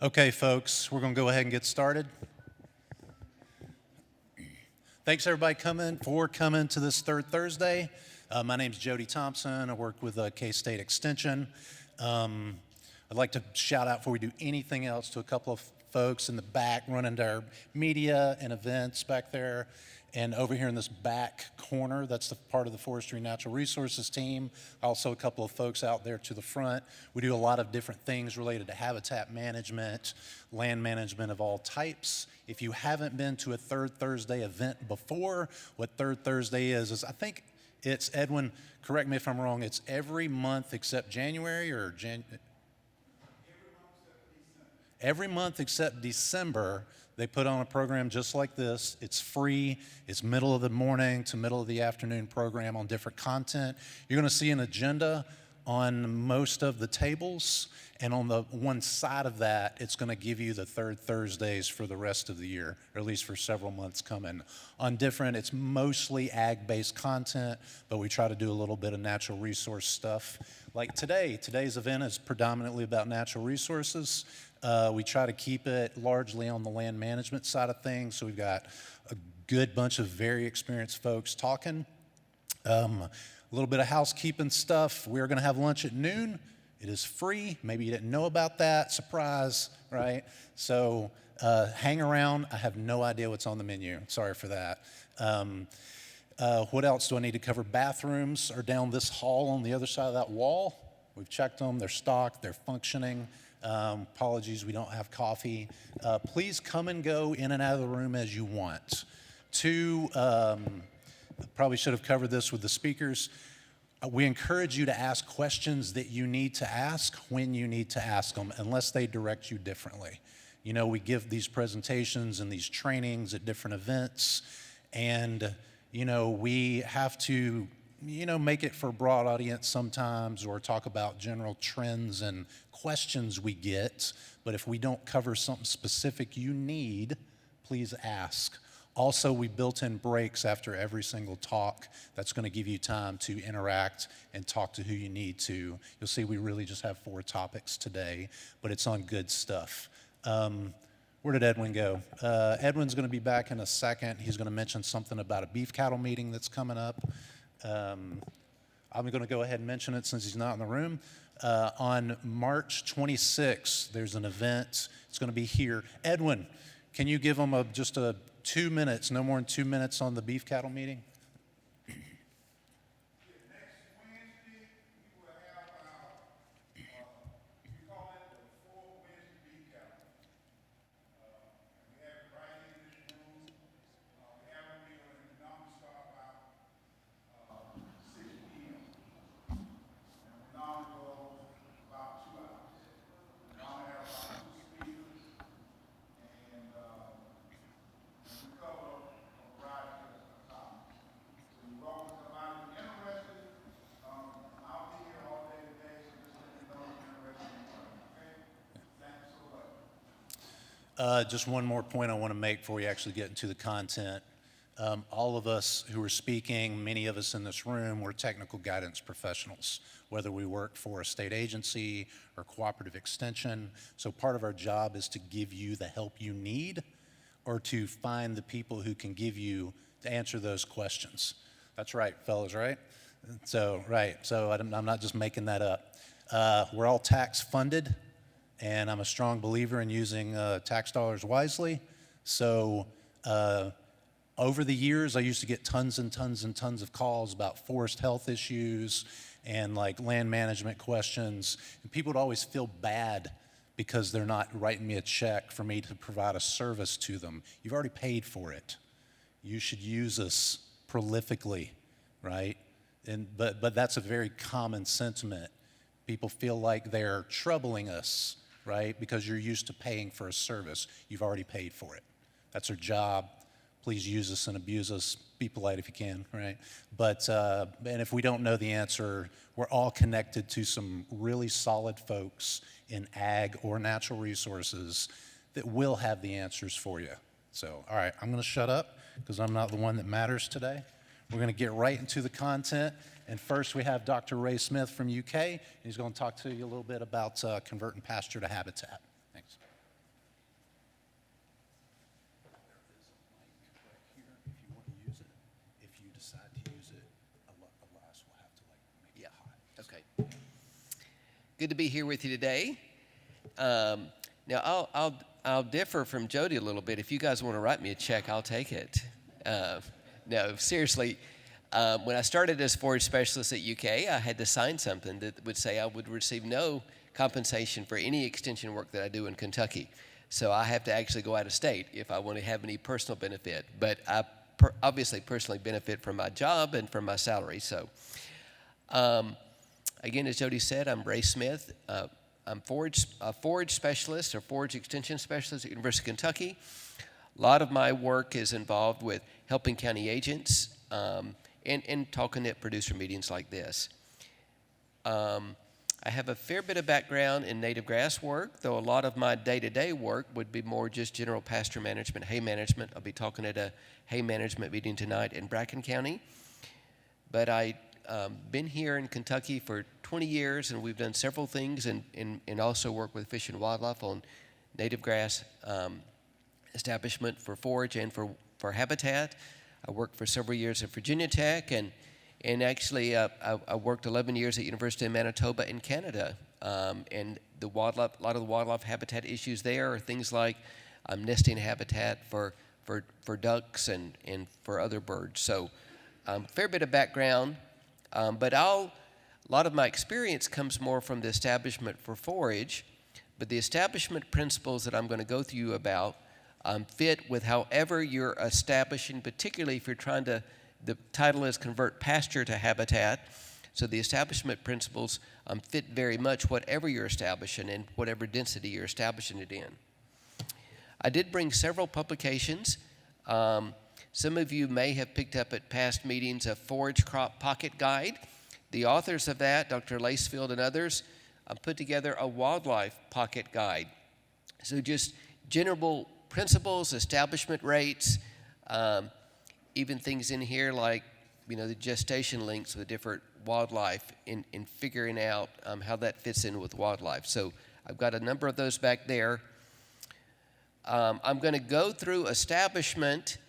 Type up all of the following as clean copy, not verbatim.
Okay, folks, we're going to go ahead and get started. Thanks, everybody, for coming to this third Thursday. My name's Jody Thompson. I work with K-State Extension. I'd like to shout out before we do anything else to a couple of folks in the back running our media and events back there. And over here in this back corner, that's the part of the Forestry and Natural Resources team. Also a couple of folks out there to the front. We do a lot of different things related to habitat management, land management of all types. If you haven't been to a Third Thursday event before, what Third Thursday is I think it's, Edwin, correct me if I'm wrong, it's every month except January or every month except December, they put on a program just like this. It's free. It's middle of the morning to middle of the afternoon program on different content. You're going to see an agenda on most of the tables, and on the one side of that, it's going to give you the third Thursdays for the rest of the year, or at least for several months coming. On different, it's mostly ag-based content, but we try to do a little bit of natural resource stuff. Like today's event is predominantly about natural resources. We try to keep it largely on the land management side of things, so we've got a good bunch of very experienced folks talking. A little bit of housekeeping stuff. We're going to have lunch at noon. It is free. Maybe you didn't know about that. Surprise, right? So hang around. I have no idea what's on the menu. Sorry for that. What else do I need to cover? Bathrooms are down this hall on the other side of that wall. We've checked them. They're stocked. They're functioning. Apologies, we don't have coffee. Please come and go in and out of the room as you want. Probably should have covered this with the speakers. We encourage you to ask questions that you need to ask when you need to ask them, unless they direct you differently. You know, we give these presentations and these trainings at different events, and, you know, we have to, you know, make it for a broad audience sometimes, or talk about general trends and questions we get. But if we don't cover something specific you need, please ask. Also, we built in breaks after every single talk. That's going to give you time to interact and talk to who you need to. You'll see we really just have 4 topics today, but it's on good stuff. Where did Edwin go? Edwin's going to be back in a second. He's going to mention something about a beef cattle meeting that's coming up. I'm going to go ahead and mention it since he's not in the room. On March 26th, there's an event. It's going to be here. Edwin, can you give them just 2 minutes, no more than 2 minutes on the beef cattle meeting? Just one more point I want to make before we actually get into the content. All of us who are speaking, many of us in this room, we're technical guidance professionals, whether we work for a state agency or cooperative extension. So part of our job is to give you the help you need, or to find the people who can give you to answer those questions. That's right, fellas, right? So I'm not just making that up. We're all tax funded, and I'm a strong believer in using tax dollars wisely. So over the years, I used to get tons and tons and tons of calls about forest health issues and like land management questions. And people would always feel bad because they're not writing me a check for me to provide a service to them. You've already paid for it. You should use us prolifically, right? But that's a very common sentiment. People feel like they're troubling us, right? Because you're used to paying for a service. You've already paid for it. That's our job. Please use us and abuse us. Be polite if you can, right? But, and if we don't know the answer, we're all connected to some really solid folks in ag or natural resources that will have the answers for you. So, all right, I'm gonna shut up because I'm not the one that matters today. We're gonna get right into the content. And first we have Dr. Ray Smith from UK. And he's gonna talk to you a little bit about converting pasture to habitat. Thanks. Good to be here with you today. Now, I'll differ from Jody a little bit. If you guys want to write me a check, I'll take it. No, seriously. When I started as forage specialist at UK, I had to sign something that would say I would receive no compensation for any extension work that I do in Kentucky. So I have to actually go out of state if I want to have any personal benefit. But I obviously personally benefit from my job and from my salary. So, again, as Jody said, I'm Ray Smith. I'm a forage specialist or forage extension specialist at University of Kentucky. A lot of my work is involved with helping county agents and talking at producer meetings like this. I have a fair bit of background in native grass work, though a lot of my day-to-day work would be more just general pasture management, hay management. I'll be talking at a hay management meeting tonight in Bracken County. But I've been here in Kentucky for 20 years, and we've done several things and also work with Fish and Wildlife on native grass establishment for forage and for habitat. I worked for several years at Virginia Tech, and actually I worked 11 years at University of Manitoba in Canada. And a lot of the wildlife habitat issues there are things like nesting habitat for ducks and for other birds. So fair bit of background, but a lot of my experience comes more from the establishment for forage, but the establishment principles that I'm going to go through you about fit with however you're establishing, particularly if you're trying to, the title is Convert Pasture to Habitat, so the establishment principles fit very much whatever you're establishing and whatever density you're establishing it in. I did bring several publications. Some of you may have picked up at past meetings a Forage Crop Pocket Guide. The authors of that, Dr. Lacefield and others, put together a wildlife pocket guide. So just general principles, establishment rates, even things in here like, the gestation links with different wildlife in figuring out how that fits in with wildlife. So I've got a number of those back there. I'm going to go through establishment,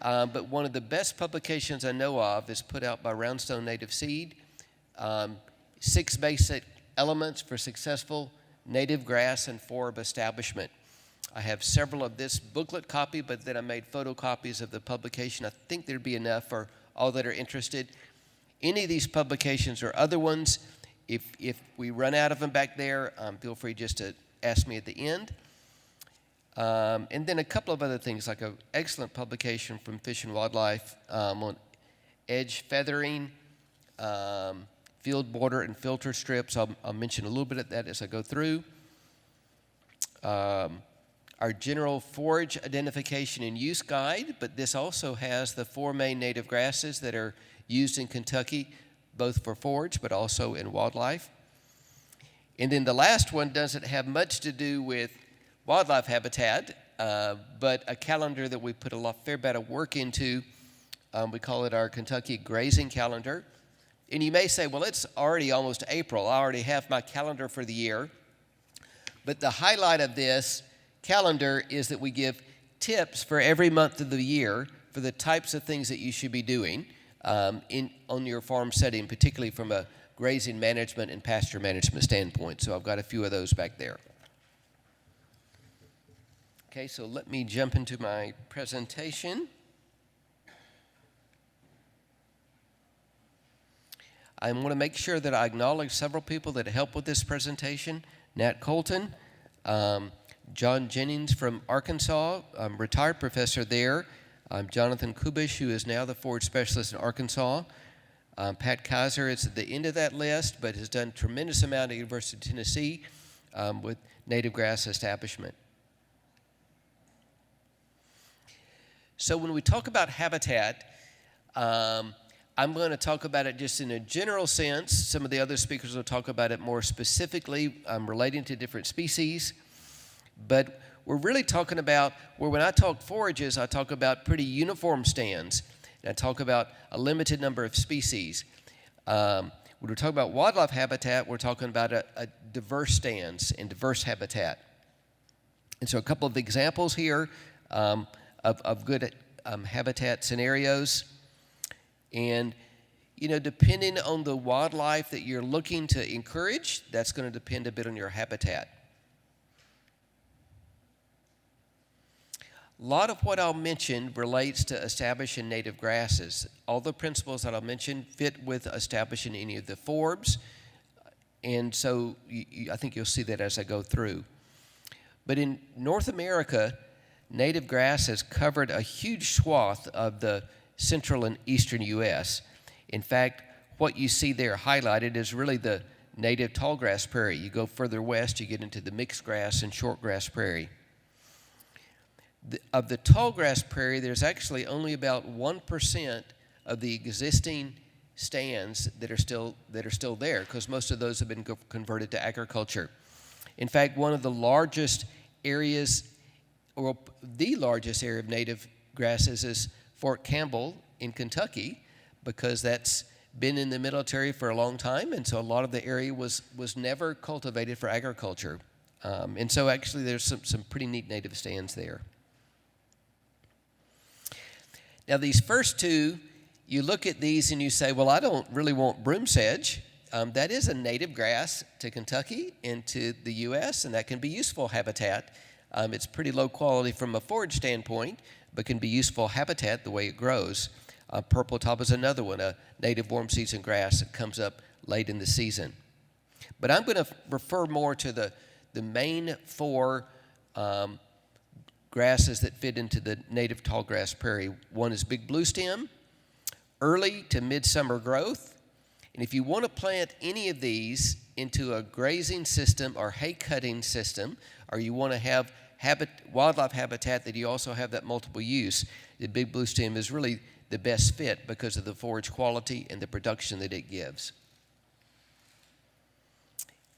but one of the best publications I know of is put out by Roundstone Native Seed, 6 basic elements for successful native grass and forb establishment. I have several of this booklet copy, but then I made photocopies of the publication. I think there'd be enough for all that are interested. Any of these publications or other ones, if we run out of them back there, feel free just to ask me at the end. And then a couple of other things, like an excellent publication from Fish and Wildlife on edge feathering, field border and filter strips. I'll mention a little bit of that as I go through. Our general forage identification and use guide, but this also has the 4 main native grasses that are used in Kentucky, both for forage but also in wildlife. And then the last one doesn't have much to do with wildlife habitat, but a calendar that we put fair bit of work into. We call it our Kentucky Grazing Calendar. And you may say, well, it's already almost April. I already have my calendar for the year. But the highlight of this calendar is that we give tips for every month of the year for the types of things that you should be doing on your farm setting, particularly from a grazing management and pasture management standpoint. So I've got a few of those back there. Okay, so let me jump into my presentation. I want to make sure that I acknowledge several people that help with this presentation. Nat Colton, John Jennings from Arkansas, retired professor there. Jonathan Kubish, who is now the forage specialist in Arkansas. Pat Kaiser is at the end of that list, but has done a tremendous amount at the University of Tennessee with native grass establishment. So when we talk about habitat, I'm going to talk about it just in a general sense. Some of the other speakers will talk about it more specifically, relating to different species. But we're really talking about, when I talk forages, I talk about pretty uniform stands. And I talk about a limited number of species. When we're talking about wildlife habitat, we're talking about a diverse stands and diverse habitat. And so a couple of examples here of good habitat scenarios. And depending on the wildlife that you're looking to encourage, that's going to depend a bit on your habitat. A lot of what I'll mention relates to establishing native grasses. All the principles that I'll mention fit with establishing any of the forbs, and so I think you'll see that as I go through. But in North America, native grass has covered a huge swath of the central and eastern U.S. In fact, what you see there highlighted is really the native tallgrass prairie. You go further west, you get into the mixed grass and shortgrass prairie. Of the tallgrass prairie, there's actually only about 1% of the existing stands that are still there, because most of those have been converted to agriculture. In fact, one of the largest areas, or the largest area of native grasses, is Fort Campbell in Kentucky, because that's been in the military for a long time, and so a lot of the area was never cultivated for agriculture. And so actually there's some pretty neat native stands there. Now these first two, you look at these and you say, well, I don't really want broom sedge. That is a native grass to Kentucky and to the U.S., and that can be useful habitat. It's pretty low quality from a forage standpoint, but can be useful habitat the way it grows. Purple top is another one, a native warm season grass that comes up late in the season. But I'm going to refer more to the main four grasses that fit into the native tallgrass prairie. One is big blue stem, early to midsummer growth. And if you want to plant any of these into a grazing system or hay cutting system, or you want to have wildlife habitat that you also have that multiple use, the big blue stem is really the best fit because of the forage quality and the production that it gives.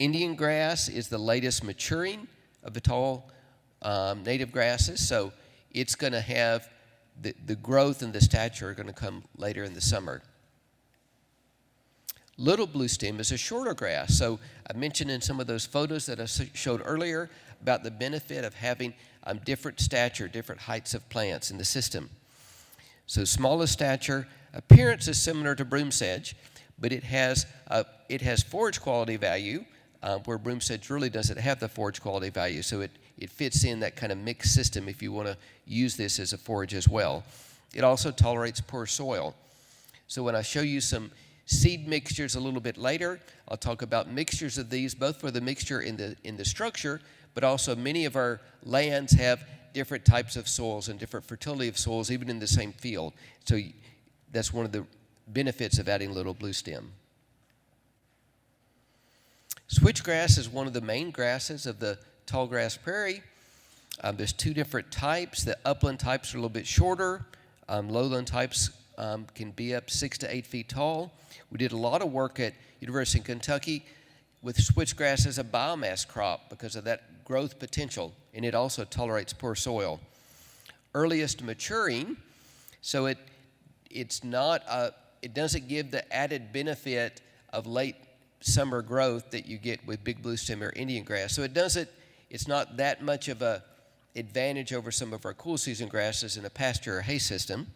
Indian grass is the latest maturing of the tall native grasses, so it's going to have the growth and the stature are going to come later in the summer. Little blue stem is a shorter grass. So I mentioned in some of those photos that I showed earlier about the benefit of having different stature, different heights of plants in the system. So smallest stature, appearance is similar to broom sedge, but it has forage quality value, where broom sedge really doesn't have the forage quality value. So it fits in that kind of mixed system if you want to use this as a forage as well. It also tolerates poor soil. So when I show you some seed mixtures a little bit later, I'll talk about mixtures of these, both for the mixture in the structure, but also many of our lands have different types of soils and different fertility of soils, even in the same field. So that's one of the benefits of adding little blue stem. Switchgrass is one of the main grasses of the tallgrass prairie. There's two different types. The upland types are a little bit shorter. Lowland types can be up 6 to 8 feet tall. We did a lot of work at University of Kentucky with switchgrass as a biomass crop because of that growth potential, and it also tolerates poor soil. Earliest maturing, so it doesn't give the added benefit of late summer growth that you get with big blue stem or Indian grass. So it's not that much of a advantage over some of our cool season grasses in a pasture or hay system.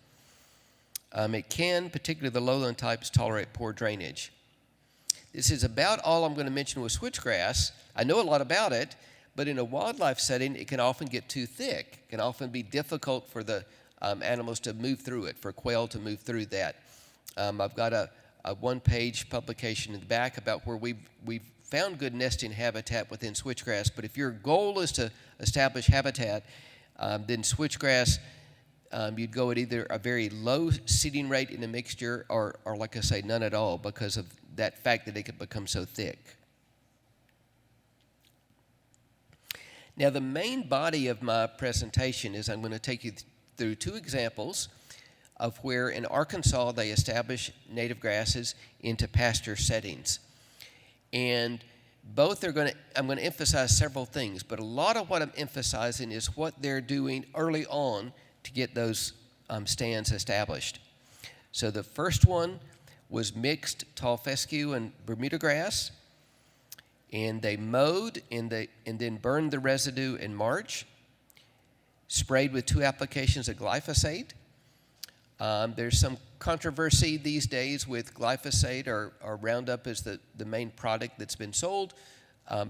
It can, particularly the lowland types, tolerate poor drainage. This is about all I'm going to mention with switchgrass. I know a lot about it, but in a wildlife setting, it can often get too thick. It can often be difficult for the animals to move through it, for quail to move through that. I've got a one-page publication in the back about where we've found good nesting habitat within switchgrass, but if your goal is to establish habitat, then switchgrass, you'd go at either a very low seeding rate in a mixture or like I say, none at all because of that fact that it could become so thick. Now, the main body of my presentation is I'm going to take you through two examples of where in Arkansas they establish native grasses into pasture settings. And both I'm going to emphasize several things, but a lot of what I'm emphasizing is what they're doing early on to get those stands established. So the first one was mixed tall fescue and Bermuda grass, and they mowed and then burned the residue in March, sprayed with 2 applications of glyphosate. There's some controversy these days with glyphosate or Roundup is the main product that's been sold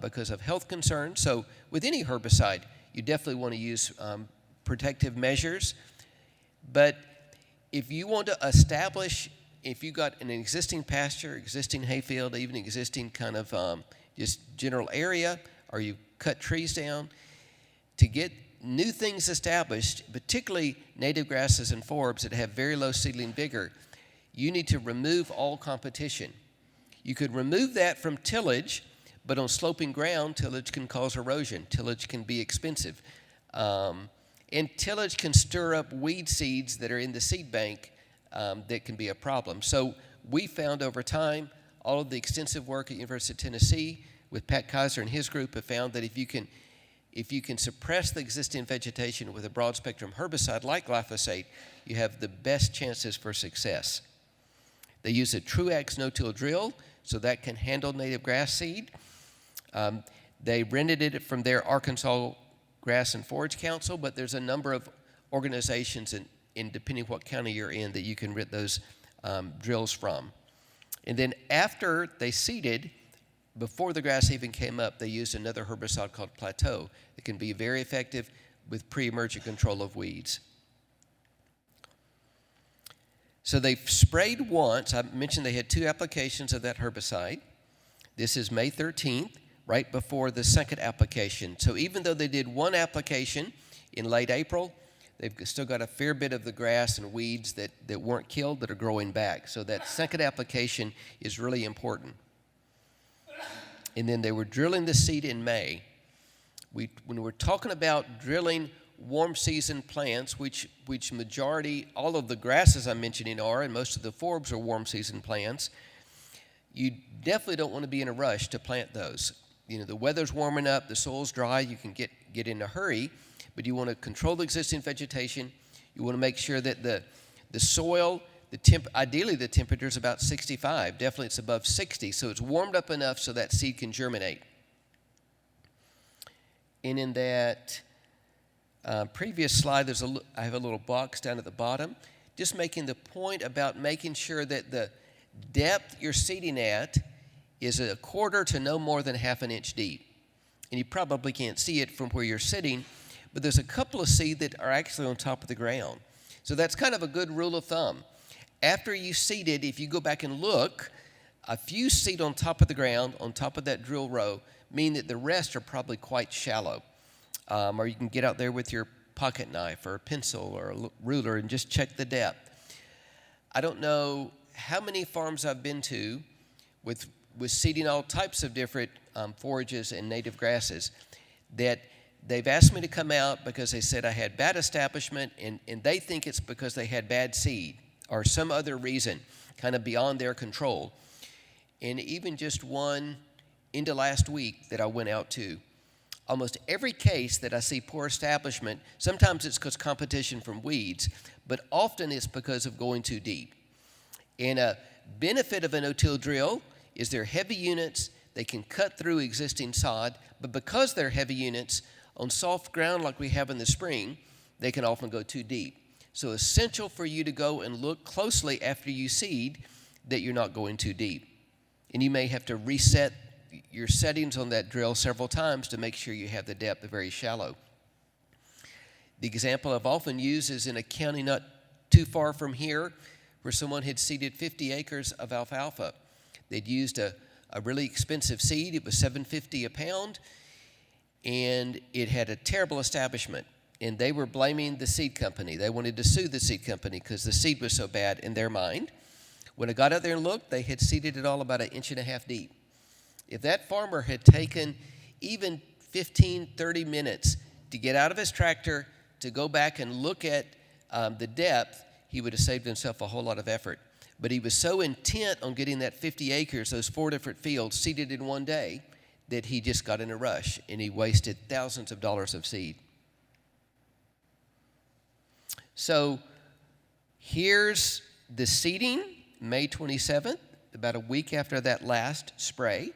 because of health concerns. So with any herbicide, you definitely want to use protective measures. But if you want to establish, if you got an existing pasture, existing hayfield, even existing kind of just general area, or you cut trees down, to get new things established, particularly native grasses and forbs that have very low seedling vigor, you need to remove all competition. You could remove that from tillage, but on sloping ground, tillage can cause erosion. Tillage can be expensive. And tillage can stir up weed seeds that are in the seed bank that can be a problem. So we found over time, all of the extensive work at University of Tennessee with Pat Kaiser and his group have found that if you can suppress the existing vegetation with a broad spectrum herbicide like glyphosate, you have the best chances for success. They use a Truax no-till drill, so that can handle native grass seed. They rented it from their Arkansas Grass and Forage Council, but there's a number of organizations in depending what county you're in that you can rent those drills from. And then after they seeded, before the grass even came up, they used another herbicide called Plateau. It can be very effective with pre-emergent control of weeds. So they've sprayed once. I mentioned they had 2 applications of that herbicide. This is May 13th, right before the second application. So even though they did 1 application in late April, they've still got a fair bit of the grass and weeds that weren't killed that are growing back. So that second application is really important. And then they were drilling the seed in May. When we're talking about drilling warm season plants, which majority, all of the grasses I'm mentioning are, and most of the forbs are warm season plants, you definitely don't want to be in a rush to plant those. You know, the weather's warming up, the soil's dry, you can get in a hurry, but you want to control the existing vegetation. You want to make sure that the soil, ideally the temperature is about 65. Definitely it's above 60, so it's warmed up enough so that seed can germinate. And in that previous slide, I have a little box down at the bottom, just making the point about making sure that the depth you're seeding at is 1/4 to no more than 1/2 inch deep. And you probably can't see it from where you're sitting, but there's a couple of seed that are actually on top of the ground. So that's kind of a good rule of thumb. After you seed it, if you go back and look, a few seed on top of the ground, on top of that drill row, mean that the rest are probably quite shallow. Or you can get out there with your pocket knife or a pencil or a ruler and just check the depth. I don't know how many farms I've been to with seeding all types of different forages and native grasses that they've asked me to come out because they said I had bad establishment and they think it's because they had bad seed or some other reason kind of beyond their control. And even just one into last week that I went out to, almost every case that I see poor establishment, sometimes it's because competition from weeds, but often it's because of going too deep. And a benefit of a no-till drill is they're heavy units, they can cut through existing sod, but because they're heavy units, on soft ground like we have in the spring, they can often go too deep. So essential for you to go and look closely after you seed that you're not going too deep. And you may have to reset your settings on that drill several times to make sure you have the depth very shallow. The example I've often used is in a county not too far from here where someone had seeded 50 acres of alfalfa. They'd used a really expensive seed. It was $7.50 a pound, and it had a terrible establishment. And they were blaming the seed company. They wanted to sue the seed company because the seed was so bad in their mind. When I got out there and looked, they had seeded it all about 1.5 inches deep. If that farmer had taken even 15, 30 minutes to get out of his tractor, to go back and look at the depth, he would have saved himself a whole lot of effort. But he was so intent on getting that 50 acres, those 4 different fields, seeded in one day, that he just got in a rush, and he wasted thousands of dollars of seed. So here's the seeding, May 27th, about a week after that last spray.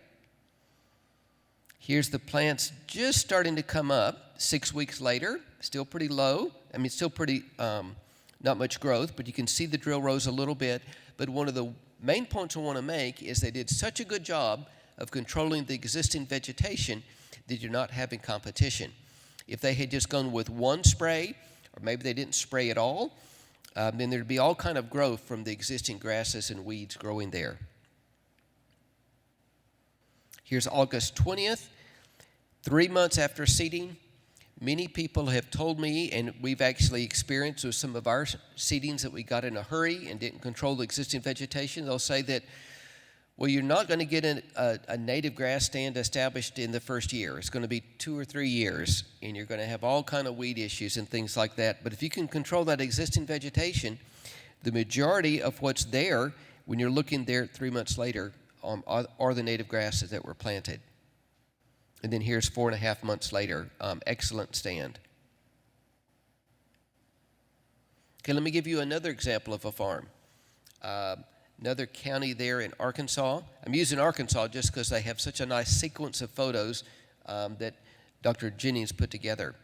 Here's the plants just starting to come up 6 weeks later, still pretty low. I mean, still pretty Not much growth, but you can see the drill rows a little bit. But one of the main points I want to make is they did such a good job of controlling the existing vegetation that you're not having competition. If they had just gone with one spray, or maybe they didn't spray at all, then there'd be all kind of growth from the existing grasses and weeds growing there. Here's August 20th, 3 months after seeding. Many people have told me, and we've actually experienced with some of our seedings that we got in a hurry and didn't control the existing vegetation. They'll say that, well, you're not going to get a native grass stand established in the first year. It's going to be 2 or 3 years, and you're going to have all kind of weed issues and things like that. But if you can control that existing vegetation, the majority of what's there when you're looking there 3 months later are the native grasses that were planted. And then here's 4.5 months later, excellent stand. Okay, let me give you another example of a farm. Another county there in Arkansas. I'm using Arkansas just because they have such a nice sequence of photos that Dr. Jennings put together.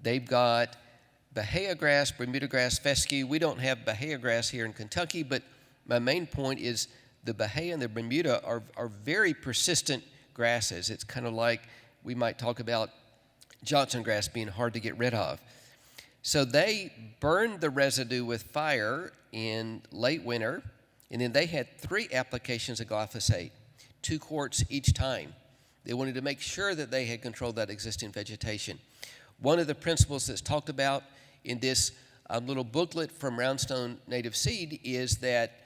They've got Bahia grass, Bermuda grass, fescue. We don't have Bahia grass here in Kentucky, but my main point is the Bahia and the Bermuda are very persistent grasses. It's kind of like we might talk about Johnson grass being hard to get rid of. So they burned the residue with fire in late winter, and then they had 3 applications of glyphosate, 2 quarts each time. They wanted to make sure that they had controlled that existing vegetation. One of the principles that's talked about in this little booklet from Roundstone Native Seed is that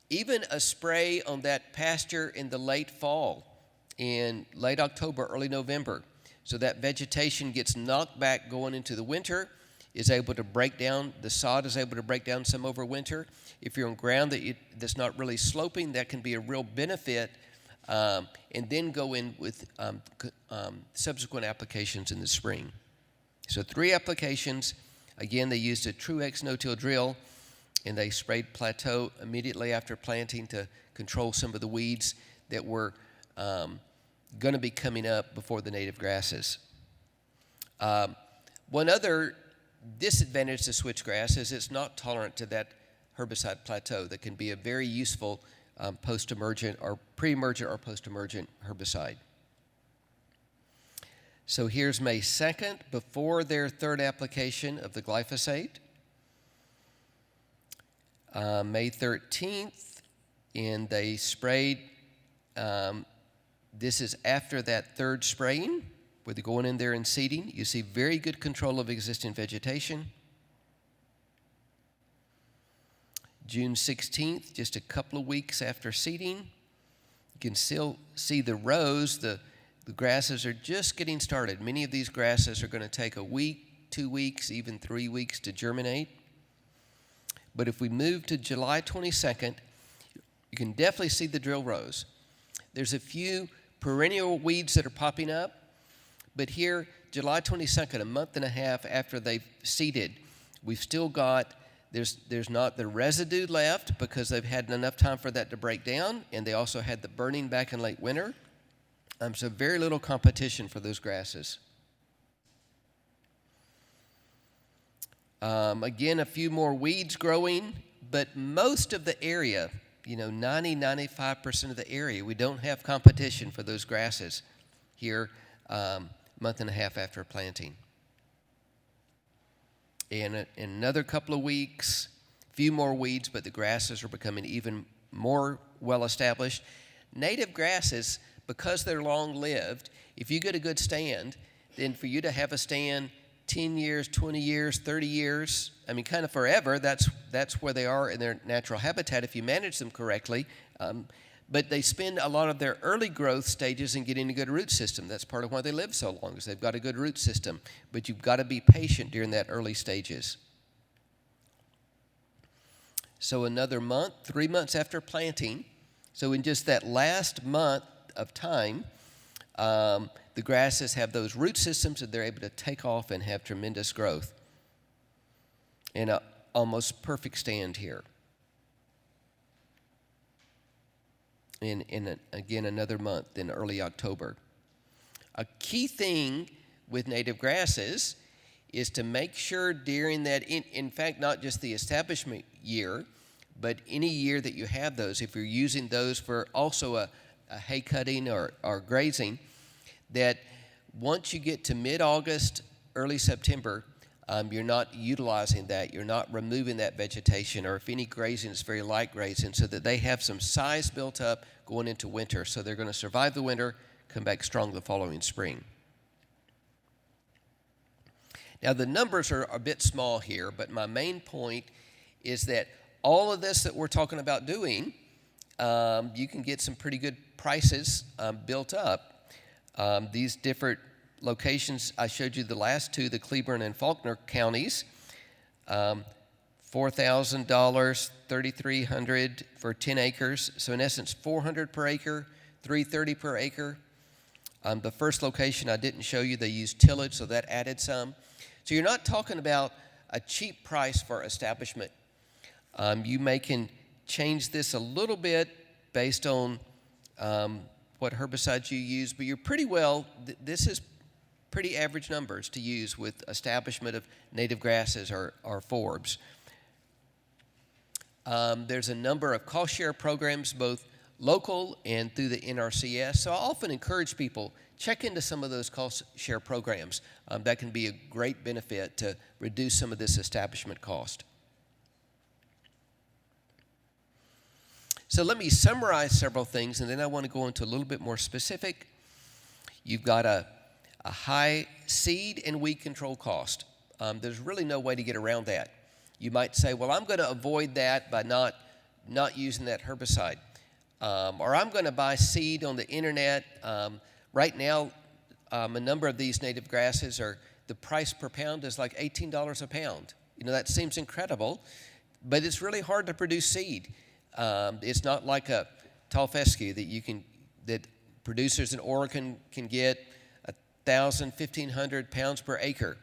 even a spray on that pasture in the late fall, in late October, early November, so that vegetation gets knocked back going into the winter, is able to break down, the sod is able to break down some over winter. If you're on ground that's not really sloping, that can be a real benefit, and then go in with subsequent applications in the spring. So 3 applications. Again, they used a Truex no-till drill, and they sprayed Plateau immediately after planting to control some of the weeds that were going to be coming up before the native grasses. One other disadvantage to switchgrass is it's not tolerant to that herbicide Plateau that can be a very useful post-emergent or pre-emergent or post-emergent herbicide. So here's May 2nd, before their 3rd application of the glyphosate. May 13th, and they sprayed, this is after that 3rd spraying, where they're going in there and seeding. You see very good control of existing vegetation. June 16th, just a couple of weeks after seeding, you can still see the rows. The grasses are just getting started. Many of these grasses are going to take a week, 2 weeks, even 3 weeks to germinate. But if we move to July 22nd, you can definitely see the drill rows. There's a few perennial weeds that are popping up, but here, July 22nd, a month and a half after they've seeded, we've still got, there's not the residue left because they've had enough time for that to break down, and they also had the burning back in late winter. So very little competition for those grasses. Again, a few more weeds growing, but most of the area, 90-95% of the area, we don't have competition for those grasses here month and a half after planting. And in another couple of weeks, a few more weeds, but the grasses are becoming even more well-established. Native grasses, because they're long-lived, if you get a good stand, then for you to have a stand 10 years, 20 years, 30 years, kind of forever, that's where they are in their natural habitat if you manage them correctly. But they spend a lot of their early growth stages in getting a good root system. That's part of why they live so long, is they've got a good root system. But you've got to be patient during that early stages. So another month, 3 months after planting, so in just that last month of time, the grasses have those root systems and they're able to take off and have tremendous growth. And an almost perfect stand here. In again, another month in early October. A key thing with native grasses is to make sure during that, in fact, not just the establishment year, but any year that you have those, if you're using those for also a hay cutting or grazing, that once you get to mid-August, early September, you're not utilizing that, you're not removing that vegetation, or if any grazing, it's very light grazing, so that they have some size built up going into winter, so they're going to survive the winter, come back strong the following spring. Now, the numbers are a bit small here, but my main point is that all of this that we're talking about doing, you can get some pretty good prices built up. These different locations, I showed you the last two, the Cleburne and Faulkner counties, $4,000, $3,300 for 10 acres. So in essence, $400 per acre, $330 per acre. The first location I didn't show you, they used tillage, so that added some. So you're not talking about a cheap price for establishment. You can change this a little bit based on what herbicides you use, but you're pretty well, this is pretty average numbers to use with establishment of native grasses or forbs. There's a number of cost share programs, both local and through the NRCS. So I often encourage people, check into some of those cost share programs. That can be a great benefit to reduce some of this establishment cost. So let me summarize several things, and then I want to go into a little bit more specific. You've got a high seed and weed control cost. There's really no way to get around that. You might say, well, I'm going to avoid that by not using that herbicide. Or I'm going to buy seed on the internet. Right now, a number of these native grasses the price per pound is like $18 a pound. That seems incredible, but it's really hard to produce seed. It's not like a tall fescue that producers in Oregon can get 1,000, 1,500 pounds per acre.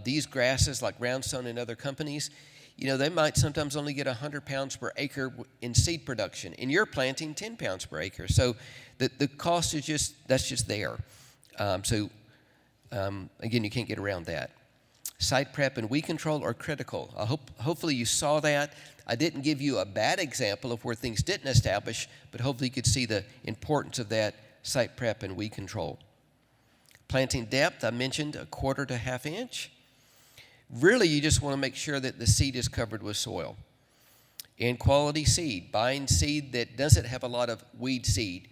These grasses like Roundstone and other companies, they might sometimes only get 100 pounds per acre in seed production. And you're planting 10 pounds per acre. So the cost is just there. Again, you can't get around that. Site prep and weed control are critical. Hopefully you saw that. I didn't give you a bad example of where things didn't establish, but hopefully you could see the importance of that site prep and weed control. Planting depth, I mentioned 1/4 to 1/2 inch. Really, you just want to make sure that the seed is covered with soil. And quality seed, buying seed that doesn't have a lot of weed seed,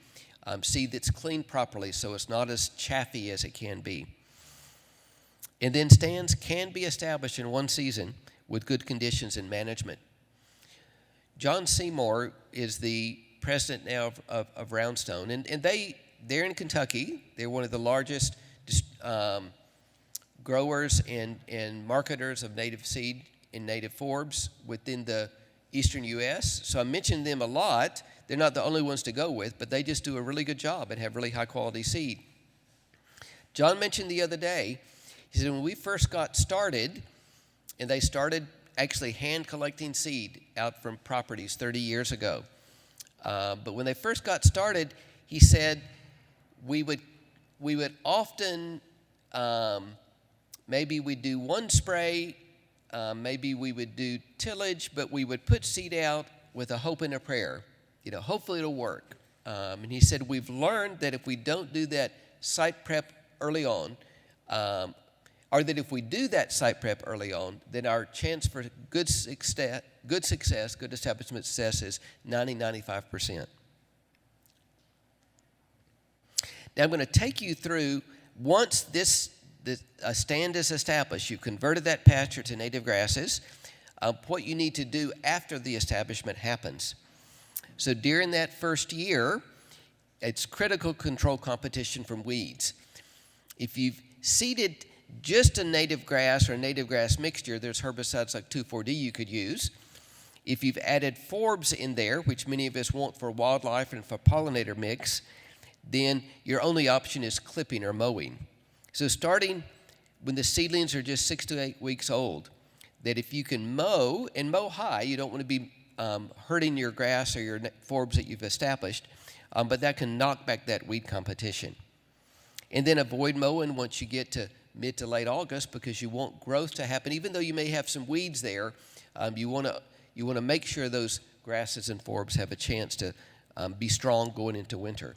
seed that's cleaned properly so it's not as chaffy as it can be. And then stands can be established in one season with good conditions and management. John Seymour is the president now of Roundstone, and they're in Kentucky. They're one of the largest growers and marketers of native seed and native forbs within the eastern U.S. So I mentioned them a lot. They're not the only ones to go with, but they just do a really good job and have really high quality seed. John mentioned the other day, he said when we first got started, and they started actually hand collecting seed out from properties 30 years ago. But when they first got started, he said we would often, maybe we'd do one spray, maybe we would do tillage, but we would put seed out with a hope and a prayer. Hopefully it'll work. And he said we've learned that if we don't do that site prep early on, or that if we do that site prep early on, then our chance for good establishment success is 95%. Now I'm going to take you through, once a stand is established, you've converted that pasture to native grasses, what you need to do after the establishment happens. So during that first year, it's critical control competition from weeds. If you've seeded just a native grass or a native grass mixture, there's herbicides like 2,4-D you could use. If you've added forbs in there, which many of us want for wildlife and for pollinator mix, then your only option is clipping or mowing. So starting when the seedlings are just 6 to 8 weeks old, that if you can mow, and mow high, you don't want to be hurting your grass or your forbs that you've established, but that can knock back that weed competition. And then avoid mowing once you get to mid to late August because you want growth to happen. Even though you may have some weeds there, you want to make sure those grasses and forbs have a chance to be strong going into winter.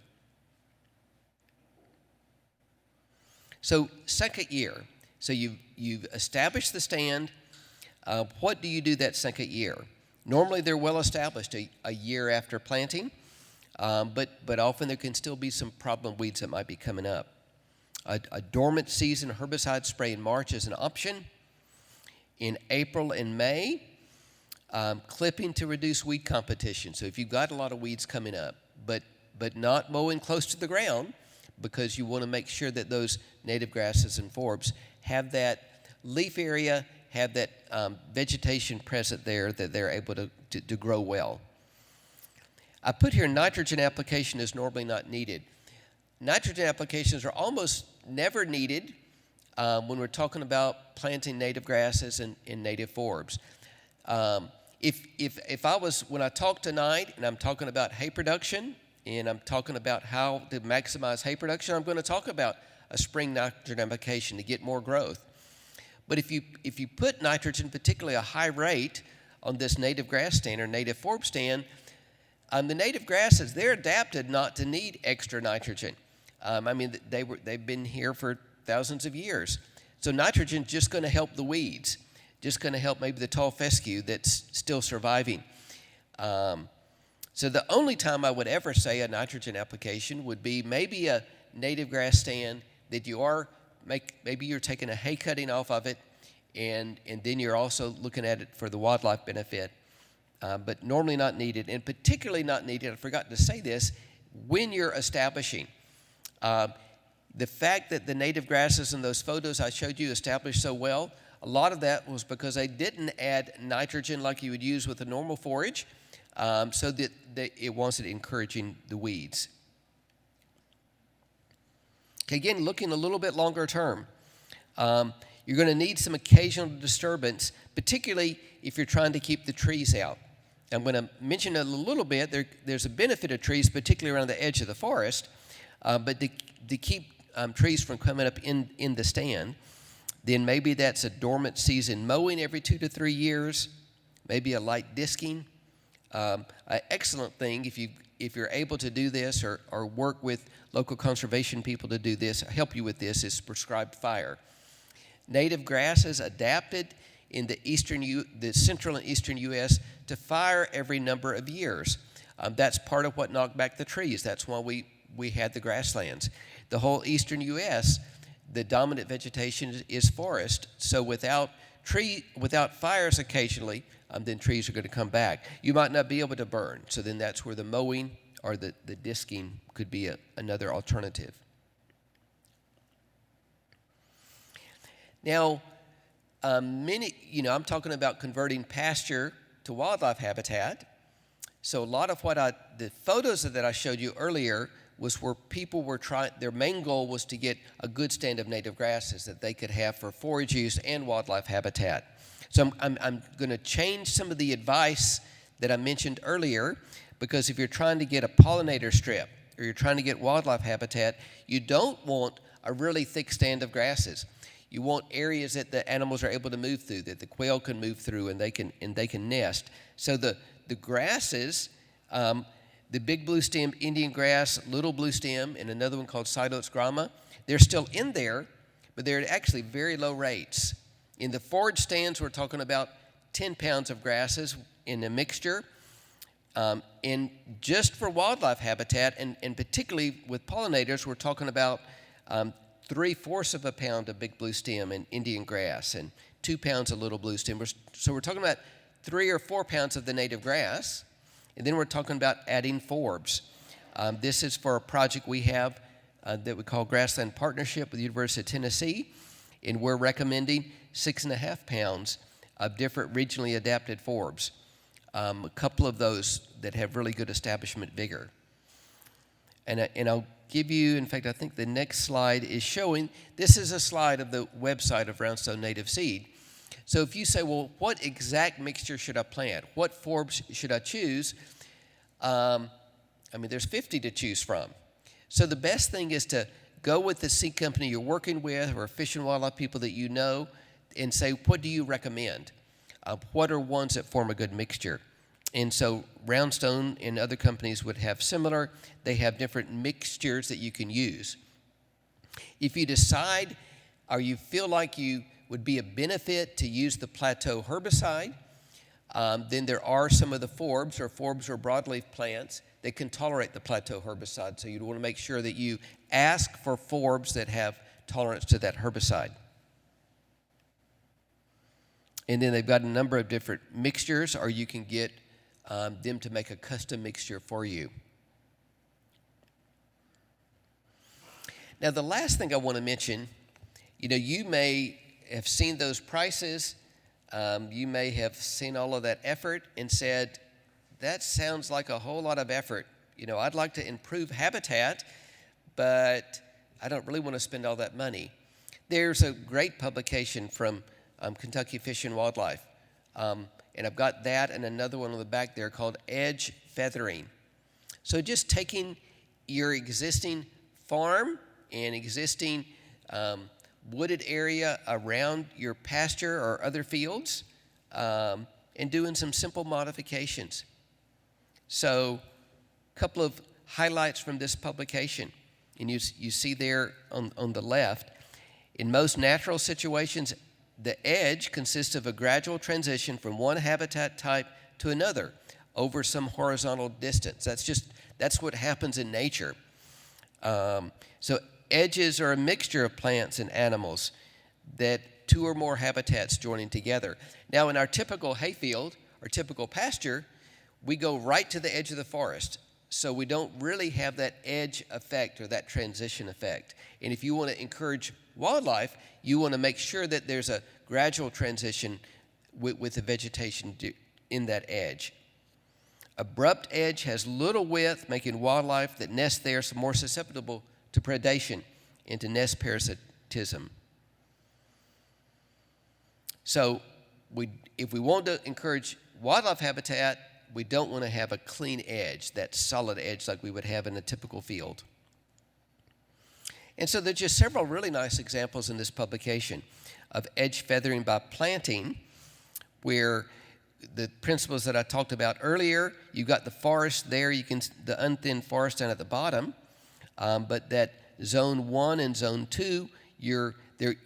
So second year, so you've established the stand. What do you do that second year? Normally they're well established a year after planting, but often there can still be some problem weeds that might be coming up. A dormant season herbicide spray in March is an option. In April and May, clipping to reduce weed competition. So if you've got a lot of weeds coming up, but not mowing close to the ground, because you want to make sure that those native grasses and forbs have that leaf area, have that vegetation present there that they're able to grow well. I put here nitrogen application is normally not needed. Nitrogen applications are almost never needed when we're talking about planting native grasses and native forbs. If I was, when I talk tonight and I'm talking about hay production and I'm talking about how to maximize hay production, I'm going to talk about a spring nitrogen application to get more growth. But if you put nitrogen, particularly a high rate, on this native grass stand or native forb stand, the native grasses, they're adapted not to need extra nitrogen. They've been here for thousands of years. So nitrogen's just going to help the weeds, just going to help maybe the tall fescue that's still surviving. So the only time I would ever say a nitrogen application would be maybe a native grass stand that maybe you're taking a hay cutting off of it, and then you're also looking at it for the wildlife benefit, but normally not needed, and particularly not needed, I forgot to say this, when you're establishing. The fact that the native grasses in those photos I showed you established so well, a lot of that was because they didn't add nitrogen like you would use with a normal forage, so that it wasn't encouraging the weeds. Okay, again, looking a little bit longer term, you're going to need some occasional disturbance, particularly if you're trying to keep the trees out. I'm going to mention it a little bit. There's a benefit of trees, particularly around the edge of the forest, but to keep trees from coming up in the stand, then maybe that's a dormant season mowing every 2 to 3 years, maybe a light disking. An excellent thing if you're able to do this or work with local conservation people to do this, help you with this, is prescribed fire. Native grasses adapted in the central and eastern U.S. to fire every number of years. That's part of what knocked back the trees. That's why we had the grasslands. The whole eastern U.S., the dominant vegetation is forest, so without fires occasionally, then trees are going to come back. You might not be able to burn, so then that's where the mowing or the disking could be another alternative. Now, I'm talking about converting pasture to wildlife habitat. So a lot of the photos that I showed you earlier was where people were their main goal was to get a good stand of native grasses that they could have for forage use and wildlife habitat. So I'm going to change some of the advice that I mentioned earlier, because if you're trying to get a pollinator strip or you're trying to get wildlife habitat, you don't want a really thick stand of grasses. You want areas that the animals are able to move through, that the quail can move through and they can nest. So the grasses, the big blue stem Indian grass, little blue stem, and another one called Psilotes grama, they're still in there, but they're at actually very low rates. In the forage stands, we're talking about 10 pounds of grasses in a mixture. And just for wildlife habitat, and particularly with pollinators, we're talking about 3/4 of a pound of big blue stem and Indian grass and 2 pounds of little blue stem. So we're talking about 3 or 4 pounds of the native grass, and then we're talking about adding forbs. This is for a project we have that we call Grassland Partnership with the University of Tennessee, and we're recommending 6.5 pounds of different regionally adapted forbs. A couple of those that have really good establishment vigor. And I'll give you, in fact, I think the next slide is showing, this is a slide of the website of Roundstone Native Seed. So if you say, well, what exact mixture should I plant? What forbs should I choose? There's 50 to choose from. So the best thing is to go with the seed company you're working with or fish and wildlife people that you know and say, what do you recommend? What are ones that form a good mixture? And so Roundstone and other companies would have similar. They have different mixtures that you can use. If you decide or you feel like you would be a benefit to use the Plateau herbicide, then there are some of the forbs or broadleaf plants that can tolerate the Plateau herbicide. So you'd want to make sure that you ask for forbs that have tolerance to that herbicide. And then they've got a number of different mixtures, or you can get them to make a custom mixture for you. Now, the last thing I want to mention, you may have seen those prices. You may have seen all of that effort and said, that sounds like a whole lot of effort. I'd like to improve habitat, but I don't really want to spend all that money. There's a great publication from Kentucky Fish and Wildlife, and I've got that and another one on the back there called Edge Feathering. So just taking your existing farm and existing wooded area around your pasture or other fields and doing some simple modifications. So a couple of highlights from this publication. And you see there on the left, in most natural situations, the edge consists of a gradual transition from one habitat type to another over some horizontal distance. That's what happens in nature. So edges are a mixture of plants and animals that two or more habitats joining together. Now, in our typical hayfield or typical pasture, we go right to the edge of the forest. So we don't really have that edge effect or that transition effect. And if you want to encourage wildlife, you want to make sure that there's a gradual transition with the vegetation in that edge. Abrupt edge has little width, making wildlife that nest there more susceptible to predation and to nest parasitism. So if we want to encourage wildlife habitat, we don't want to have a clean edge, that solid edge like we would have in a typical field. And so there's just several really nice examples in this publication of edge feathering by planting, where the principles that I talked about earlier, you've got the forest there, the unthinned forest down at the bottom, but that zone 1 and zone 2, you're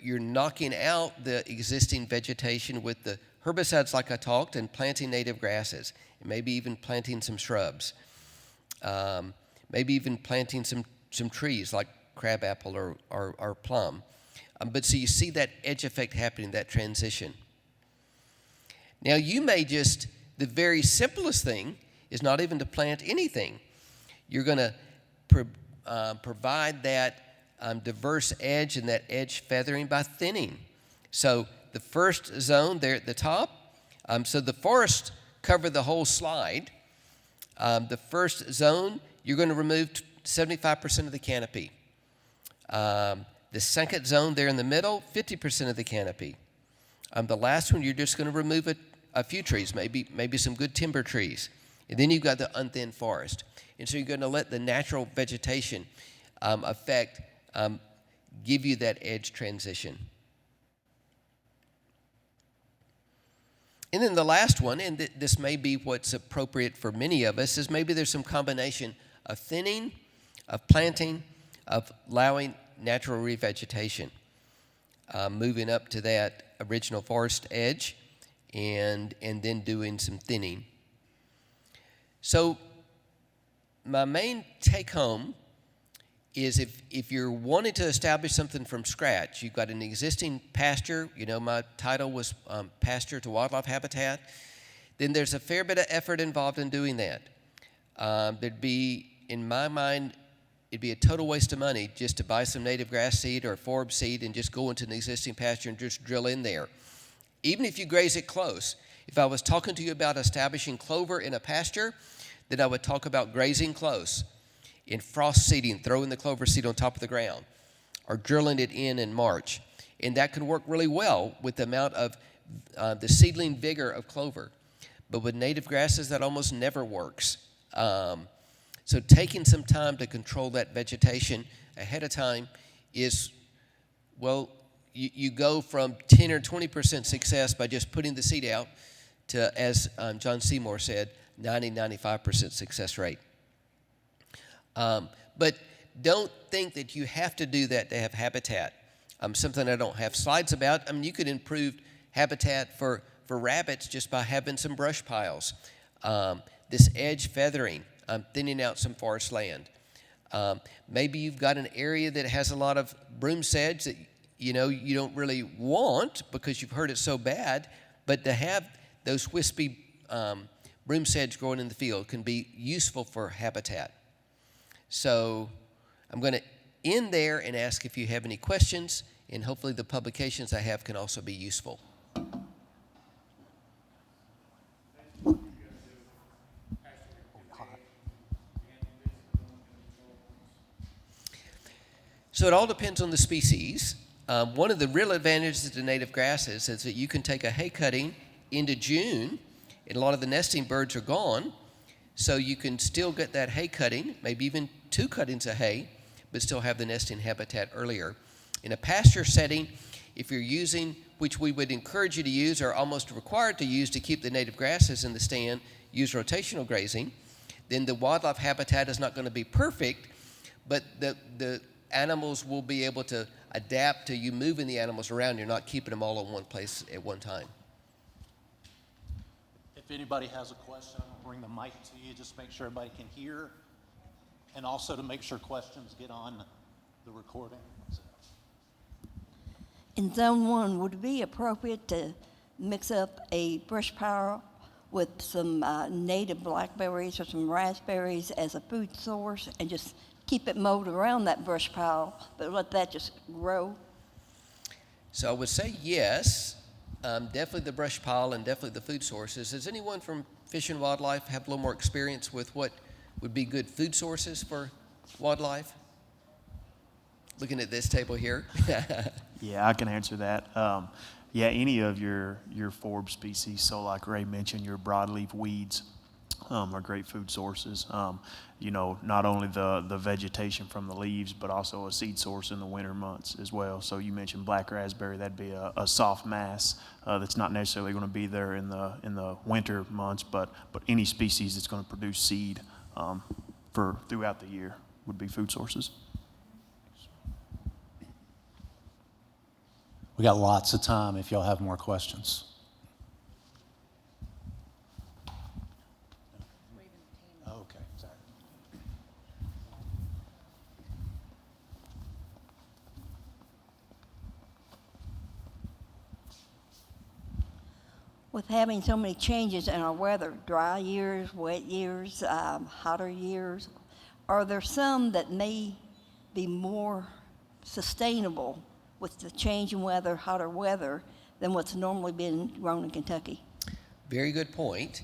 knocking out the existing vegetation with the herbicides like I talked, and planting native grasses, and maybe even planting some shrubs, maybe even planting some trees like crabapple or plum. But so you see that edge effect happening, that transition. Now you may the very simplest thing is not even to plant anything. You're going to provide that diverse edge and that edge feathering by thinning. So the first zone there at the top, so the forest covered the whole slide. The first zone, you're going to remove 75% of the canopy. The second zone there in the middle, 50% of the canopy. The last one, you're just going to remove a few trees, maybe some good timber trees. And then you've got the unthinned forest. And so you're going to let the natural vegetation effect give you that edge transition. And then the last one, and this may be what's appropriate for many of us, is maybe there's some combination of thinning, of planting, of allowing natural revegetation, moving up to that original forest edge, and then doing some thinning. So my main take home is if you're wanting to establish something from scratch, you've got an existing pasture, my title was Pasture to Wildlife Habitat, then there's a fair bit of effort involved in doing that. There'd be, in my mind, it'd be a total waste of money just to buy some native grass seed or forb seed and just go into an existing pasture and just drill in there. Even if you graze it close. If I was talking to you about establishing clover in a pasture, then I would talk about grazing close, in frost seeding, throwing the clover seed on top of the ground, or drilling it in March. And that can work really well with the amount of the seedling vigor of clover. But with native grasses, that almost never works. So taking some time to control that vegetation ahead of time is, well, you go from 10 or 20% success by just putting the seed out to, as John Seymour said, 95% success rate. But don't think that you have to do that to have habitat. Something I don't have slides about. I mean, you could improve habitat for rabbits just by having some brush piles. This edge feathering, thinning out some forest land. Maybe you've got an area that has a lot of broom sedge that you don't really want because you've heard it so bad, but to have those wispy broom sedge growing in the field can be useful for habitat. So I'm going to end there and ask if you have any questions, and hopefully the publications I have can also be useful. So it all depends on the species. One of the real advantages to native grasses is that you can take a hay cutting into June, and a lot of the nesting birds are gone, so you can still get that hay cutting, maybe even 2 cuttings of hay, but still have the nesting habitat earlier. In a pasture setting, if you're using, which we would encourage you to use or almost required to use to keep the native grasses in the stand, use rotational grazing, then the wildlife habitat is not going to be perfect, but the animals will be able to adapt to you moving the animals around. You're not keeping them all in one place at one time. If anybody has a question, I'll bring the mic to you, just make sure everybody can hear, and also to make sure questions get on the recording. In Zone 1, would it be appropriate to mix up a brush pile with some native blackberries or some raspberries as a food source and just keep it mowed around that brush pile, but let that just grow? So I would say yes, definitely the brush pile and definitely the food sources. Does anyone from Fish and Wildlife have a little more experience with what would be good food sources for wildlife? Looking at this table here. Yeah, I can answer that. Yeah, any of your forb species, so like Ray mentioned, your broadleaf weeds are great food sources. Not only the vegetation from the leaves, but also a seed source in the winter months as well. So you mentioned black raspberry, that'd be a soft mass that's not necessarily going to be there in the winter months, but any species that's going to produce seed for throughout the year would be food sources. We got lots of time if y'all have more questions. Oh, okay, sorry. With having so many changes in our weather, dry years, wet years, hotter years, are there some that may be more sustainable with the change in weather, hotter weather, than what's normally been grown in Kentucky? Very good point.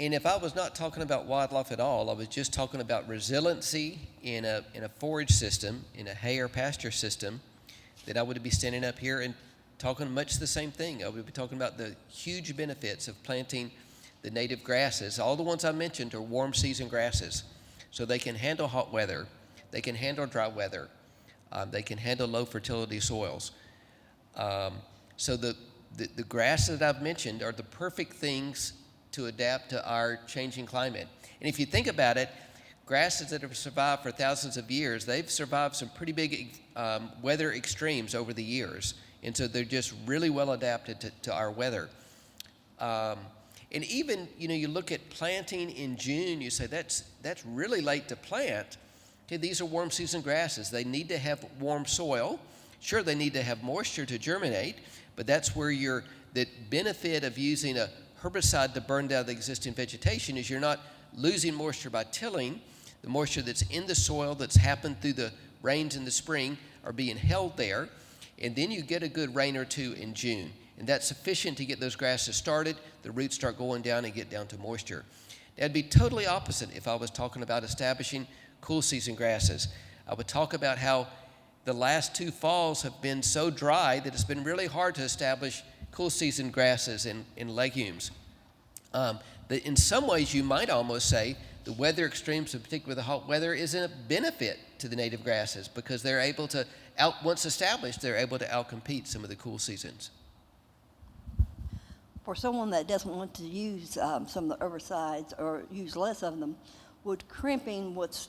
And if I was not talking about wildlife at all, I was just talking about resiliency in a forage system, in a hay or pasture system, then I would be standing up here and talking much the same thing. I would be talking about the huge benefits of planting the native grasses. All the ones I mentioned are warm season grasses, so they can handle hot weather, they can handle dry weather, they can handle low fertility soils. So the grasses that I've mentioned are the perfect things to adapt to our changing climate. And if you think about it, grasses that have survived for thousands of years, they've survived some pretty big weather extremes over the years. And so they're just really well adapted to our weather. And even, you look at planting in June, you say that's really late to plant. Okay, these are warm season grasses. They need to have warm soil. Sure, they need to have moisture to germinate, but that's where the benefit of using a herbicide to burn down the existing vegetation is you're not losing moisture by tilling. The moisture that's in the soil that's happened through the rains in the spring are being held there, and then you get a good rain or two in June, and that's sufficient to get those grasses started. The roots start going down and get down to moisture. That'd be totally opposite if I was talking about establishing cool season grasses. I would talk about how the last 2 falls have been so dry that it's been really hard to establish cool season grasses and legumes. That in some ways you might almost say the weather extremes, in particular the hot weather, is a benefit to the native grasses because they're able to once established, they're able to outcompete some of the cool seasons. For someone that doesn't want to use some of the herbicides or use less of them, would crimping what's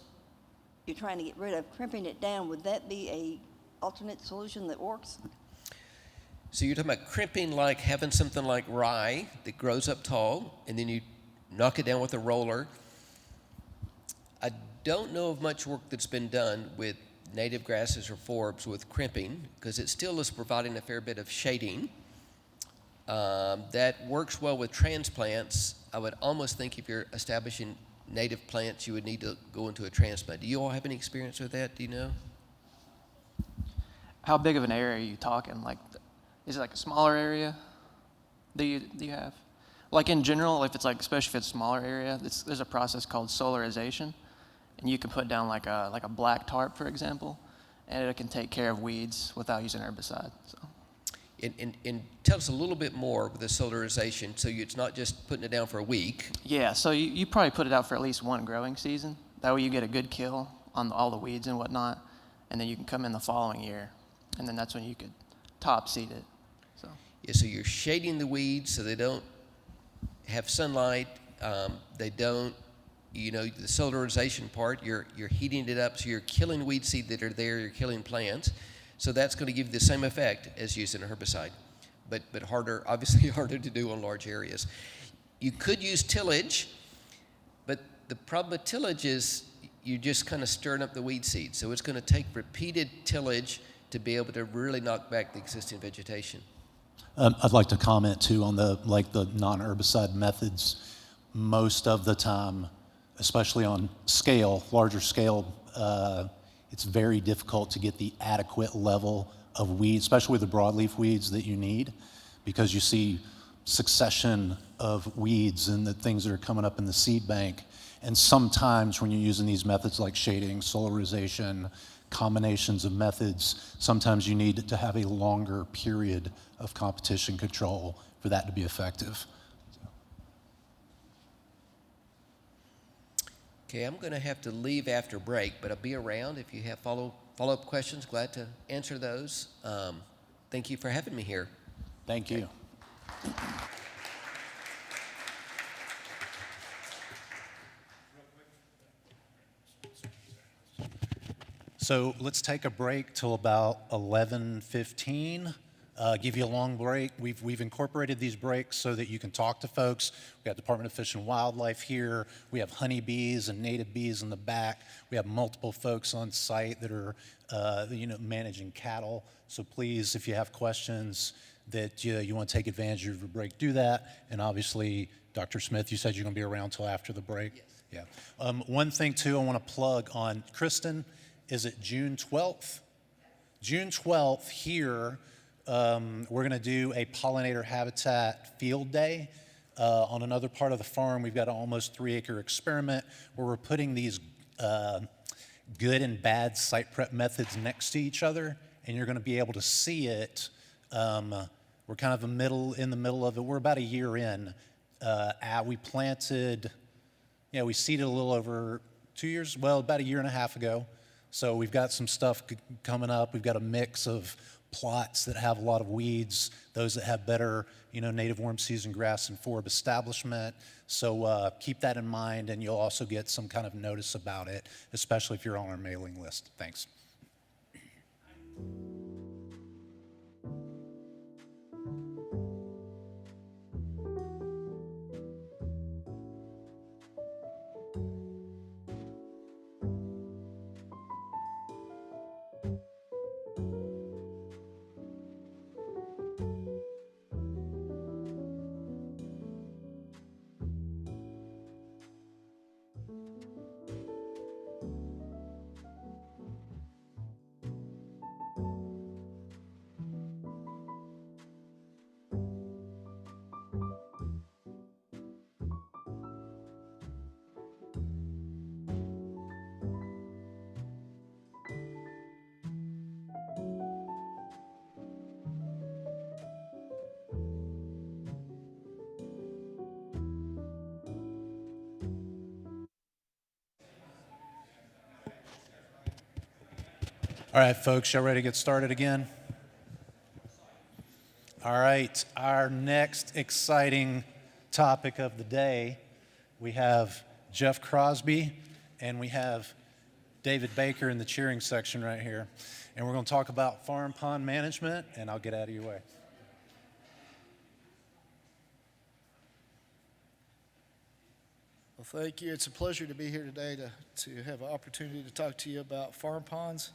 you're trying to get rid of, crimping it down, would that be a alternate solution that works? So you're talking about crimping, like having something like rye that grows up tall, and then you knock it down with a roller. I don't know of much work that's been done with native grasses or forbs with crimping, because it still is providing a fair bit of shading. That works well with transplants. I would almost think if you're establishing native plants, you would need to go into a transplant. Do you all have any experience with that? Do you know? How big of an area are you talking? Like, is it like a smaller area? Do you have? Like in general, if it's like, especially if it's a smaller area, there's a process called solarization, and you can put down like a black tarp, for example, and it can take care of weeds without using herbicide. So. And tell us a little bit more with the solarization. So it's not just putting it down for a week. Yeah, so you probably put it out for at least one growing season. That way you get a good kill on all the weeds and whatnot, and then you can come in the following year, and then that's when you could top seed it. So. Yeah, so you're shading the weeds so they don't have sunlight. They don't, the solarization part, you're heating it up, so you're killing weed seed that are there, you're killing plants. So that's going to give you the same effect as using a herbicide, but harder, obviously harder to do on large areas. You could use tillage, but the problem with tillage is you're just kind of stirring up the weed seed. So it's going to take repeated tillage to be able to really knock back the existing vegetation. I'd like to comment too on the non-herbicide methods. Most of the time, especially on larger scale, it's very difficult to get the adequate level of weed, especially with the broadleaf weeds that you need, because you see succession of weeds and the things that are coming up in the seed bank. And sometimes when you're using these methods like shading, solarization, combinations of methods, sometimes you need to have a longer period of competition control for that to be effective. Okay, I'm going to have to leave after break, but I'll be around if you have follow-up questions. Glad to answer those. Thank you for having me here. Thank you. So let's take a break till about 11:15. Give you a long break. We've incorporated these breaks so that you can talk to folks. We got Department of Fish and Wildlife here. We have honeybees and native bees in the back. We have multiple folks on site that are, managing cattle. So please, if you have questions that you want to take advantage of your break, do that. And obviously, Dr. Smith, you said you're going to be around till after the break? Yes. Yeah. One thing, too, I want to plug on Kristen. Is it June 12th? June 12th here. We're going to do a pollinator habitat field day on another part of the farm. We've got an almost 3-acre experiment where we're putting these good and bad site prep methods next to each other, and you're going to be able to see it. We're kind of in the middle of it. We're about a year in. We planted, we seeded a little over 2 years, about a year and a half ago. So we've got some stuff coming up. We've got a mix of plots that have a lot of weeds, those that have better, native warm season grass and forb establishment. So keep that in mind, and you'll also get some kind of notice about it, especially if you're on our mailing list. Thanks. All right, folks, y'all ready to get started again? All right, our next exciting topic of the day, we have Jeff Crosby and we have David Baker in the cheering section right here. And we're going to talk about farm pond management, and I'll get out of your way. Well, thank you. It's a pleasure to be here today to have an opportunity to talk to you about farm ponds.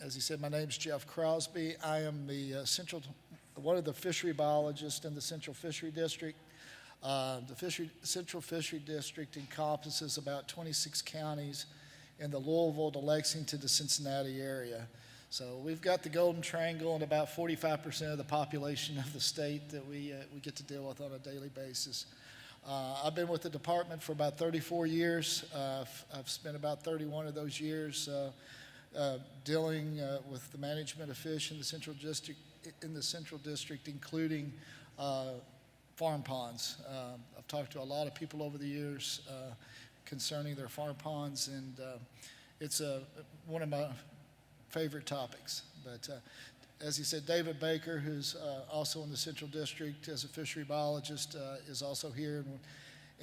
As he said, my name is Jeff Crosby. I am one of the fishery biologists in the Central Fishery District. The Central Fishery District encompasses about 26 counties in the Louisville to Lexington to Cincinnati area. So we've got the Golden Triangle and about 45% of the population of the state that we get to deal with on a daily basis. I've been with the department for about 34 years. I've spent about 31 of those years dealing with the management of fish in the Central District, including farm ponds. I've talked to a lot of people over the years concerning their farm ponds, and it's one of my favorite topics. But as he said, David Baker, who's also in the Central District as a fishery biologist, is also here.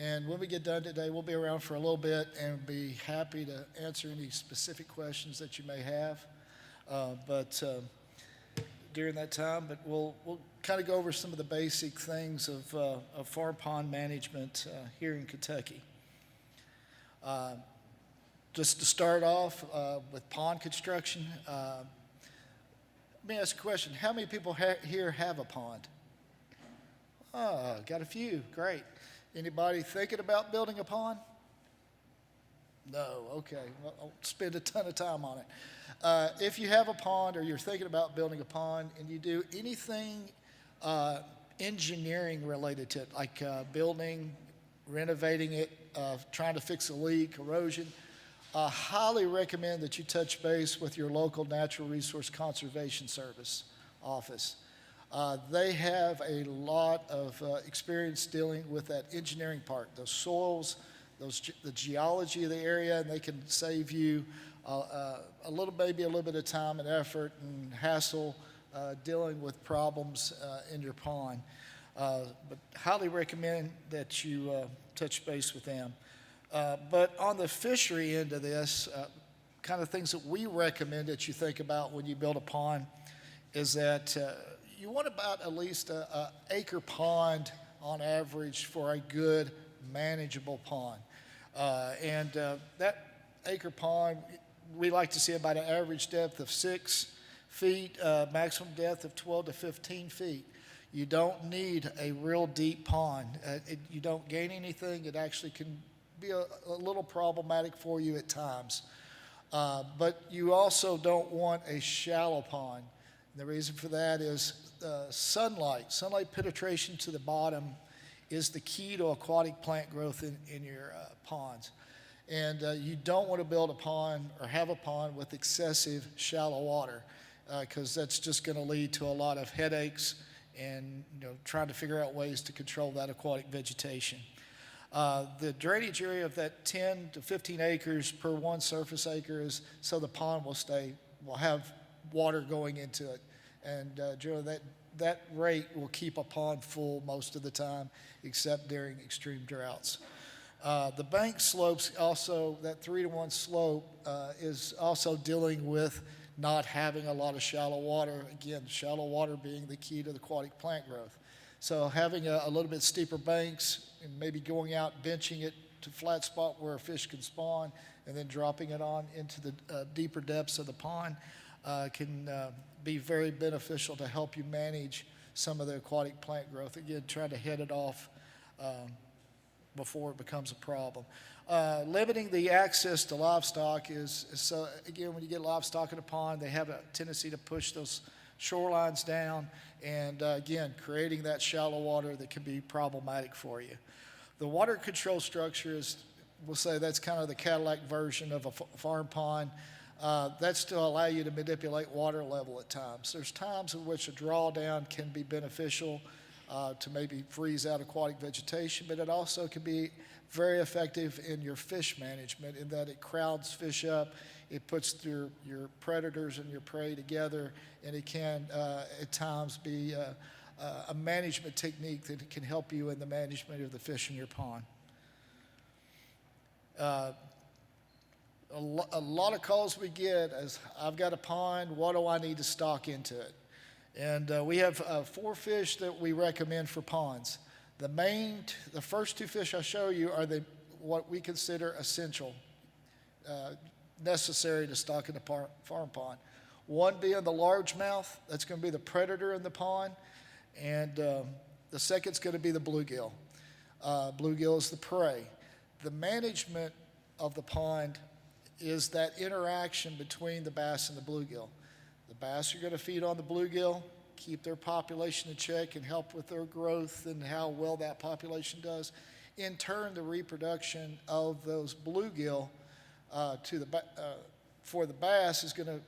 And when we get done today, we'll be around for a little bit and be happy to answer any specific questions that you may have. During that time, but we'll kind of go over some of the basic things of farm pond management here in Kentucky. Just to start off with pond construction, let me ask a question. How many people here have a pond? Oh, got a few. Great. Anybody thinking about building a pond? No. Okay. Well, I'll spend a ton of time on it. If you have a pond or you're thinking about building a pond and you do anything engineering related to it, like building, renovating it, trying to fix a leak, erosion, I highly recommend that you touch base with your local Natural Resource Conservation Service office. They have a lot of experience dealing with that engineering part, those soils, the geology of the area, and they can save you maybe a little bit of time and effort and hassle dealing with problems in your pond. But highly recommend that you touch base with them. But on the fishery end of this, kind of things that we recommend that you think about when you build a pond is that you want about at least an acre pond on average for a good manageable pond. That acre pond, we like to see about an average depth of 6 feet, maximum depth of 12 to 15 feet. You don't need a real deep pond. You don't gain anything. It actually can be a little problematic for you at times. But you also don't want a shallow pond. And the reason for that is sunlight penetration to the bottom is the key to aquatic plant growth in your ponds. And you don't want to build a pond or have a pond with excessive shallow water because that's just going to lead to a lot of headaches and trying to figure out ways to control that aquatic vegetation. The drainage area of that 10 to 15 acres per one surface acre is so the pond will have water going into it. And generally that rate will keep a pond full most of the time, except during extreme droughts. The bank slopes also, that 3-to-1 slope is also dealing with not having a lot of shallow water. Again, shallow water being the key to the aquatic plant growth. So having a little bit steeper banks and maybe going out, benching it to a flat spot where a fish can spawn and then dropping it on into the deeper depths of the pond can be very beneficial to help you manage some of the aquatic plant growth. Again, trying to head it off before it becomes a problem. Limiting the access to livestock is so, again, when you get livestock in a pond, they have a tendency to push those shorelines down, and again, creating that shallow water that can be problematic for you. The water control structure is, we'll say that's kind of the Cadillac version of a farm pond. That's to allow you to manipulate water level at times. There's times in which a drawdown can be beneficial to maybe freeze out aquatic vegetation, but it also can be very effective in your fish management in that it crowds fish up, it puts your predators and your prey together, and it can at times be a management technique that can help you in the management of the fish in your pond. A lot of calls we get is, I've got a pond, what do I need to stock into it? And we have 4 fish that we recommend for ponds. The first 2 fish I show you are what we consider essential, necessary to stock in the farm pond. One being the largemouth, that's going to be the predator in the pond, and the second's going to be the bluegill. Bluegill is the prey. The management of the pond is that interaction between the bass and the bluegill. The bass are going to feed on the bluegill, keep their population in check, and help with their growth and how well that population does. In turn, the reproduction of those bluegill for the bass is going to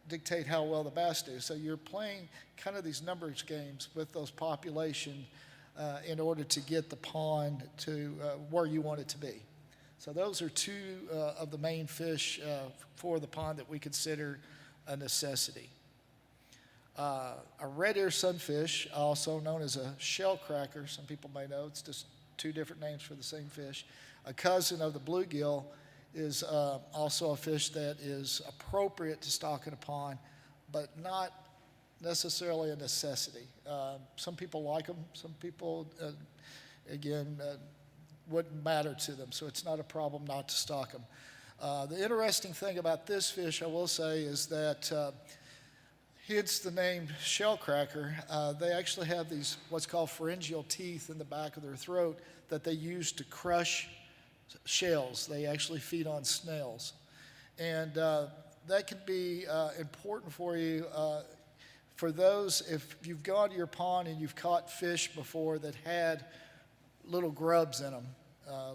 dictate how well the bass do. So you're playing kind of these numbers games with those population in order to get the pond to where you want it to be. So those are 2 of the main fish for the pond that we consider a necessity. A red ear sunfish, also known as a shell cracker, some people may know, it's just 2 different names for the same fish. A cousin of the bluegill is also a fish that is appropriate to stock in a pond, but not necessarily a necessity. Some people like them, some people, wouldn't matter to them, so it's not a problem not to stock them. The interesting thing about this fish, I will say, is that hence the name shell cracker. They actually have these what's called pharyngeal teeth in the back of their throat that they use to crush shells. They actually feed on snails, and that can be important for you. For those, if you've gone to your pond and you've caught fish before that had little grubs in them,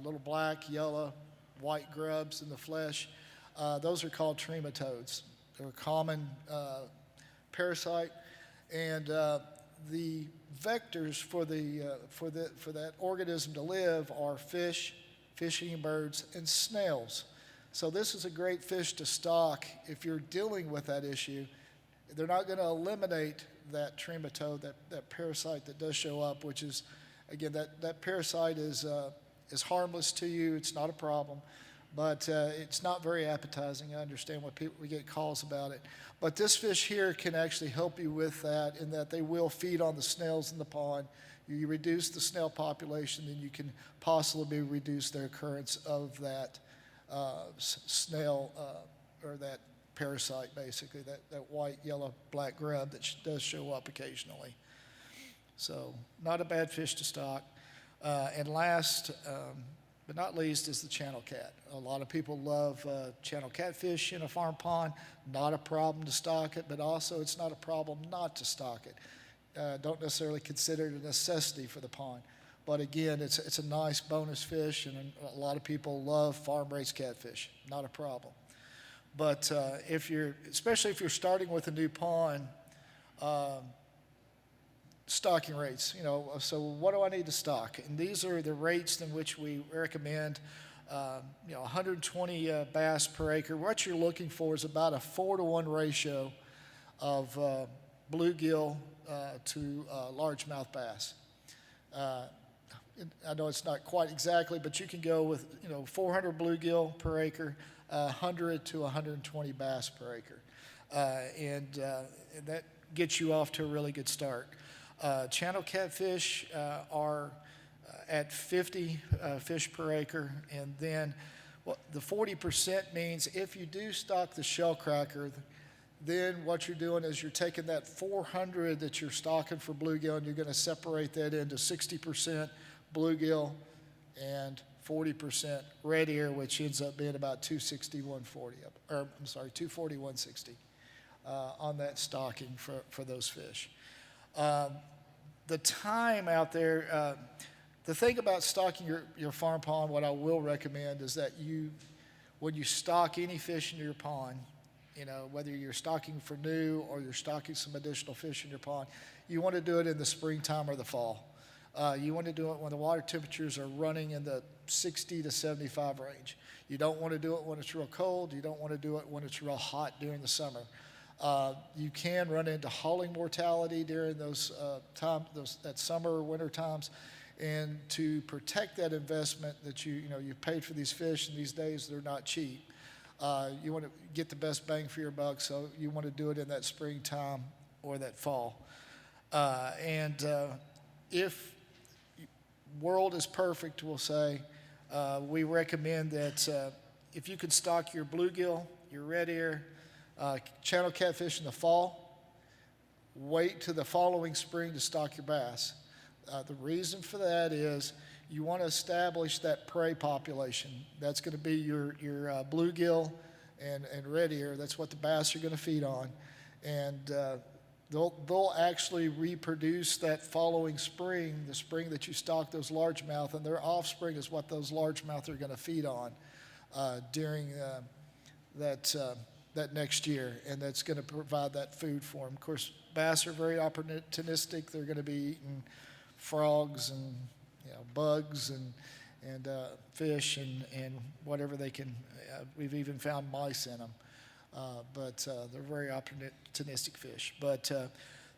little black, yellow, white grubs in the flesh, those are called trematodes. They're a common parasite, and the vectors for that organism to live are fish, fish-eating birds, and snails. So this is a great fish to stock if you're dealing with that issue. They're not going to eliminate that trematode, that parasite that does show up, which is, again, that parasite is harmless to you. It's not a problem, but it's not very appetizing. I understand what we get calls about it. But this fish here can actually help you with that, in that they will feed on the snails in the pond. You reduce the snail population, then you can possibly reduce the occurrence of that snail or that parasite, basically, that white, yellow, black grub that does show up occasionally. So not a bad fish to stock. And last but not least is the channel cat. A lot of people love channel catfish in a farm pond. Not a problem to stock it, but also it's not a problem not to stock it. Don't necessarily consider it a necessity for the pond. But again, it's a nice bonus fish, and a lot of people love farm-raised catfish. Not a problem. But especially if you're starting with a new pond, stocking rates, so what do I need to stock? And these are the rates in which we recommend, 120 bass per acre. What you're looking for is about a 4-to-1 ratio of bluegill to largemouth bass. I know it's not quite exactly, but you can go with 400 bluegill per acre, 100 to 120 bass per acre, and that gets you off to a really good start. Channel catfish are at 50 fish per acre, and then the 40% means if you do stock the shell cracker, then what you're doing is you're taking that 400 that you're stocking for bluegill, and you're going to separate that into 60% bluegill and 40% red ear, which ends up being about 260, 140, or I'm sorry, 240, 160 on that stocking for those fish. The time out there, the thing about stocking your farm pond, what I will recommend is that when you stock any fish in your pond, You know, whether you're stocking for new or you're stocking some additional fish in your pond, you want to do it in the springtime or the fall. You want to do it when the water temperatures are running in the 60 to 75 range. You don't want to do it when it's real cold. You don't want to do it when it's real hot during the summer. You can run into hauling mortality during those that summer or winter times. And to protect that investment that you've paid for these fish, and these days they're not cheap. You want to get the best bang for your buck, so you want to do it in that springtime or that fall. If world is perfect, we'll say, we recommend that if you can stock your bluegill, your red ear, channel catfish in the fall, wait till the following spring to stock your bass. The reason for that is you want to establish that prey population. That's going to be your bluegill and red ear. That's what the bass are going to feed on. And they'll actually reproduce that following spring, the spring that you stock those largemouth, and their offspring is what those largemouth are going to feed on during that next year, and that's going to provide that food for them. Of course, bass are very opportunistic. They're going to be eating frogs and bugs and fish and whatever they can. We've even found mice in them, but they're very opportunistic fish. But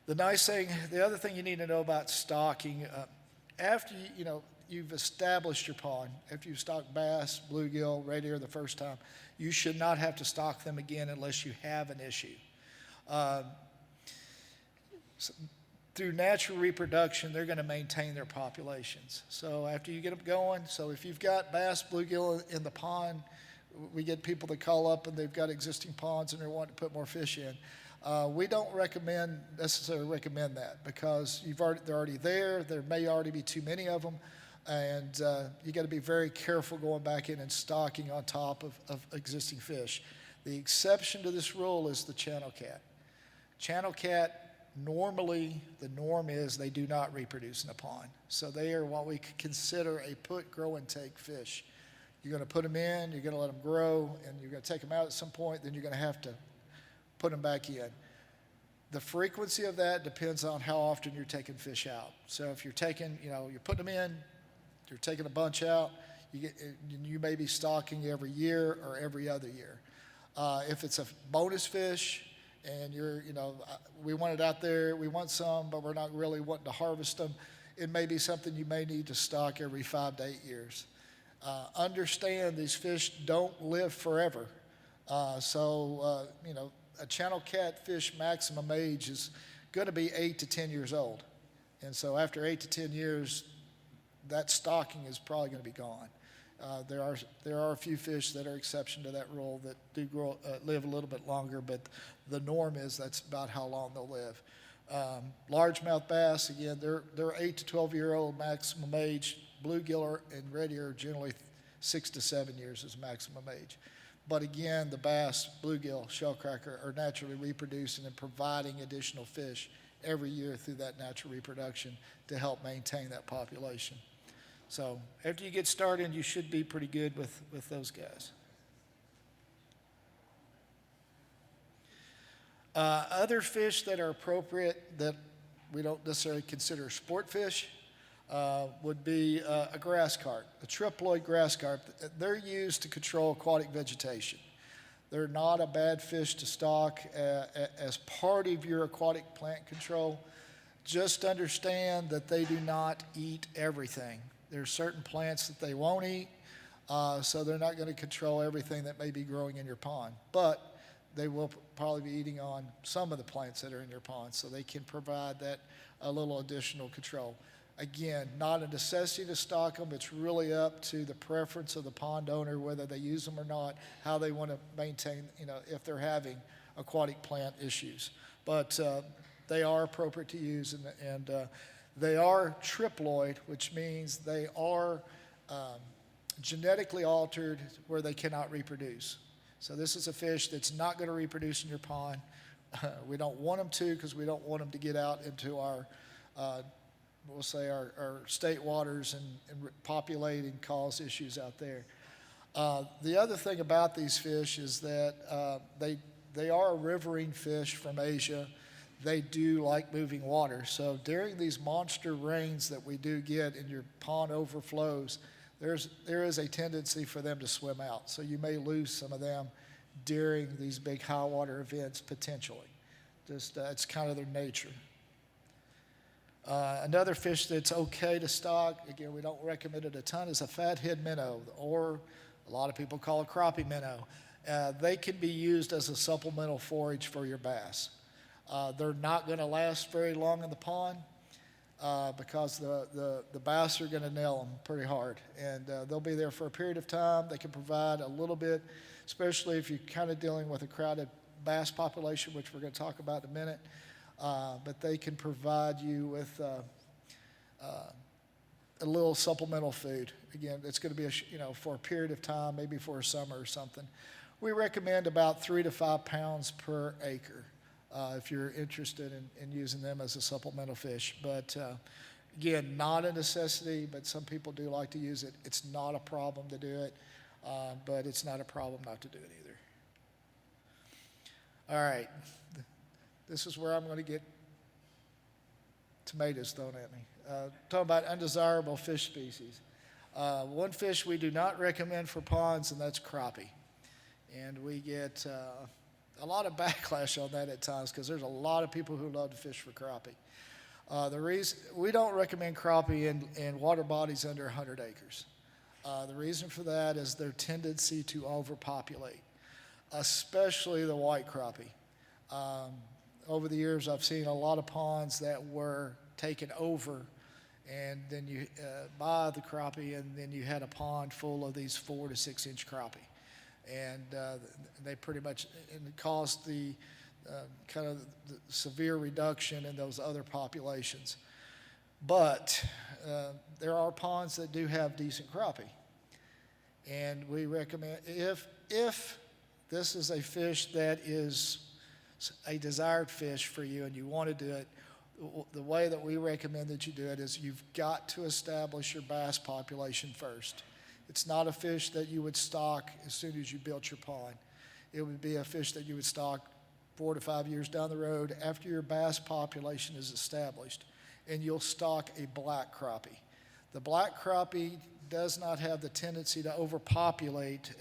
the other thing you need to know about stocking, after you've established your pond, after you've stocked bass, bluegill, red ear the first time, you should not have to stock them again unless you have an issue. Through natural reproduction, they're going to maintain their populations. So after you get them going, so if you've got bass, bluegill in the pond, we get people that call up and they've got existing ponds and they want to put more fish in. We don't necessarily recommend that because they're already there. There may already be too many of them, and you got to be very careful going back in and stocking on top of existing fish. The exception to this rule is the channel cat. Channel cat, normally, the norm is they do not reproduce in a pond. So they are what we could consider a put, grow, and take fish. You're going to put them in, you're going to let them grow, and you're going to take them out at some point, then you're going to have to put them back in. The frequency of that depends on how often you're taking fish out. So if you're taking, you're putting them in, you're taking a bunch out, you may be stocking every year or every other year. If it's a bonus fish, and we want it out there, we want some, but we're not really wanting to harvest them, it may be something you may need to stock every 5 to 8 years. Understand these fish don't live forever. A channel catfish maximum age is going to be 8 to 10 years old. And so after 8 to 10 years, that stocking is probably going to be gone. There are a few fish that are exception to that rule that do live a little bit longer, but the norm is that's about how long they'll live. Largemouth bass, again, they're 8 to 12-year-old maximum age. Bluegill and red ear are generally 6 to 7 years is maximum age. But again, the bass, bluegill, shellcracker are naturally reproducing and providing additional fish every year through that natural reproduction to help maintain that population. So after you get started, you should be pretty good with those guys. Other fish that are appropriate that we don't necessarily consider sport fish would be a grass carp, a triploid grass carp. They're used to control aquatic vegetation. They're not a bad fish to stock as part of your aquatic plant control. Just understand that they do not eat everything. There's certain plants that they won't eat, so they're not going to control everything that may be growing in your pond. But they will probably be eating on some of the plants that are in your pond, so they can provide that a little additional control. Again, not a necessity to stock them. It's really up to the preference of the pond owner, whether they use them or not, how they want to maintain, if they're having aquatic plant issues. But they are appropriate to use, and they are triploid, which means they are genetically altered where they cannot reproduce. So this is a fish that's not going to reproduce in your pond. We don't want them to because we don't want them to get out into our, we'll say, our state waters and populate and cause issues out there. The other thing about these fish is that they are a riverine fish from Asia. They do like moving water. So during these monster rains that we do get and your pond overflows, there is a tendency for them to swim out. So you may lose some of them during these big high water events potentially. Just it's kind of their nature. Another fish that's okay to stock, again, we don't recommend it a ton, is a fathead minnow, or a lot of people call it crappie minnow. They can be used as a supplemental forage for your bass. They're not going to last very long in the pond because the bass are going to nail them pretty hard. And they'll be there for a period of time. They can provide a little bit, especially if you're kind of dealing with a crowded bass population, which we're going to talk about in a minute. But they can provide you with a little supplemental food. Again, it's going to be for a period of time, maybe for a summer or something. We recommend about 3 to 5 pounds per acre if you're interested in using them as a supplemental fish. But again, not a necessity, but some people do like to use it. It's not a problem to do it, but it's not a problem not to do it either. All right. This is where I'm going to get tomatoes thrown at me. Talking about undesirable fish species. One fish we do not recommend for ponds, and that's crappie. And we get a lot of backlash on that at times because there's a lot of people who love to fish for crappie. The reason we don't recommend crappie in water bodies under 100 acres. The reason for that is their tendency to overpopulate, especially the white crappie. Over the years, I've seen a lot of ponds that were taken over, and then you by the crappie, and then you had a pond full of these 4 to 6 inch crappie, and they pretty much caused the kind of the severe reduction in those other populations. But there are ponds that do have decent crappie, and we recommend if this is a fish that is a desired fish for you and you want to do it, the way that we recommend that you do it is you've got to establish your bass population first. It's not a fish that you would stock as soon as you built your pond. It would be a fish that you would stock 4 to 5 years down the road after your bass population is established, and you'll stock a black crappie. The black crappie does not have the tendency to overpopulate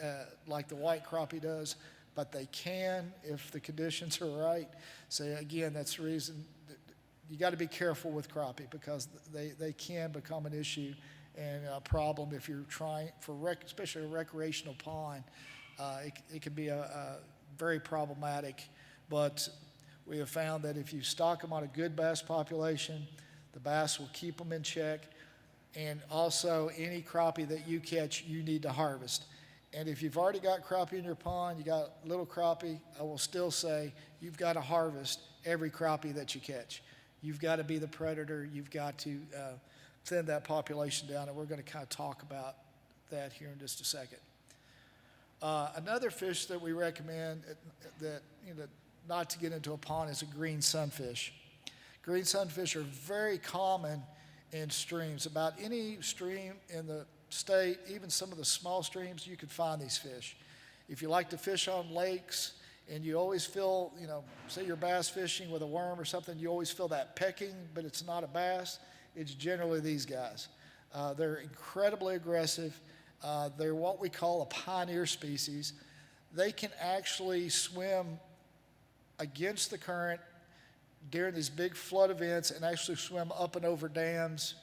like the white crappie does, but they can if the conditions are right. So again, that's the reason you got to be careful with crappie because they can become an issue and a problem if you're trying for especially a recreational pond. It can be a very problematic, but we have found that if you stock them on a good bass population, the bass will keep them in check. And also any crappie that you catch, you need to harvest. And if you've already got crappie in your pond, you got little crappie, I will still say you've got to harvest every crappie that you catch. You've got to be the predator. You've got to thin that population down, and we're going to kind of talk about that here in just a second. Another fish that we recommend that not to get into a pond is a green sunfish. Green sunfish are very common in streams. About any stream in the state, even some of the small streams, you could find these fish. If you like to fish on lakes and you always feel, say you're bass fishing with a worm or something, you always feel that pecking, but it's not a bass, it's generally these guys. They're incredibly aggressive. They're what we call a pioneer species. They can actually swim against the current during these big flood events and actually swim up and over dams.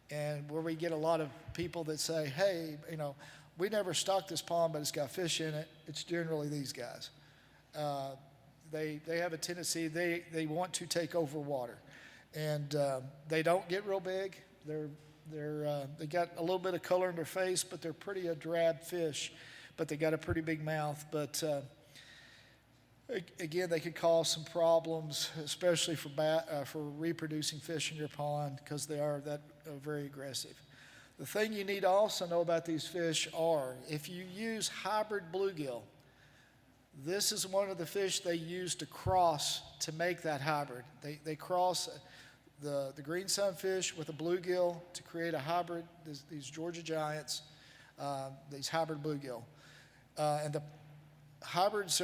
And where we get a lot of people that say, hey, we never stocked this pond, but it's got fish in it, it's generally these guys. They have a tendency, they want to take over water. And they don't get real big. They got a little bit of color in their face, but they're pretty a drab fish. But they got a pretty big mouth. But again, they could cause some problems, especially for reproducing fish in your pond because they are that very aggressive. The thing you need to also know about these fish are if you use hybrid bluegill, this is one of the fish they use to cross to make that hybrid. They cross the green sunfish with a bluegill to create a hybrid, these Georgia giants, these hybrid bluegill. And the hybrids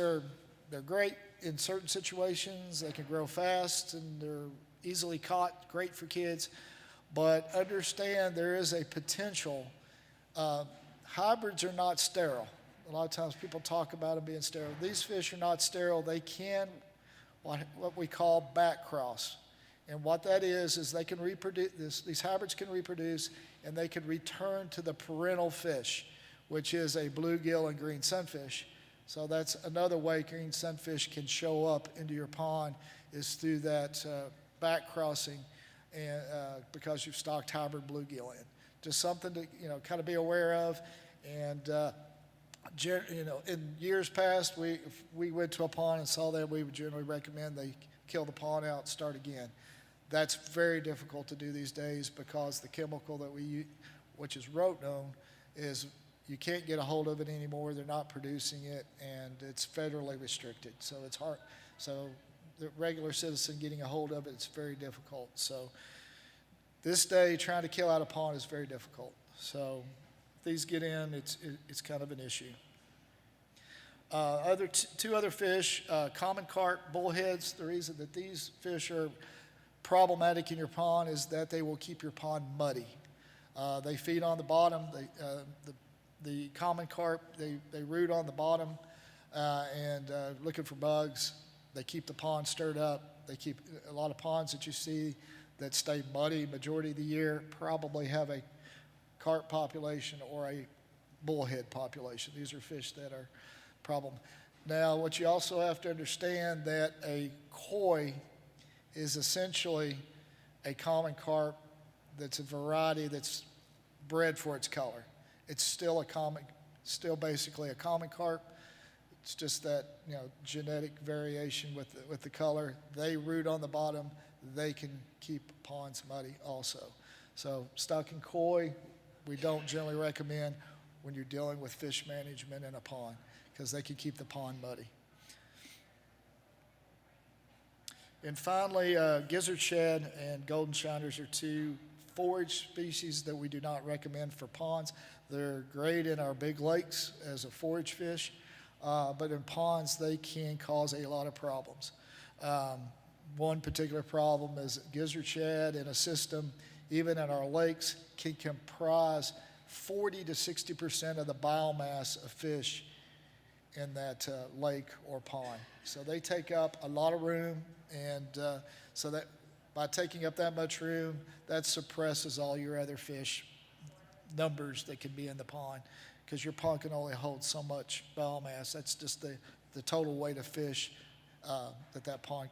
they're great in certain situations. They can grow fast and they're easily caught, great for kids. But understand there is a potential. Hybrids are not sterile. A lot of times people talk about them being sterile. These fish are not sterile. They can, what we call back cross. And what that is they can reproduce, these hybrids can reproduce, and they can return to the parental fish, which is a bluegill and green sunfish. So that's another way green sunfish can show up into your pond, is through that back crossing, and because you've stocked hybrid bluegill in. Just something to kind of be aware of. And in years past, if we went to a pond and saw that, we would generally recommend they kill the pond out and start again. That's very difficult to do these days because the chemical that we use, which is rotenone, is you can't get a hold of it anymore. They're not producing it, and it's federally restricted. So it's hard. So the regular citizen getting a hold of it, it's very difficult. So this day, trying to kill out a pond is very difficult. So if these get in, it's kind of an issue. Two other fish, common carp, bullheads. The reason that these fish are problematic in your pond is that they will keep your pond muddy. They feed on the bottom. The common carp, they root on the bottom and looking for bugs. They keep the pond stirred up. They keep a lot of ponds that you see that stay muddy majority of the year probably have a carp population or a bullhead population. These are fish that are problem. Now, what you also have to understand that a koi is essentially a common carp that's a variety that's bred for its color. It's still basically a common carp. It's just that genetic variation with the color. They root on the bottom. They can keep ponds muddy also. So stocking koi, we don't generally recommend when you're dealing with fish management in a pond because they can keep the pond muddy. And finally, gizzard shad and golden shiners are two forage species that we do not recommend for ponds. They're great in our big lakes as a forage fish, but in ponds they can cause a lot of problems. One particular problem is gizzard shad in a system, even in our lakes, can comprise 40 to 60% of the biomass of fish in that lake or pond. So they take up a lot of room, and so that by taking up that much room, that suppresses all your other fish numbers that can be in the pond, because your pond can only hold so much biomass. That's just the total weight of fish that pond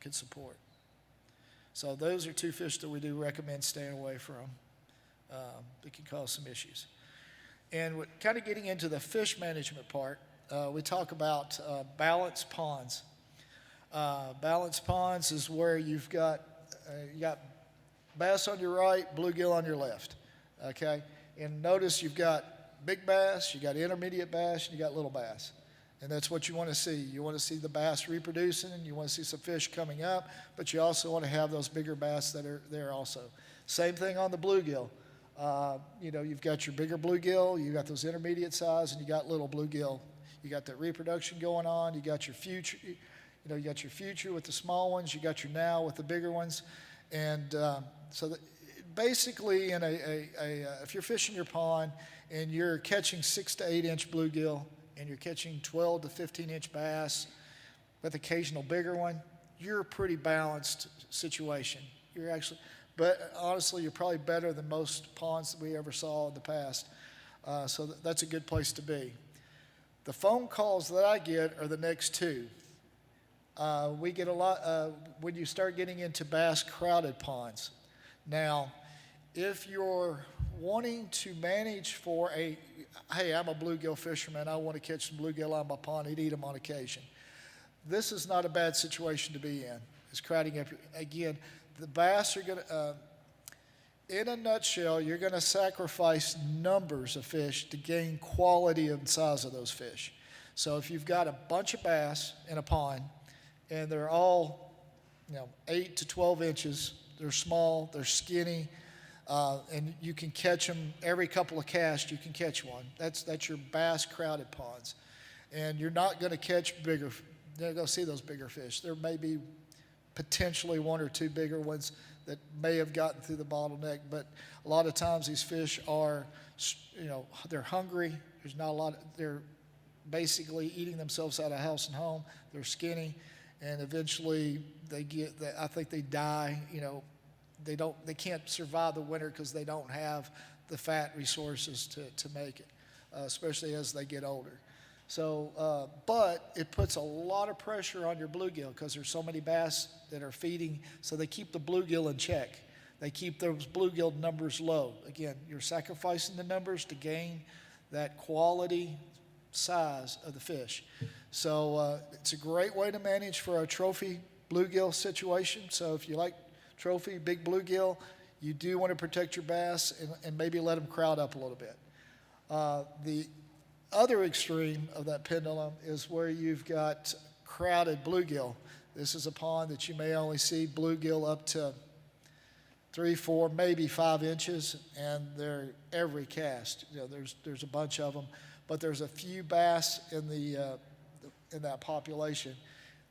can support. So those are two fish that we do recommend staying away from. That can cause some issues. And kind of getting into the fish management part, we talk about balanced ponds. Balanced ponds is where you got bass on your right, bluegill on your left. Okay, and notice you've got big bass, you got intermediate bass, and you got little bass. And that's what you want to see. You want to see the bass reproducing, and you want to see some fish coming up, but you also want to have those bigger bass that are there also. Same thing on the bluegill. You've got your bigger bluegill, you got those intermediate size, and you got little bluegill. You got that reproduction going on. You got your future. You got your future with the small ones. You got your now with the bigger ones, and so basically, if you're fishing your pond and you're catching 6 to 8 inch bluegill and you're catching 12 to 15 inch bass with occasional bigger one, you're a pretty balanced situation. But honestly, you're probably better than most ponds that we ever saw in the past. So that's a good place to be. The phone calls that I get are the next two. We get a lot when you start getting into bass crowded ponds. Now, if you're wanting to manage for hey, I'm a bluegill fisherman, I want to catch some bluegill on my pond and eat them on occasion. This is not a bad situation to be in. It's crowding up. Again, the bass are going to, in a nutshell, you're going to sacrifice numbers of fish to gain quality and size of those fish. So if you've got a bunch of bass in a pond and they're all 8 to 12 inches, they're small, they're skinny, and you can catch them every couple of casts, you can catch one. That's your bass crowded ponds. And you're not going to catch you're not going to see those bigger fish. There may be potentially one or two bigger ones that may have gotten through the bottleneck, but a lot of times these fish are, they're hungry. There's not a lot, they're basically eating themselves out of house and home. They're skinny, and eventually I think they die. They can't survive the winter because they don't have the fat resources to make it, especially as they get older. So, but it puts a lot of pressure on your bluegill because there's so many bass that are feeding, so they keep the bluegill in check. They keep those bluegill numbers low. Again, you're sacrificing the numbers to gain that quality size of the fish. So it's a great way to manage for a trophy bluegill situation. So if you like trophy big bluegill, you do want to protect your bass and maybe let them crowd up a little bit. The other extreme of that pendulum is where you've got crowded bluegill. This is a pond that you may only see bluegill up to 3, 4, maybe 5 inches, and they're every cast. There's a bunch of them, but there's a few bass in that population.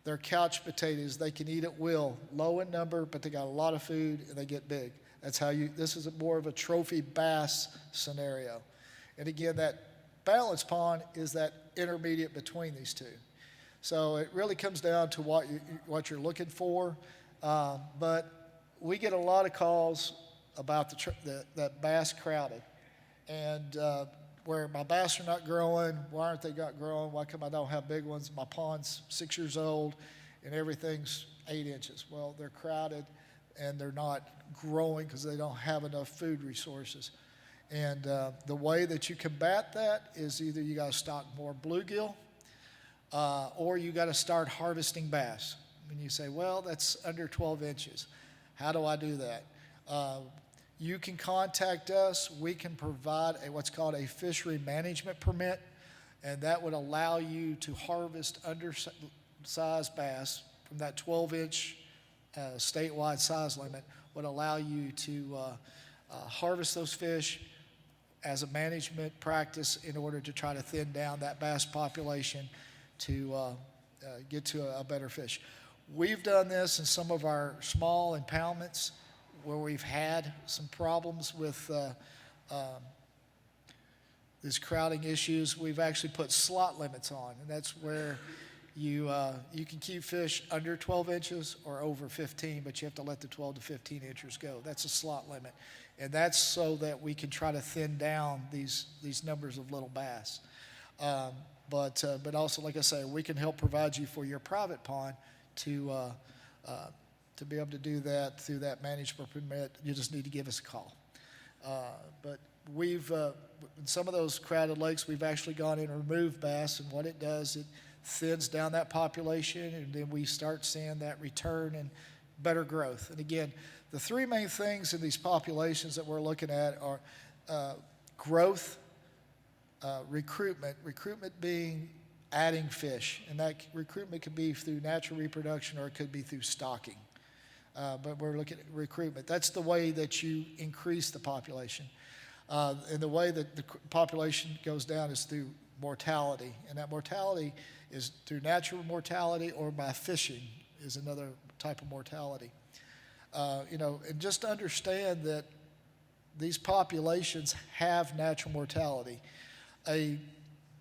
They're couch potatoes. They can eat at will, low in number, but they got a lot of food and they get big. This is more of a trophy bass scenario. And again, that balance pond is that intermediate between these two. So it really comes down to what you're looking for. But we get a lot of calls about that bass crowded, and where my bass are not growing. Why aren't they not growing? Why come I don't have big ones? My pond's 6 years old, and everything's 8 inches. Well, they're crowded, and they're not growing because they don't have enough food resources. And the way that you combat that is either you got to stock more bluegill, or you got to start harvesting bass. And you say, well, that's under 12 inches. How do I do that? You can contact us. We can provide what's called a fishery management permit, and that would allow you to harvest undersized bass from that 12-inch statewide size limit, would allow you to harvest those fish as a management practice in order to try to thin down that bass population to get to a better fish. We've done this in some of our small impoundments where we've had some problems with these crowding issues. We've actually put slot limits on, and that's where you can keep fish under 12 inches or over 15, but you have to let the 12 to 15 inches go. That's a slot limit, and that's so that we can try to thin down these numbers of little bass. But also, like I say, we can help provide you for your private pond to be able to do that through that management permit. You just need to give us a call. But we've, in some of those crowded lakes, we've actually gone in and removed bass, and what it does, it thins down that population, and then we start seeing that return and better growth. And again, the three main things in these populations that we're looking at are growth, recruitment being adding fish, and that recruitment could be through natural reproduction or it could be through stocking. But we're looking at recruitment. That's the way that you increase the population. And the way that the population goes down is through mortality, and that mortality is through natural mortality or by fishing is another type of mortality. And just understand that these populations have natural mortality. A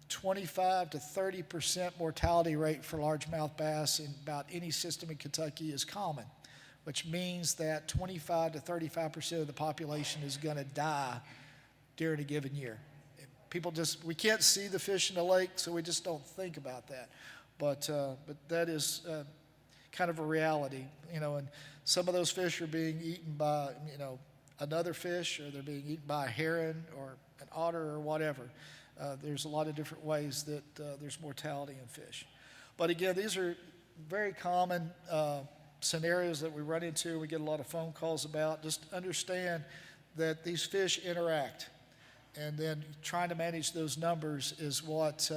25 to 30% mortality rate for largemouth bass in about any system in Kentucky is common, which means that 25 to 35% of the population is going to die during a given year. We can't see the fish in the lake, so we just don't think about that. But that is kind of a reality, and some of those fish are being eaten by, another fish, or they're being eaten by a heron or an otter or whatever. There's a lot of different ways that there's mortality in fish. But again, these are very common scenarios that we run into. We get a lot of phone calls about. Just understand that these fish interact. And then trying to manage those numbers is what,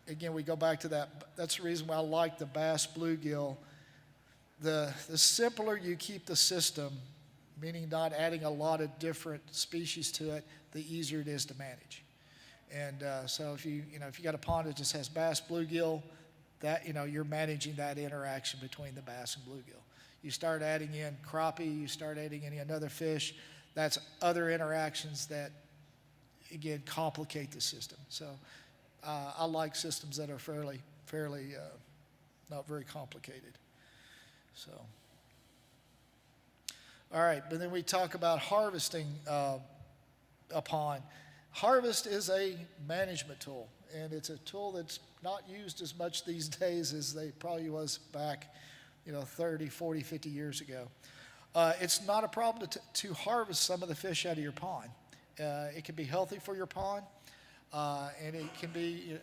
again, we go back to that. That's the reason why I like the bass bluegill. The simpler you keep the system, meaning not adding a lot of different species to it, the easier it is to manage. And so if you got a pond that just has bass, bluegill, that, you're managing that interaction between the bass and bluegill. You start adding in crappie, you start adding in another fish, that's other interactions that, again, complicate the system. So I like systems that are fairly not very complicated. So, all right, but then we talk about harvesting a pond. Harvest is a management tool, and it's a tool that's not used as much these days as they probably was back, 30, 40, 50 years ago. It's not a problem to harvest some of the fish out of your pond. It can be healthy for your pond, and it can be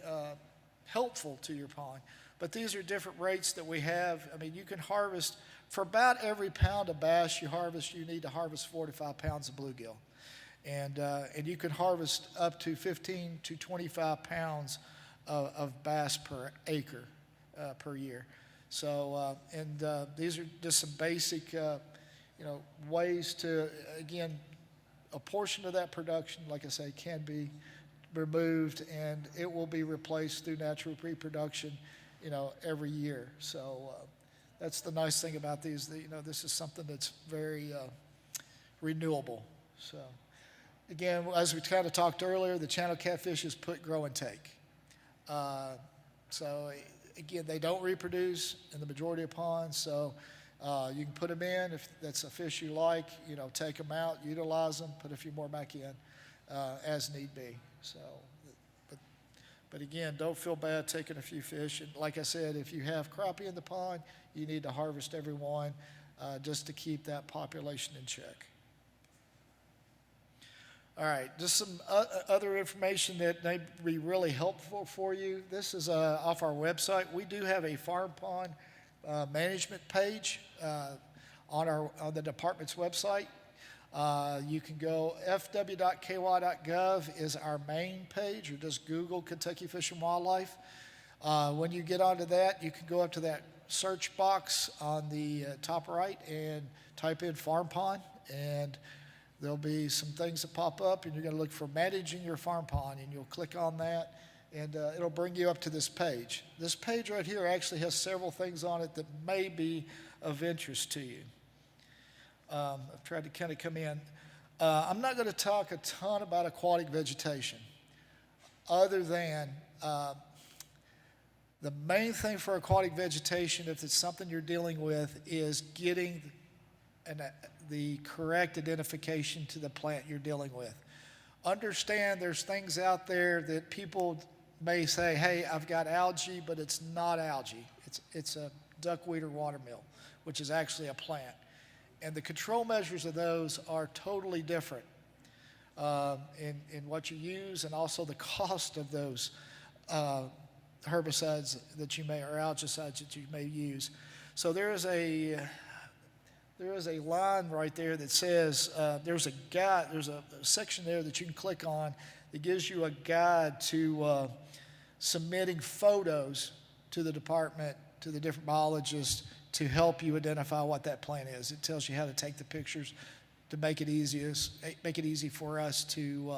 helpful to your pond. But these are different rates that we have. I mean, you can harvest, for about every pound of bass you harvest, you need to harvest 4 to 5 pounds of bluegill. And you can harvest up to 15 to 25 pounds of bass per acre per year. So, these are just some basic, ways to, again, a portion of that production, like I say, can be removed, and it will be replaced through natural reproduction, every year. So that's the nice thing about these. This is something that's very renewable. So again, as we kind of talked earlier, the channel catfish is put, grow, and take. So again, they don't reproduce in the majority of ponds. So you can put them in if that's a fish you like. Take them out, utilize them, put a few more back in as need be. So, but again, don't feel bad taking a few fish. And like I said, if you have crappie in the pond, you need to harvest every one just to keep that population in check. All right, just some other information that may be really helpful for you. This is off our website. We do have a farm pond management page on the department's website. You can go fw.ky.gov is our main page, or just Google Kentucky Fish and Wildlife. When you get onto that, you can go up to that search box on the top right and type in farm pond, and there'll be some things that pop up, and you're going to look for managing your farm pond, and you'll click on that, and it'll bring you up to this page. This page right here actually has several things on it that may be of interest to you. I've tried to kind of come in. I'm not going to talk a ton about aquatic vegetation, other than the main thing for aquatic vegetation, if it's something you're dealing with, is getting the correct identification to the plant you're dealing with. Understand there's things out there that people may say, hey, I've got algae, but it's not algae. It's a duckweed or watermill, which is actually a plant. And the control measures of those are totally different in what you use, and also the cost of those herbicides that you may, or algicides that you may use. So there is a line right there that says, there's a guide, there's a section there that you can click on that gives you a guide to submitting photos to the department, to the different biologists, to help you identify what that plant is. It tells you how to take the pictures to make it easy for us to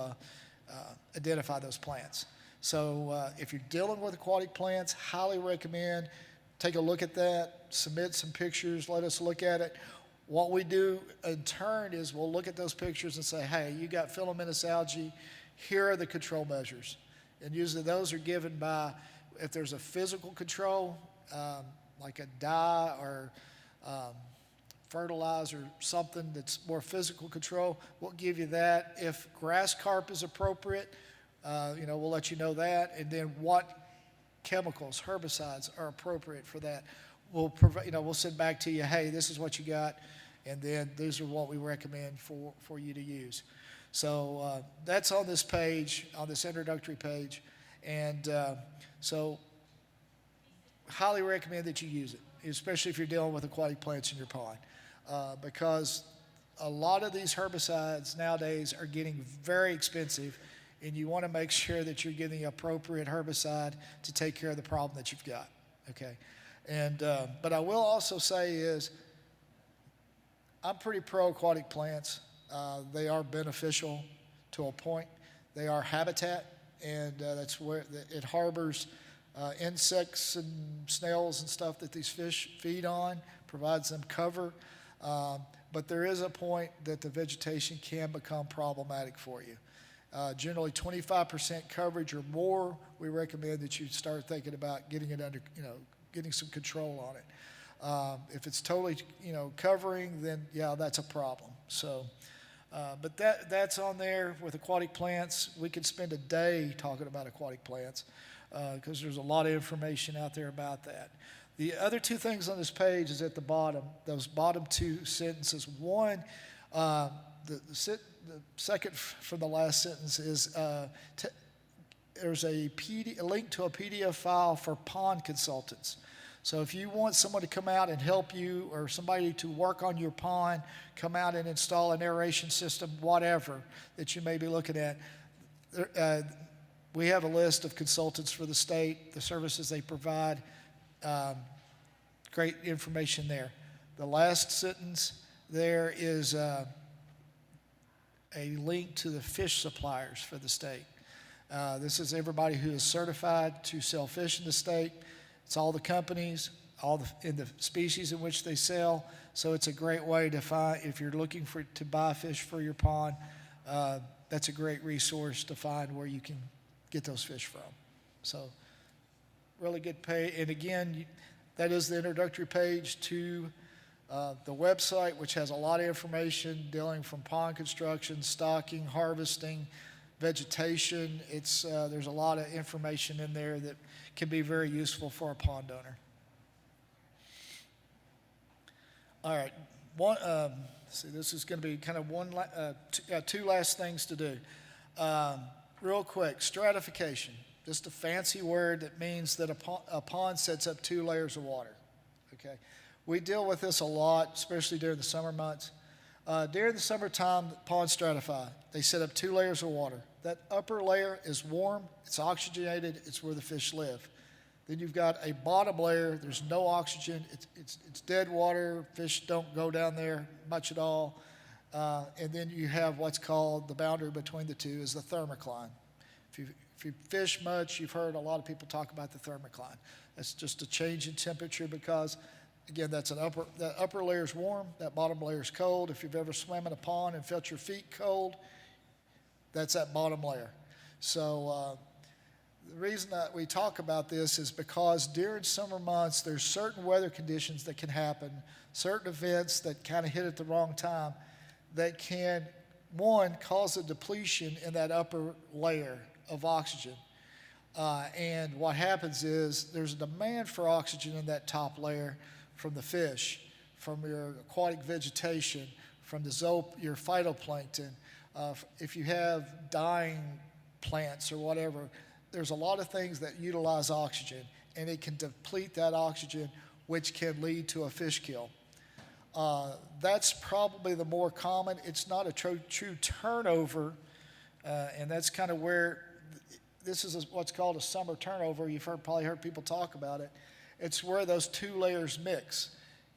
identify those plants. So if you're dealing with aquatic plants, highly recommend take a look at that, submit some pictures, let us look at it. What we do in turn is we'll look at those pictures and say, hey, you got filamentous algae, here are the control measures. And usually those are given by, if there's a physical control, like a dye or fertilizer, something that's more physical control, we'll give you that. If grass carp is appropriate, we'll let you know that. And then what chemicals, herbicides are appropriate for that. We'll provide, we'll send back to you, hey, this is what you got, and then these are what we recommend for you to use. So that's on this page, on this introductory page, and so highly recommend that you use it, especially if you're dealing with aquatic plants in your pond, because a lot of these herbicides nowadays are getting very expensive, and you want to make sure that you're getting the appropriate herbicide to take care of the problem that you've got, okay? And but I will also say is I'm pretty pro aquatic plants. They are beneficial to a point. They are habitat. and that's where it harbors insects and snails and stuff that these fish feed on, provides them cover. But there is a point that the vegetation can become problematic for you. Generally 25% coverage or more, we recommend that you start thinking about getting it under, getting some control on it. If it's totally, covering, then yeah, that's a problem. So, but that's on there with aquatic plants. We could spend a day talking about aquatic plants because there's a lot of information out there about that. The other two things on this page is at the bottom, those bottom two sentences. One, the second from the last sentence is there's a link to a PDF file for pond consultants. So if you want someone to come out and help you or somebody to work on your pond, come out and install an aeration system, whatever that you may be looking at, we have a list of consultants for the state, the services they provide. Great information there. The last sentence there is a link to the fish suppliers for the state. This is everybody who is certified to sell fish in the state. It's all the companies, in the species in which they sell. So it's a great way to find, if you're looking to buy fish for your pond, that's a great resource to find where you can get those fish from. So really good pay. And again, that is the introductory page to the website, which has a lot of information dealing from pond construction, stocking, harvesting, vegetation. There's a lot of information in there that can be very useful for a pond owner. All right, see, this is going to be kind of two last things to do. Real quick, stratification. Just a fancy word that means that a pond sets up 2 layers of water, okay? We deal with this a lot, especially during the summer months. During the summertime, ponds stratify. They set up 2 layers of water. That upper layer is warm, it's oxygenated, it's where the fish live. Then you've got a bottom layer, there's no oxygen, it's dead water, fish don't go down there much at all. And then you have what's called the boundary between the two is the thermocline. If you fish much, you've heard a lot of people talk about the thermocline. That's just a change in temperature because, again, that upper layer is warm, that bottom layer is cold. If you've ever swam in a pond and felt your feet cold, that's that bottom layer. So the reason that we talk about this is because during summer months, there's certain weather conditions that can happen, certain events that kind of hit at the wrong time that can, one, cause a depletion in that upper layer of oxygen. And what happens is there's a demand for oxygen in that top layer from the fish, from your aquatic vegetation, from your phytoplankton. If you have dying plants or whatever, there's a lot of things that utilize oxygen, and it can deplete that oxygen, which can lead to a fish kill. That's probably the more common. It's not a true turnover, and that's kind of where this is what's called a summer turnover. You've probably heard people talk about it. It's where those 2 layers mix.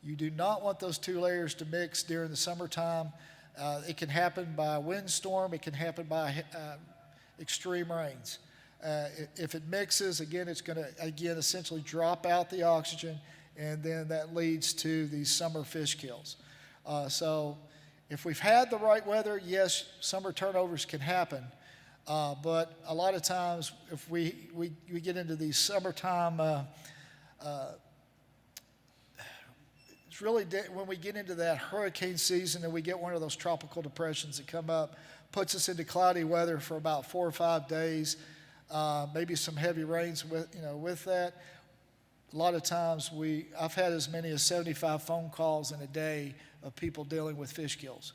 You do not want those 2 layers to mix during the summertime. It can happen by a windstorm. It can happen by extreme rains. If it mixes, again, it's going to, essentially drop out the oxygen, and then that leads to these summer fish kills. So if we've had the right weather, yes, summer turnovers can happen. But a lot of times, if we get into these summertime, it's really when we get into that hurricane season and we get one of those tropical depressions that come up, puts us into cloudy weather for about 4 or 5 days, maybe some heavy rains with that. A lot of times I've had as many as 75 phone calls in a day of people dealing with fish kills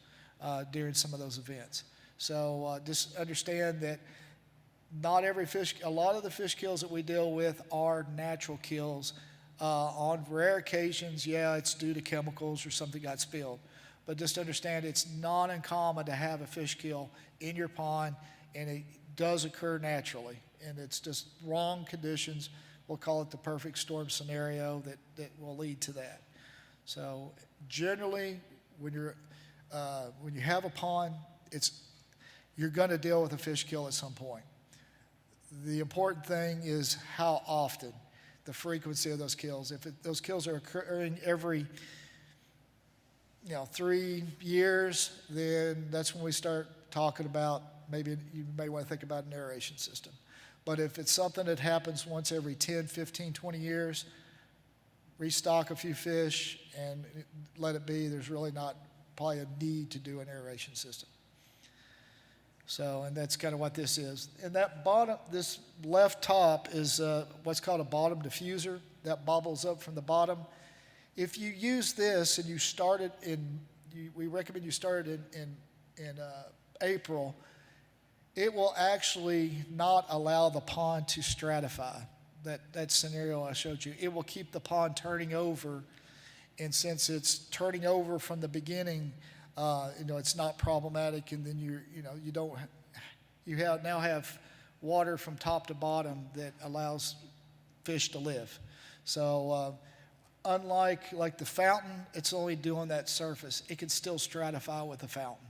during some of those events. So just understand that a lot of the fish kills that we deal with are natural kills. On rare occasions, yeah, it's due to chemicals or something got spilled. But just understand it's not uncommon to have a fish kill in your pond, and it does occur naturally. And it's just wrong conditions. We'll call it the perfect storm scenario that will lead to that. So generally, when you have a pond, you're going to deal with a fish kill at some point. The important thing is how often, the frequency of those kills. If those kills are occurring every 3 years, then that's when we start talking about maybe you may want to think about an aeration system. But if it's something that happens once every 10, 15, 20 years, restock a few fish and let it be. There's really not probably a need to do an aeration system. So, and that's kind of what this is. And that bottom, this left top is what's called a bottom diffuser. That bubbles up from the bottom. If you use this and you start it we recommend you start it in April, it will actually not allow the pond to stratify. That scenario I showed you, it will keep the pond turning over, and since it's turning over from the beginning, it's not problematic, and then you now have water from top to bottom that allows fish to live. So unlike the fountain, it's only doing that surface. It can still stratify with the fountain.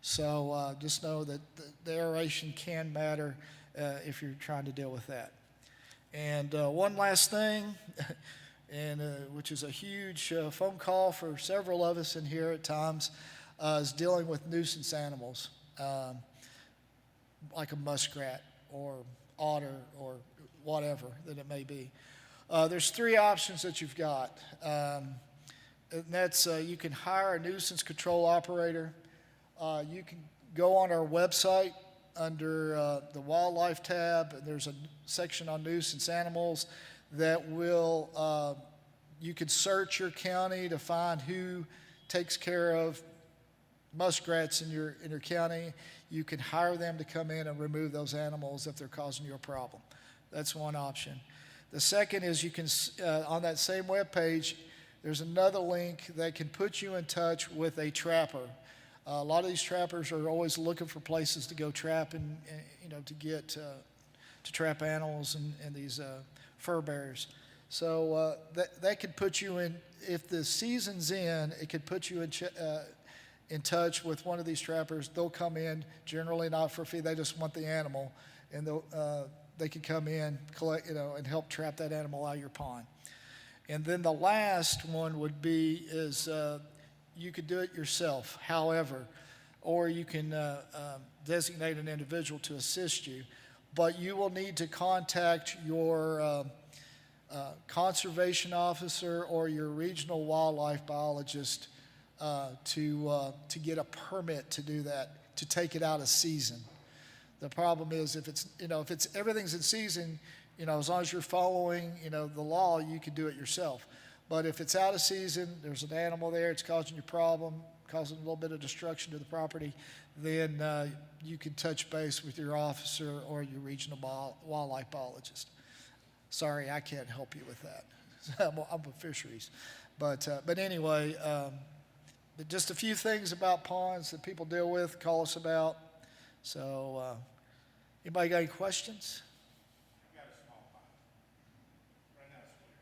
So just know that the aeration can matter if you're trying to deal with that. And one last thing, and which is a huge phone call for several of us in here at times, is dealing with nuisance animals, like a muskrat or otter or whatever that it may be. There's 3 options that you've got. And that's you can hire a nuisance control operator. You can go on our website under the wildlife tab, and there's a section on nuisance animals that will, you can search your county to find who takes care of muskrats in your county. You can hire them to come in and remove those animals if they're causing you a problem. That's one option. The second is you can, on that same web page, there's another link that can put you in touch with a trapper. A lot of these trappers are always looking for places to go trap and to get to trap animals and these fur bearers. So that could put you in, if the season's in, it could put you in touch with one of these trappers. They'll come in, generally not for a fee, they just want the animal, and they can come in, collect, and help trap that animal out of your pond. And then the last one would be you could do it yourself, however, or you can designate an individual to assist you. But you will need to contact your conservation officer or your regional wildlife biologist to get a permit to do that, to take it out of season. The problem is if it's everything's in season, as long as you're following, the law, you can do it yourself. But if it's out of season, there's an animal there, it's causing you a problem, causing a little bit of destruction to the property, then you can touch base with your officer or your regional wildlife biologist. Sorry, I can't help you with that. I'm a fisheries. But anyway, just a few things about ponds that people deal with, call us about. So anybody got any questions? I've got a small pond. Right now it's winter.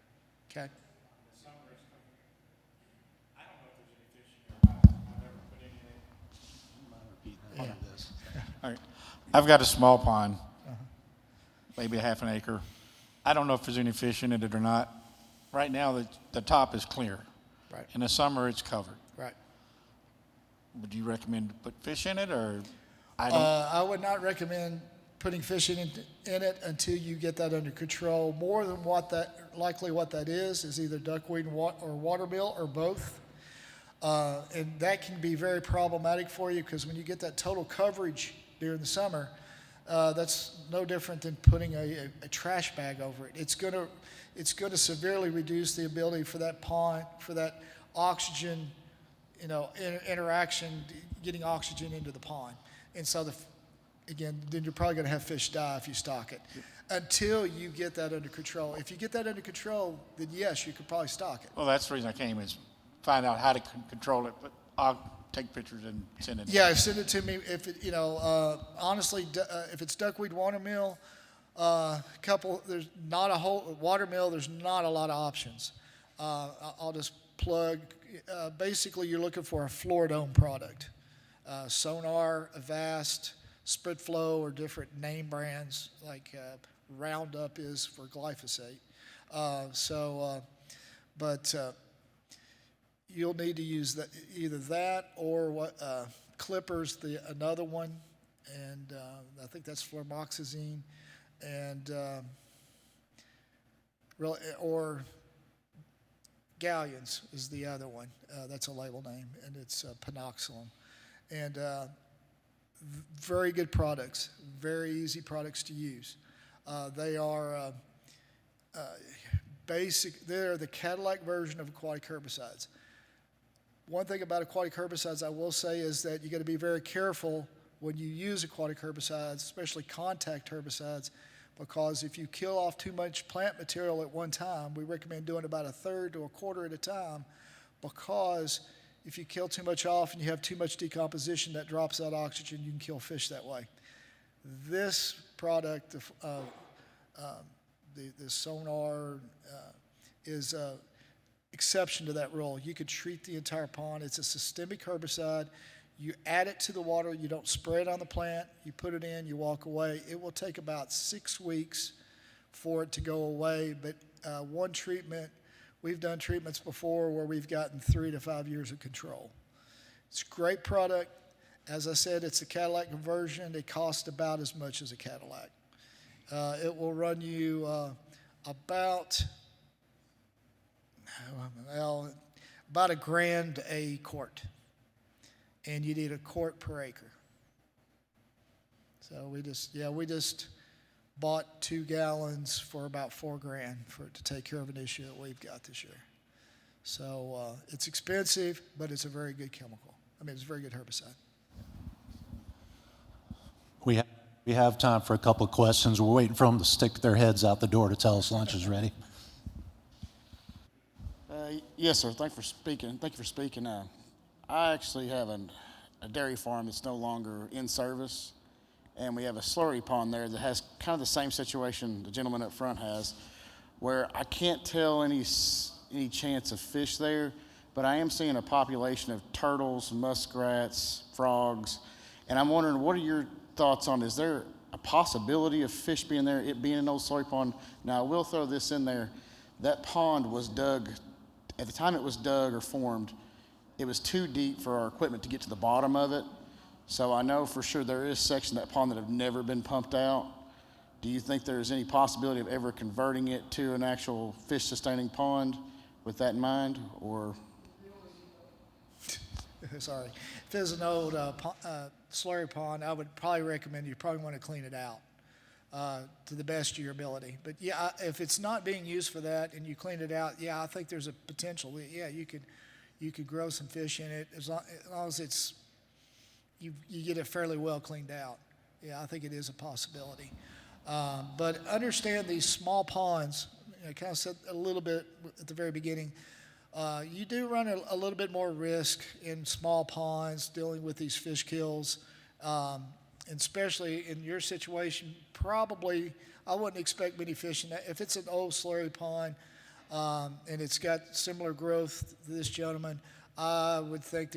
Okay. The summer is coming. I don't know if there's any fish in your pond. I've never put any in. All right. I've got a small pond, maybe a half an acre. I don't know if there's any fish in it or not. Right now, the top is clear. Right. In the summer, it's covered. Right. Would you recommend to put fish in it, or I would not recommend putting fish in it until you get that under control. More than what that is either duckweed or watermeal or both. And that can be very problematic for you because when you get that total coverage during the summer, that's no different than putting a trash bag over it. It's going to severely reduce the ability for that pond, for that oxygen, interaction, getting oxygen into the pond. And so, then you're probably going to have fish die if you stock it until you get that under control. If you get that under control, then yes, you could probably stock it. well, that's the reason I came is find out how to control it. But I'll take pictures and send it. Yeah, send it to me. If it, honestly, if it's duckweed watermeal, there's not a whole watermeal. There's not a lot of options. I'll just plug. Basically, you're looking for a Floridome product. Sonar, Avast, Spread Flow or different name brands like Roundup is for glyphosate. But you'll need to use that, either that or what Clippers, another one, and I think that's flumoxazine, and or Galleons is the other one. That's a label name, and it's panoxylum. And very good products, very easy products to use. They are they're the Cadillac version of aquatic herbicides. One thing about aquatic herbicides I will say is that you got to be very careful when you use aquatic herbicides, especially contact herbicides, because if you kill off too much plant material at one time, we recommend doing about a third to a quarter at a time, because if you kill too much off and you have too much decomposition, that drops out oxygen, you can kill fish that way. This product, the Sonar, is an exception to that rule. You could treat the entire pond. It's a systemic herbicide. You add it to the water. You don't spray it on the plant. You put it in, you walk away. It will take about 6 weeks for it to go away, but one treatment, we've done treatments before where we've gotten 3 to 5 years of control. It's a great product. As I said, it's a Cadillac conversion. It costs about as much as a Cadillac. It will run you about $1,000 a quart, and you need a quart per acre. So we just bought 2 gallons for about $4,000 to take care of an issue that we've got this year. So it's expensive, but it's a very good chemical. It's a very good herbicide. We have time for a couple of questions. We're waiting for them to stick their heads out the door to tell us lunch is ready. Yes, sir. Thank you for speaking. I actually have a dairy farm that's no longer in service, and we have a slurry pond there that has kind of the same situation the gentleman up front has, where I can't tell any chance of fish there, but I am seeing a population of turtles, muskrats, frogs, and I'm wondering, what are your thoughts on, is there a possibility of fish being there, it being an old slurry pond? Now, I will throw this in there. That pond was dug, at the time it was dug or formed, it was too deep for our equipment to get to the bottom of it. So I know for sure there is sections of that pond that have never been pumped out. Do you think there's any possibility of ever converting it to an actual fish-sustaining pond with that in mind, or? Sorry. If it was an old slurry pond, I would probably recommend you probably want to clean it out to the best of your ability. But yeah, if it's not being used for that and you clean it out, yeah, I think there's a potential. Yeah, you could grow some fish in it as long as it's you get it fairly well cleaned out. Yeah, I think it is a possibility. But understand these small ponds. I kind of said a little bit at the very beginning. You do run a little bit more risk in small ponds dealing with these fish kills, and especially in your situation. Probably, I wouldn't expect many fish in that. If it's an old slurry pond and it's got similar growth to this gentleman, I would think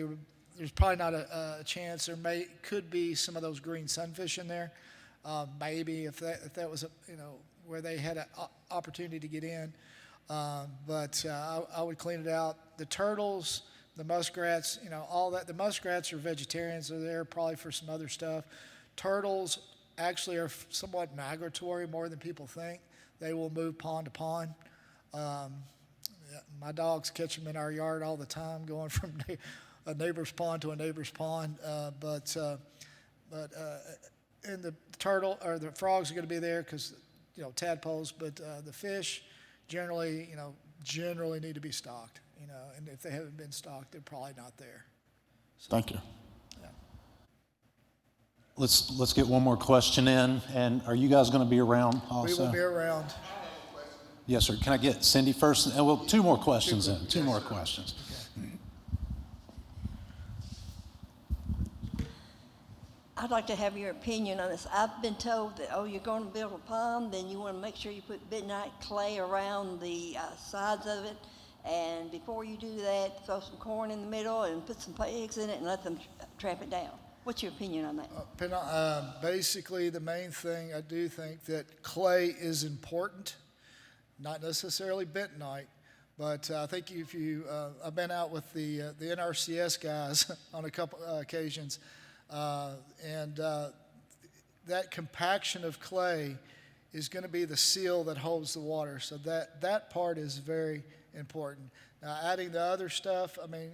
there's probably not a chance. There could be some of those green sunfish in there, maybe if that was where they had an opportunity to get in. But I would clean it out. The turtles, the muskrats, all that. The muskrats are vegetarians. They're there probably for some other stuff. Turtles actually are somewhat migratory, more than people think. They will move pond to pond. My dogs catch them in our yard all the time, going from a neighbor's pond to a neighbor's pond. And the turtle or the frogs are going to be there because tadpoles. But the fish generally need to be stocked. And if they haven't been stocked, they're probably not there. So, thank you. Yeah. Let's get one more question in. And are you guys going to be around also? We will be around. Yes, sir. Can I get Cindy first? And well, 2 more questions in. 2 more questions. I'd like to have your opinion on this. I've been told that, you're going to build a pond, then you want to make sure you put bentonite clay around the sides of it. And before you do that, throw some corn in the middle and put some pigs in it and let them tramp it down. What's your opinion on that? Basically, the main thing, I do think that clay is important, not necessarily bentonite, but I think if you, I've been out with the NRCS guys on a couple occasions, and that compaction of clay is going to be the seal that holds the water. So that part is very important. Now, adding the other stuff, I mean,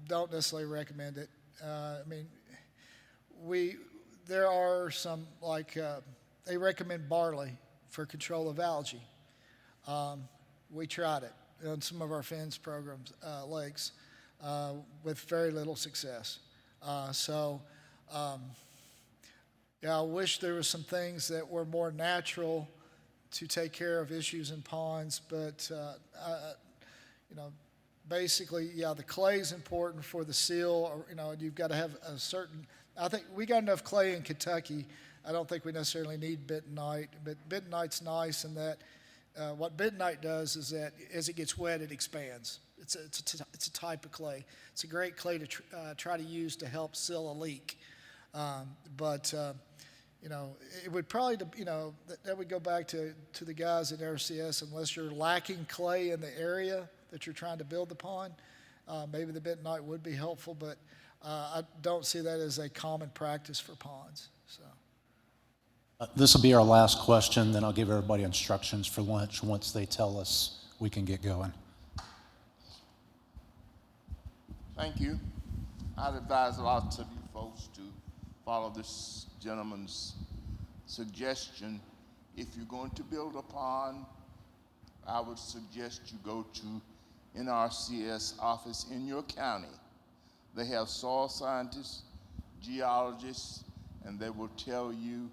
don't necessarily recommend it. I mean, there are some, like, they recommend barley for control of algae. We tried it on some of our FINS programs, lakes, with very little success. Yeah, I wish there were some things that were more natural to take care of issues in ponds, but, you know, basically, yeah, the clay is important for the seal, or, you know, you've got to have a certain, I think we got enough clay in Kentucky. I don't think we necessarily need bentonite, but bentonite's nice in that what bentonite does is that as it gets wet, it expands. It's a type of clay. It's a great clay to try to use to help seal a leak. You know, it would probably, you know, that would go back to the guys at RCS, unless you're lacking clay in the area that you're trying to build the pond. Maybe the bentonite would be helpful, but I don't see that as a common practice for ponds. So. This will be our last question, then I'll give everybody instructions for lunch once they tell us we can get going. Thank you. I'd advise a lot of you folks to follow this gentleman's suggestion. If you're going to build a pond, I would suggest you go to NRCS office in your county. They have soil scientists, geologists, and they will tell you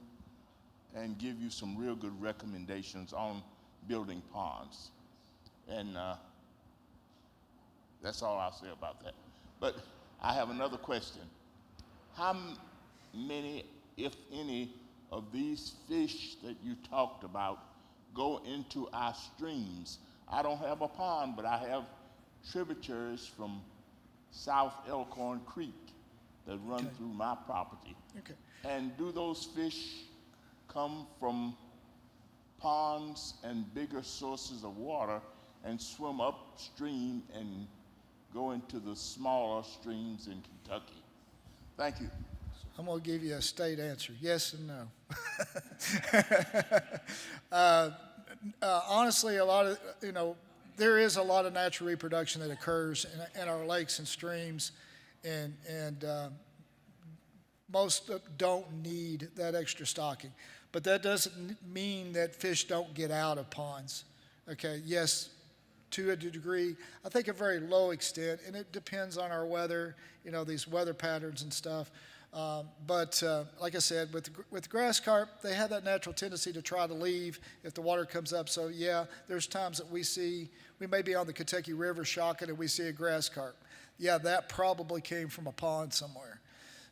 and give you some real good recommendations on building ponds. And that's all I'll say about that. But I have another question. How many, if any, of these fish that you talked about go into our streams? I don't have a pond, but I have tributaries from South Elkhorn Creek that run through my property. Okay. And do those fish come from ponds and bigger sources of water and swim upstream and go into the smaller streams in Kentucky? Thank you. I'm going to give you a state answer, yes and no. Honestly, a lot of, you know, there is a lot of natural reproduction that occurs in our lakes and streams, and most don't need that extra stocking. But that doesn't mean that fish don't get out of ponds. Okay, yes, to a degree, I think a very low extent, and it depends on our weather, you know, these weather patterns and stuff. But like I said, with grass carp, they have that natural tendency to try to leave if the water comes up. So yeah, there's times that we may be on the Kentucky River shocking and we see a grass carp. Yeah, that probably came from a pond somewhere.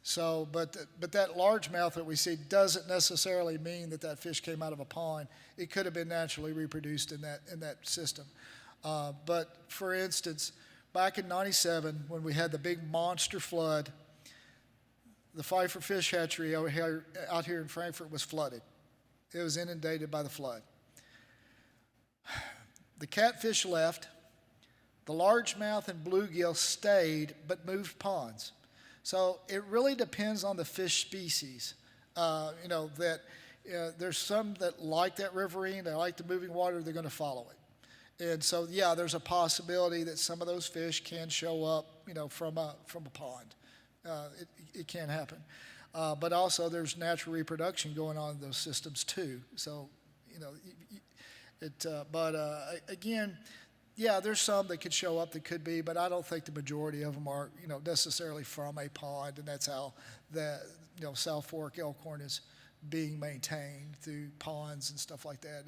So, but that largemouth that we see doesn't necessarily mean that fish came out of a pond. It could have been naturally reproduced in that system. But for instance, back in '97, when we had the big monster flood, the Pfeiffer Fish Hatchery out here in Frankfort was flooded. It was inundated by the flood. The catfish left. The largemouth and bluegill stayed but moved ponds. So it really depends on the fish species. You know, that there's some that like that riverine, they like the moving water, they're going to follow it. And so, yeah, there's a possibility that some of those fish can show up, you know, from a pond. It can happen. But also there's natural reproduction going on in those systems too. So, you know, again, yeah, there's some that could show up that could be, but I don't think the majority of them are, you know, necessarily from a pond, and that's how the, you know, South Fork Elkhorn is being maintained through ponds and stuff like that.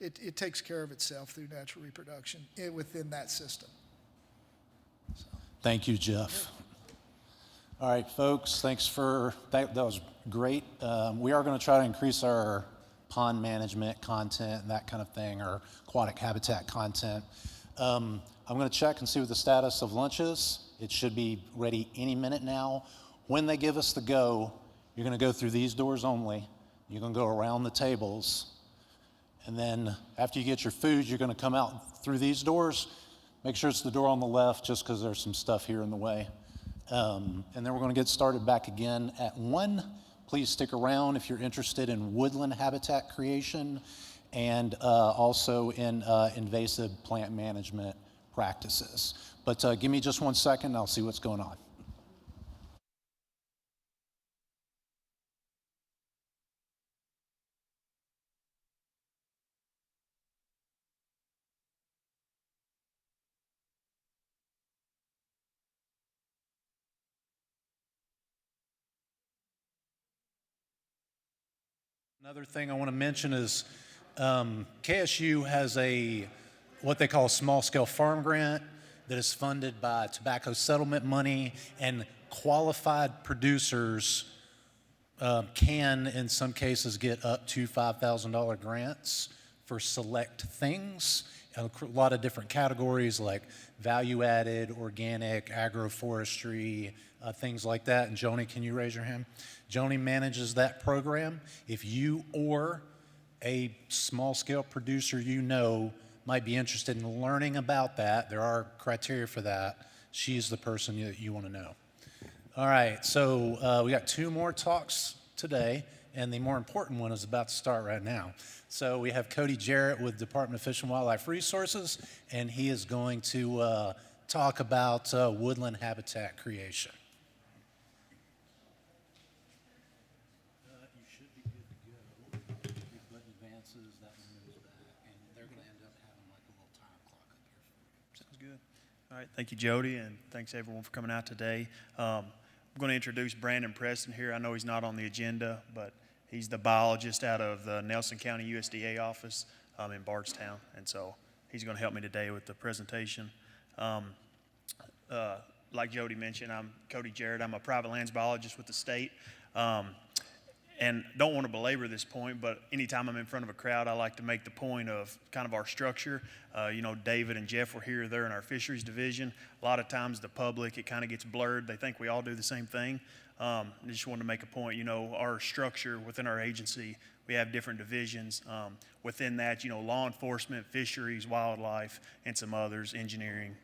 It takes care of itself through natural reproduction within that system. So. Thank you, Jeff. All right, folks, thanks for that. That was great. We are going to try to increase our pond management content and that kind of thing, or aquatic habitat content. I'm going to check and see what the status of lunch is. It should be ready any minute now. When they give us the go, you're going to go through these doors only. You're going to go around the tables. And then after you get your food, you're going to come out through these doors. Make sure it's the door on the left, just because there's some stuff here in the way. And then we're going to get started back again at 1. Please stick around if you're interested in woodland habitat creation and also in invasive plant management practices. But give me just 1 second, and I'll see what's going on. Another thing I want to mention is KSU has what they call a small-scale farm grant that is funded by tobacco settlement money, and qualified producers can, in some cases, get up to $5,000 grants for select things. A lot of different categories like value-added, organic, agroforestry, things like that. And Joni, can you raise your hand? Joni manages that program. If you or a small-scale producer you know might be interested in learning about that, there are criteria for that. She's the person that you want to know. All right, so we got 2 more talks today, and the more important one is about to start right now. So we have Cody Jarrett with Department of Fish and Wildlife Resources, and he is going to talk about woodland habitat creation. You should be good to go. If your button advances, that one moves back, and they're going to end up having like a little time clock up here for you. Sounds good. All right, thank you, Jody, and thanks everyone for coming out today. I'm going to introduce Brandon Preston here. I know he's not on the agenda, but he's the biologist out of the Nelson County USDA office in Bardstown, and so he's going to help me today with the presentation. Like Jody mentioned, I'm Cody Jarrett. I'm a private lands biologist with the state. And don't want to belabor this point, but anytime I'm in front of a crowd, I like to make the point of kind of our structure. David and Jeff were here. They're in our fisheries division. A lot of times the public, it kind of gets blurred. They think we all do the same thing. I just wanted to make a point, our structure within our agency, we have different divisions. Within that, law enforcement, fisheries, wildlife, and some others, engineering.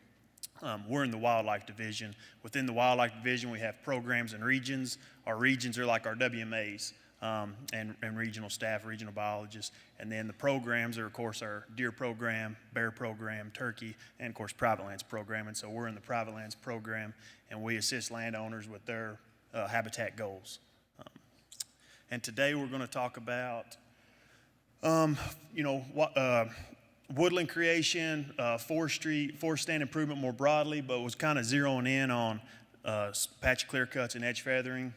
We're in the wildlife division. Within the wildlife division, we have programs and regions. Our regions are like our WMAs and regional staff, regional biologists. And then the programs are, of course, our deer program, bear program, turkey, and, of course, private lands program. And so we're in the private lands program, and we assist landowners with their habitat goals. And today we're going to talk about, woodland creation, forest stand improvement more broadly, but was kind of zeroing in on patch clear cuts and edge feathering.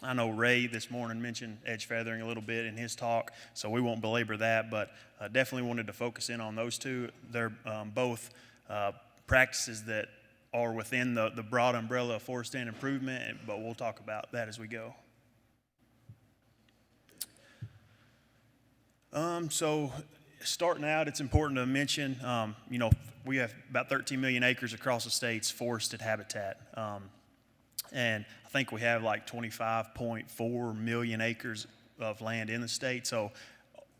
I know Ray this morning mentioned edge feathering a little bit in his talk, so we won't belabor that, but definitely wanted to focus in on those two. They're both practices that are within the broad umbrella of forest stand improvement, but we'll talk about that as we go. So starting out, it's important to mention, we have about 13 million acres across the state's forested habitat. And I think we have like 25.4 million acres of land in the state. So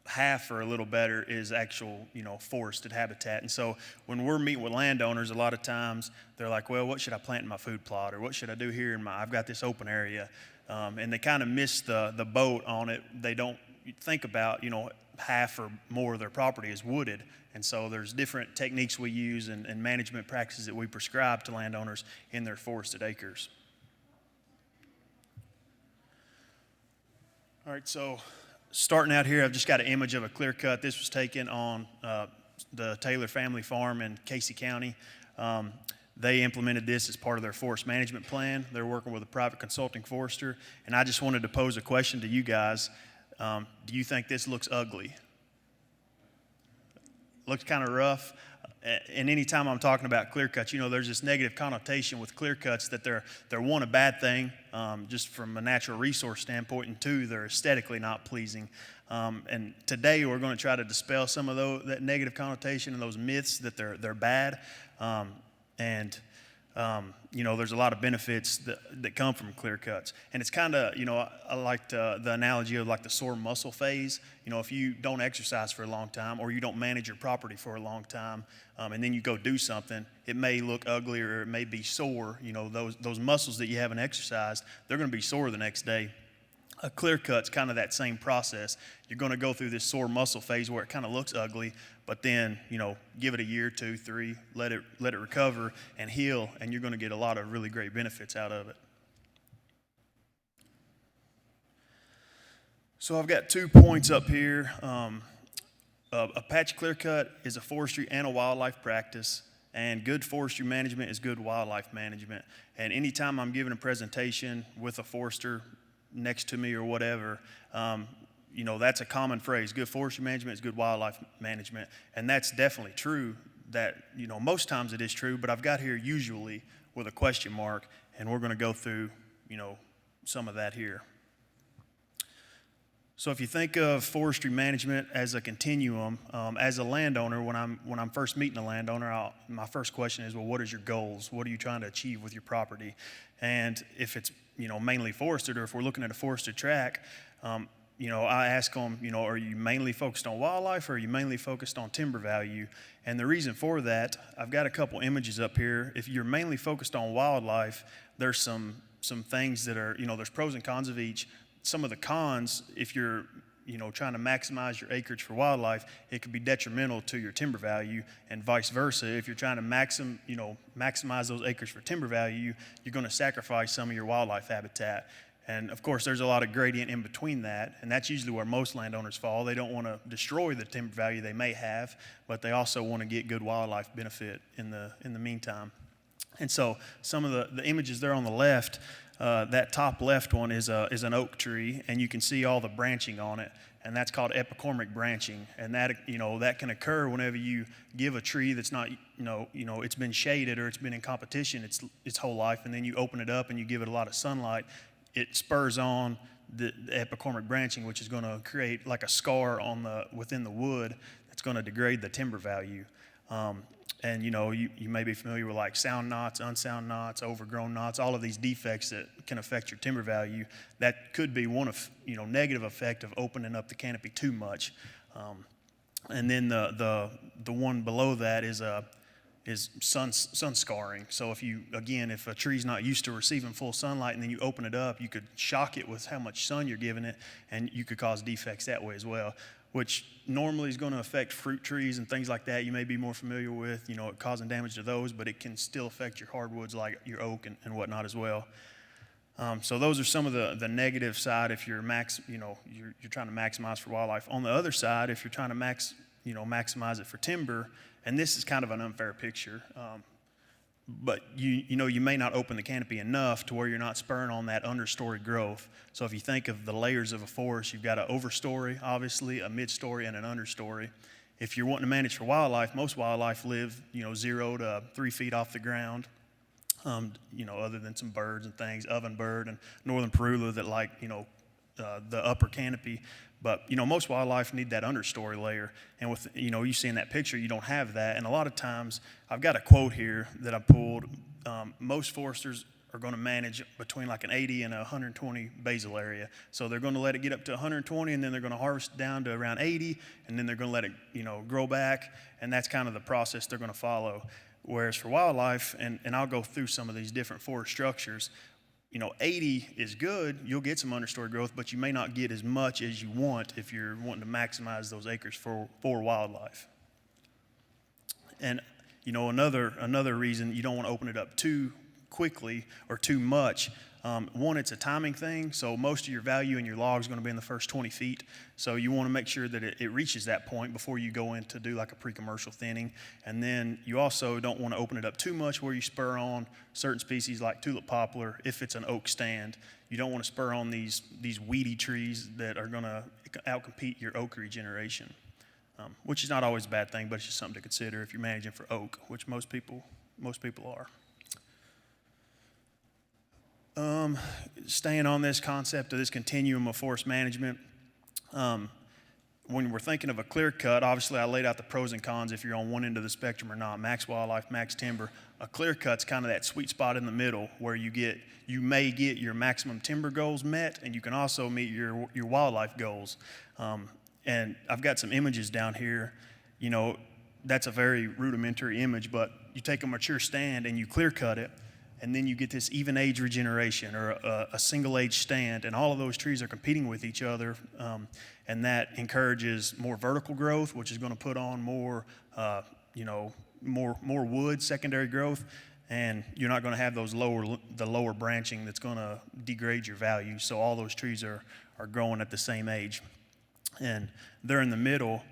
half or a little better is actual, forested habitat. And so when we're meeting with landowners, a lot of times they're like, well, what should I plant in my food plot? Or what should I do here I've got this open area. And they kind of miss the boat on it. They don't think about, half or more of their property is wooded. And so there's different techniques we use and management practices that we prescribe to landowners in their forested acres. All right, so starting out here, I've just got an image of a clear cut. This was taken on the Taylor family farm in Casey County. They implemented this as part of their forest management plan. They're working with a private consulting forester. And I just wanted to pose a question to you guys. Do you think this looks ugly? Looks kind of rough. And anytime I'm talking about clear cuts, there's this negative connotation with clear cuts that they're one, a bad thing, just from a natural resource standpoint, and two, they're aesthetically not pleasing. And today we're going to try to dispel some of that negative connotation and those myths that they're bad. And there's a lot of benefits that come from clear cuts. And it's kind of, I like the analogy of like the sore muscle phase. If you don't exercise for a long time or you don't manage your property for a long time, and then you go do something, it may look ugly or it may be sore. Those muscles that you haven't exercised, they're going to be sore the next day. A clear cut's kind of that same process. You're going to go through this sore muscle phase where it kind of looks ugly, but then, give it a year, 2, 3, let it recover and heal, and you're going to get a lot of really great benefits out of it. So I've got 2 points up here. A patch clear cut is a forestry and a wildlife practice, and good forestry management is good wildlife management. And anytime I'm giving a presentation with a forester next to me or whatever, that's a common phrase. Good forestry management is good wildlife management. And that's definitely true. That, most times it is true, but I've got here usually with a question mark, and we're going to go through, some of that here. So if you think of forestry management as a continuum, as a landowner, when I'm first meeting a landowner, my first question is, well, what is your goals? What are you trying to achieve with your property? And if it's mainly forested, or if we're looking at a forested tract, I ask them, are you mainly focused on wildlife or are you mainly focused on timber value? And the reason for that, I've got a couple images up here. If you're mainly focused on wildlife, there's some things that are, there's pros and cons of each. Some of the cons, if you're trying to maximize your acreage for wildlife, it could be detrimental to your timber value, and vice versa. If you're trying to maximize those acres for timber value, you're going to sacrifice some of your wildlife habitat. And of course, there's a lot of gradient in between that, and that's usually where most landowners fall. They don't want to destroy the timber value they may have, but they also want to get good wildlife benefit in the meantime. And so some of the images there on the left, that top left one is an oak tree, and you can see all the branching on it, and that's called epicormic branching. And that can occur whenever you give a tree that's not, it's been shaded or it's been in competition its whole life, and then you open it up and you give it a lot of sunlight. It spurs on the epicormic branching, which is going to create like a scar within the wood that's going to degrade the timber value. And you may be familiar with like sound knots, unsound knots, overgrown knots, all of these defects that can affect your timber value. That could be one of negative effect of opening up the canopy too much. And then the one below that is sun scarring. So if a tree's not used to receiving full sunlight and then you open it up, you could shock it with how much sun you're giving it, and you could cause defects that way as well, which normally is going to affect fruit trees and things like that you may be more familiar with, causing damage to those, but it can still affect your hardwoods like your oak and whatnot as well. So those are some of the negative side if you're you're trying to maximize for wildlife. On the other side, if you're trying to maximize it for timber, and this is kind of an unfair picture, but you may not open the canopy enough to where you're not spurring on that understory growth. So if you think of the layers of a forest, you've got an overstory, obviously, a midstory, and an understory. If you're wanting to manage for wildlife, most wildlife live 0 to 3 feet off the ground. Other than some birds and things, ovenbird and northern parula that like the upper canopy. But most wildlife need that understory layer, and with you see in that picture, you don't have that. And a lot of times, I've got a quote here that I pulled. Most foresters are going to manage between like an 80 and a 120 basal area. So they're going to let it get up to 120, and then they're going to harvest down to around 80, and then they're going to let it grow back, and that's kind of the process they're going to follow. Whereas for wildlife, and I'll go through some of these different forest structures, 80 is good. You'll get some understory growth, but you may not get as much as you want if you're wanting to maximize those acres for wildlife. And, another reason you don't want to open it up too quickly or too much. One, it's a timing thing. So most of your value in your log is going to be in the first 20 feet. So you want to make sure that it reaches that point before you go in to do like a pre-commercial thinning. And then you also don't want to open it up too much where you spur on certain species like tulip poplar if it's an oak stand. You don't want to spur on these weedy trees that are going to outcompete your oak regeneration, which is not always a bad thing, but it's just something to consider if you're managing for oak, which most people are. Staying on this concept of this continuum of forest management, when we're thinking of a clear cut, obviously I laid out the pros and cons if you're on one end of the spectrum or not, max wildlife, max timber. A clear cut's kind of that sweet spot in the middle where you may get your maximum timber goals met, and you can also meet your wildlife goals. And I've got some images down here. You know, that's a very rudimentary image, but you take a mature stand and you clear cut it, and then you get this even age regeneration or a single age stand, and all of those trees are competing with each other, and that encourages more vertical growth, which is going to put on more, more wood, secondary growth, and you're not going to have the lower branching that's going to degrade your value. So all those trees are growing at the same age, and they're in the middle.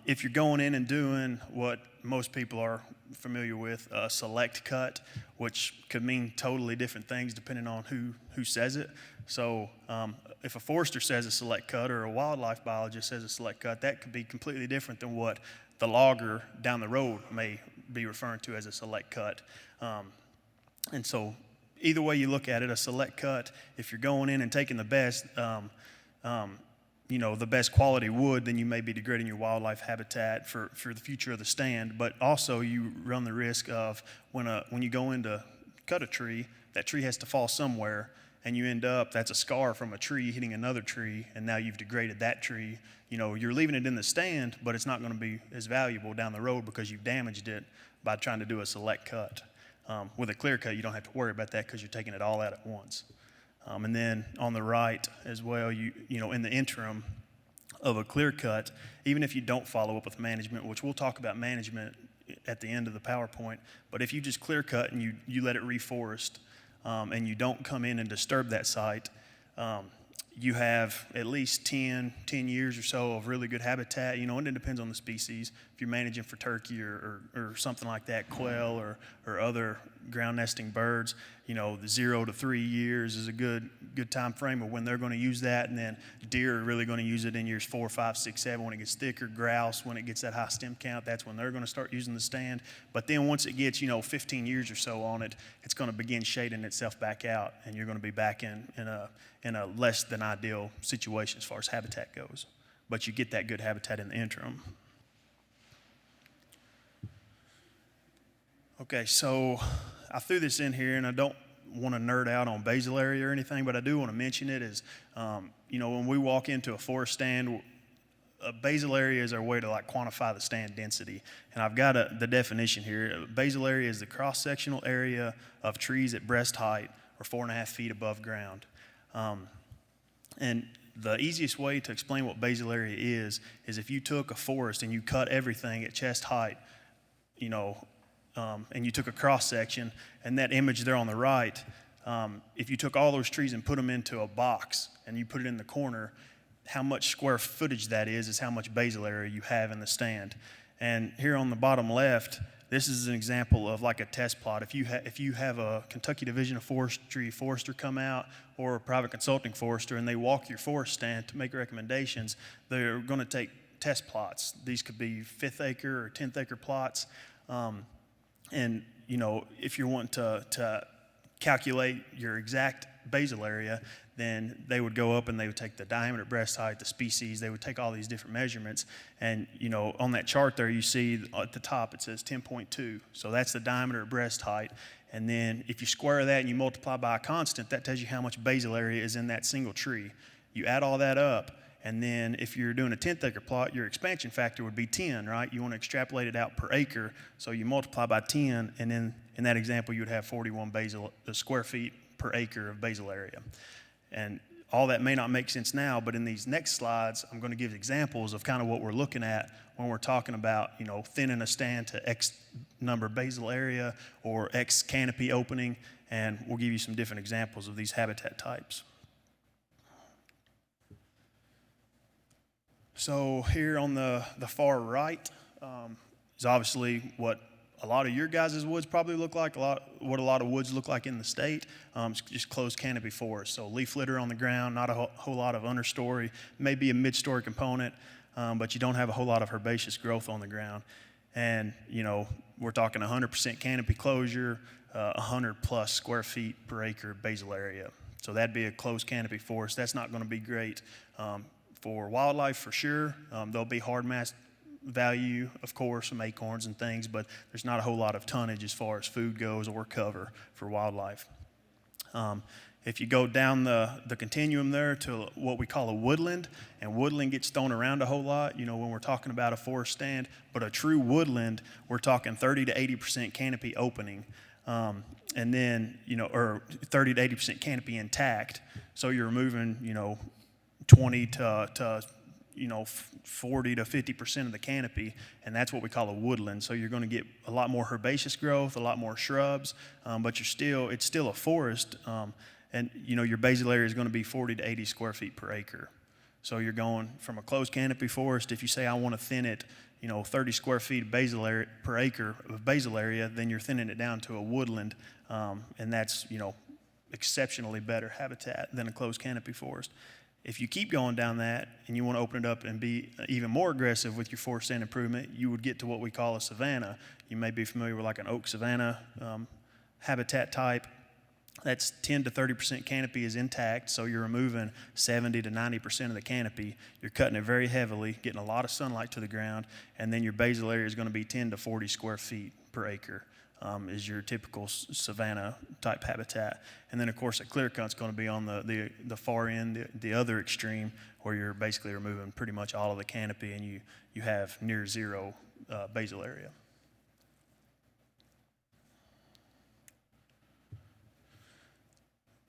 If you're going in and doing what most people are familiar with, a select cut, which could mean totally different things depending on who says it. So if a forester says a select cut or a wildlife biologist says a select cut, that could be completely different than what the logger down the road may be referring to as a select cut. And so either way you look at it, a select cut, if you're going in and taking the best, the best quality wood, then you may be degrading your wildlife habitat for the future of the stand. But also you run the risk of when you go in to cut a tree, that tree has to fall somewhere, and you end up, that's a scar from a tree hitting another tree, and now you've degraded that tree. You're leaving it in the stand, but it's not going to be as valuable down the road because you've damaged it by trying to do a select cut. With a clear cut, you don't have to worry about that because you're taking it all out at once. And then on the right as well, in the interim of a clear cut, even if you don't follow up with management, which we'll talk about management at the end of the PowerPoint, but if you just clear cut and you let it reforest, and you don't come in and disturb that site, you have at least 10 years or so of really good habitat, and it depends on the species. If you're managing for turkey or something like that, quail or other ground nesting birds, the 0 to 3 years is a good time frame of when they're going to use that. And then deer are really going to use it in years 4, 5, 6, 7 when it gets thicker. Grouse, when it gets that high stem count, that's when they're going to start using the stand. But then once it gets 15 years or so on it, it's going to begin shading itself back out, and you're going to be back in a less than ideal situation as far as habitat goes. But you get that good habitat in the interim. Okay, so I threw this in here, and I don't want to nerd out on basal area or anything, but I do want to mention it as, when we walk into a forest stand, a basal area is our way to quantify the stand density. And I've got the definition here. Basal area is the cross-sectional area of trees at breast height or 4.5 feet above ground. And the easiest way to explain what basal area is if you took a forest and you cut everything at chest height, and you took a cross section, and that image there on the right, if you took all those trees and put them into a box and you put it in the corner, how much square footage that is how much basal area you have in the stand. And here on the bottom left, this is an example of a test plot. If you have a Kentucky Division of Forestry forester come out or a private consulting forester and they walk your forest stand to make recommendations, they're going to take test plots. These could be 5th acre or 10th acre plots. And, if you're wanting to calculate your exact basal area, then they would go up and they would take the diameter, breast height, the species. They would take all these different measurements. And, on that chart there, you see at the top it says 10.2. So that's the diameter, breast height. And then if you square that and you multiply by a constant, that tells you how much basal area is in that single tree. You add all that up. And then if you're doing a 10th acre plot, your expansion factor would be 10, right? You want to extrapolate it out per acre. So you multiply by 10, and then in that example, you would have 41 square feet per acre of basal area. And all that may not make sense now, but in these next slides, I'm going to give examples of kind of what we're looking at when we're talking about, thinning a stand to X number basal area or X canopy opening, and we'll give you some different examples of these habitat types. So here on the far right is obviously what a lot of your guys' woods probably look like, what a lot of woods look like in the state. It's just closed canopy forest. So leaf litter on the ground, not a whole lot of understory, maybe a mid-story component, but you don't have a whole lot of herbaceous growth on the ground. And, we're talking 100% canopy closure, 100 plus square feet per acre basal area. So that'd be a closed canopy forest. That's not going to be great For wildlife, for sure, there'll be hard mass value, of course, from acorns and things, but there's not a whole lot of tonnage as far as food goes or cover for wildlife. If you go down the continuum there to what we call a woodland, and woodland gets thrown around a whole lot, when we're talking about a forest stand, but a true woodland, we're talking 30 to 80% canopy opening, and then, or 30 to 80% canopy intact. So you're removing, 20 to 40 to 50% of the canopy, and that's what we call a woodland. So you're going to get a lot more herbaceous growth, a lot more shrubs, but it's still a forest. And your basal area is going to be 40 to 80 square feet per acre. So you're going from a closed canopy forest. If you say I want to thin it, 30 square feet of basal area per acre of basal area, then you're thinning it down to a woodland, and that's exceptionally better habitat than a closed canopy forest. If you keep going down that and you want to open it up and be even more aggressive with your forest stand improvement, you would get to what we call a savanna. You may be familiar with like an oak savanna habitat type. That's 10 to 30% canopy is intact, so you're removing 70 to 90% of the canopy. You're cutting it very heavily, getting a lot of sunlight to the ground, and then your basal area is going to be 10 to 40 square feet per acre. Is your typical savanna type habitat. And then of course a clear cut's going to be on the far end, the other extreme, where you're basically removing pretty much all of the canopy and you have near zero basal area.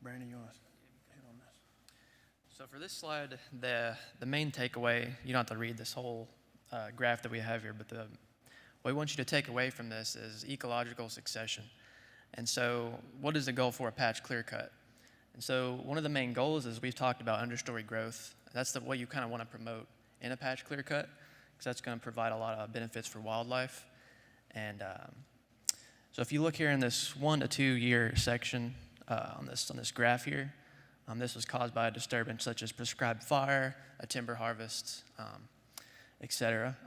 Brandon, you want to hit on this? So for this slide, the main takeaway, you don't have to read this whole graph that we have here, but what we want you to take away from this is ecological succession. And so what is the goal for a patch clear cut? And so one of the main goals is we've talked about understory growth. That's what you kind of want to promote in a patch clear cut, because that's going to provide a lot of benefits for wildlife. And so if you look here in this 1 to 2 year section on this graph here, this was caused by a disturbance such as prescribed fire, a timber harvest, etc.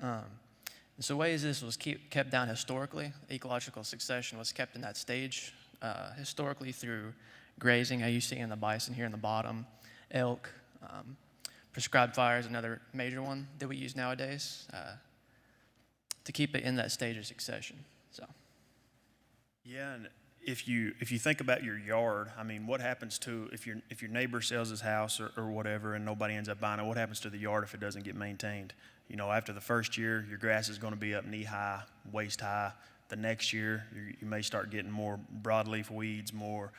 And so ways this was kept down historically, ecological succession was kept in that stage historically through grazing, how you see in the bison here in the bottom, elk. Prescribed fire is another major one that we use nowadays to keep it in that stage of succession. So. Yeah, and if you think about your yard, I mean, what happens to if your neighbor sells his house or whatever and nobody ends up buying it? What happens to the yard if it doesn't get maintained? After the first year, your grass is going to be up knee high, waist high. The next year, you may start getting more broadleaf weeds, more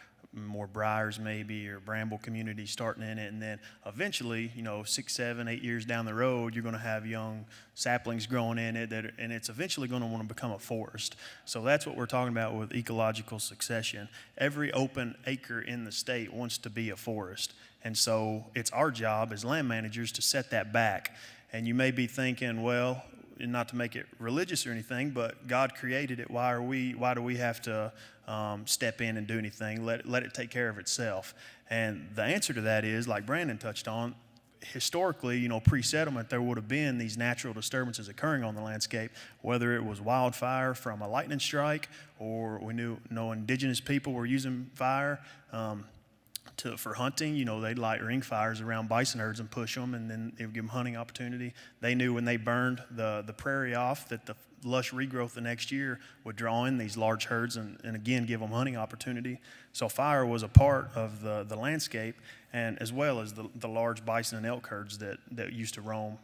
briars maybe, or bramble communities starting in it. And then eventually, 6, 7, 8 years down the road, you're going to have young saplings growing in it, and it's eventually going to want to become a forest. So that's what we're talking about with ecological succession. Every open acre in the state wants to be a forest. And so it's our job as land managers to set that back. And you may be thinking, well, and not to make it religious or anything, but God created it. Why do we have to step in and do anything? Let it take care of itself. And the answer to that is, like Brandon touched on, historically, pre-settlement, there would have been these natural disturbances occurring on the landscape, whether it was wildfire from a lightning strike, or we knew indigenous people were using fire for hunting. They'd light ring fires around bison herds and push them, and then it would give them hunting opportunity. They knew when they burned the prairie off that the lush regrowth the next year would draw in these large herds and again give them hunting opportunity. So fire was a part of the landscape, and as well as the large bison and elk herds that used to roam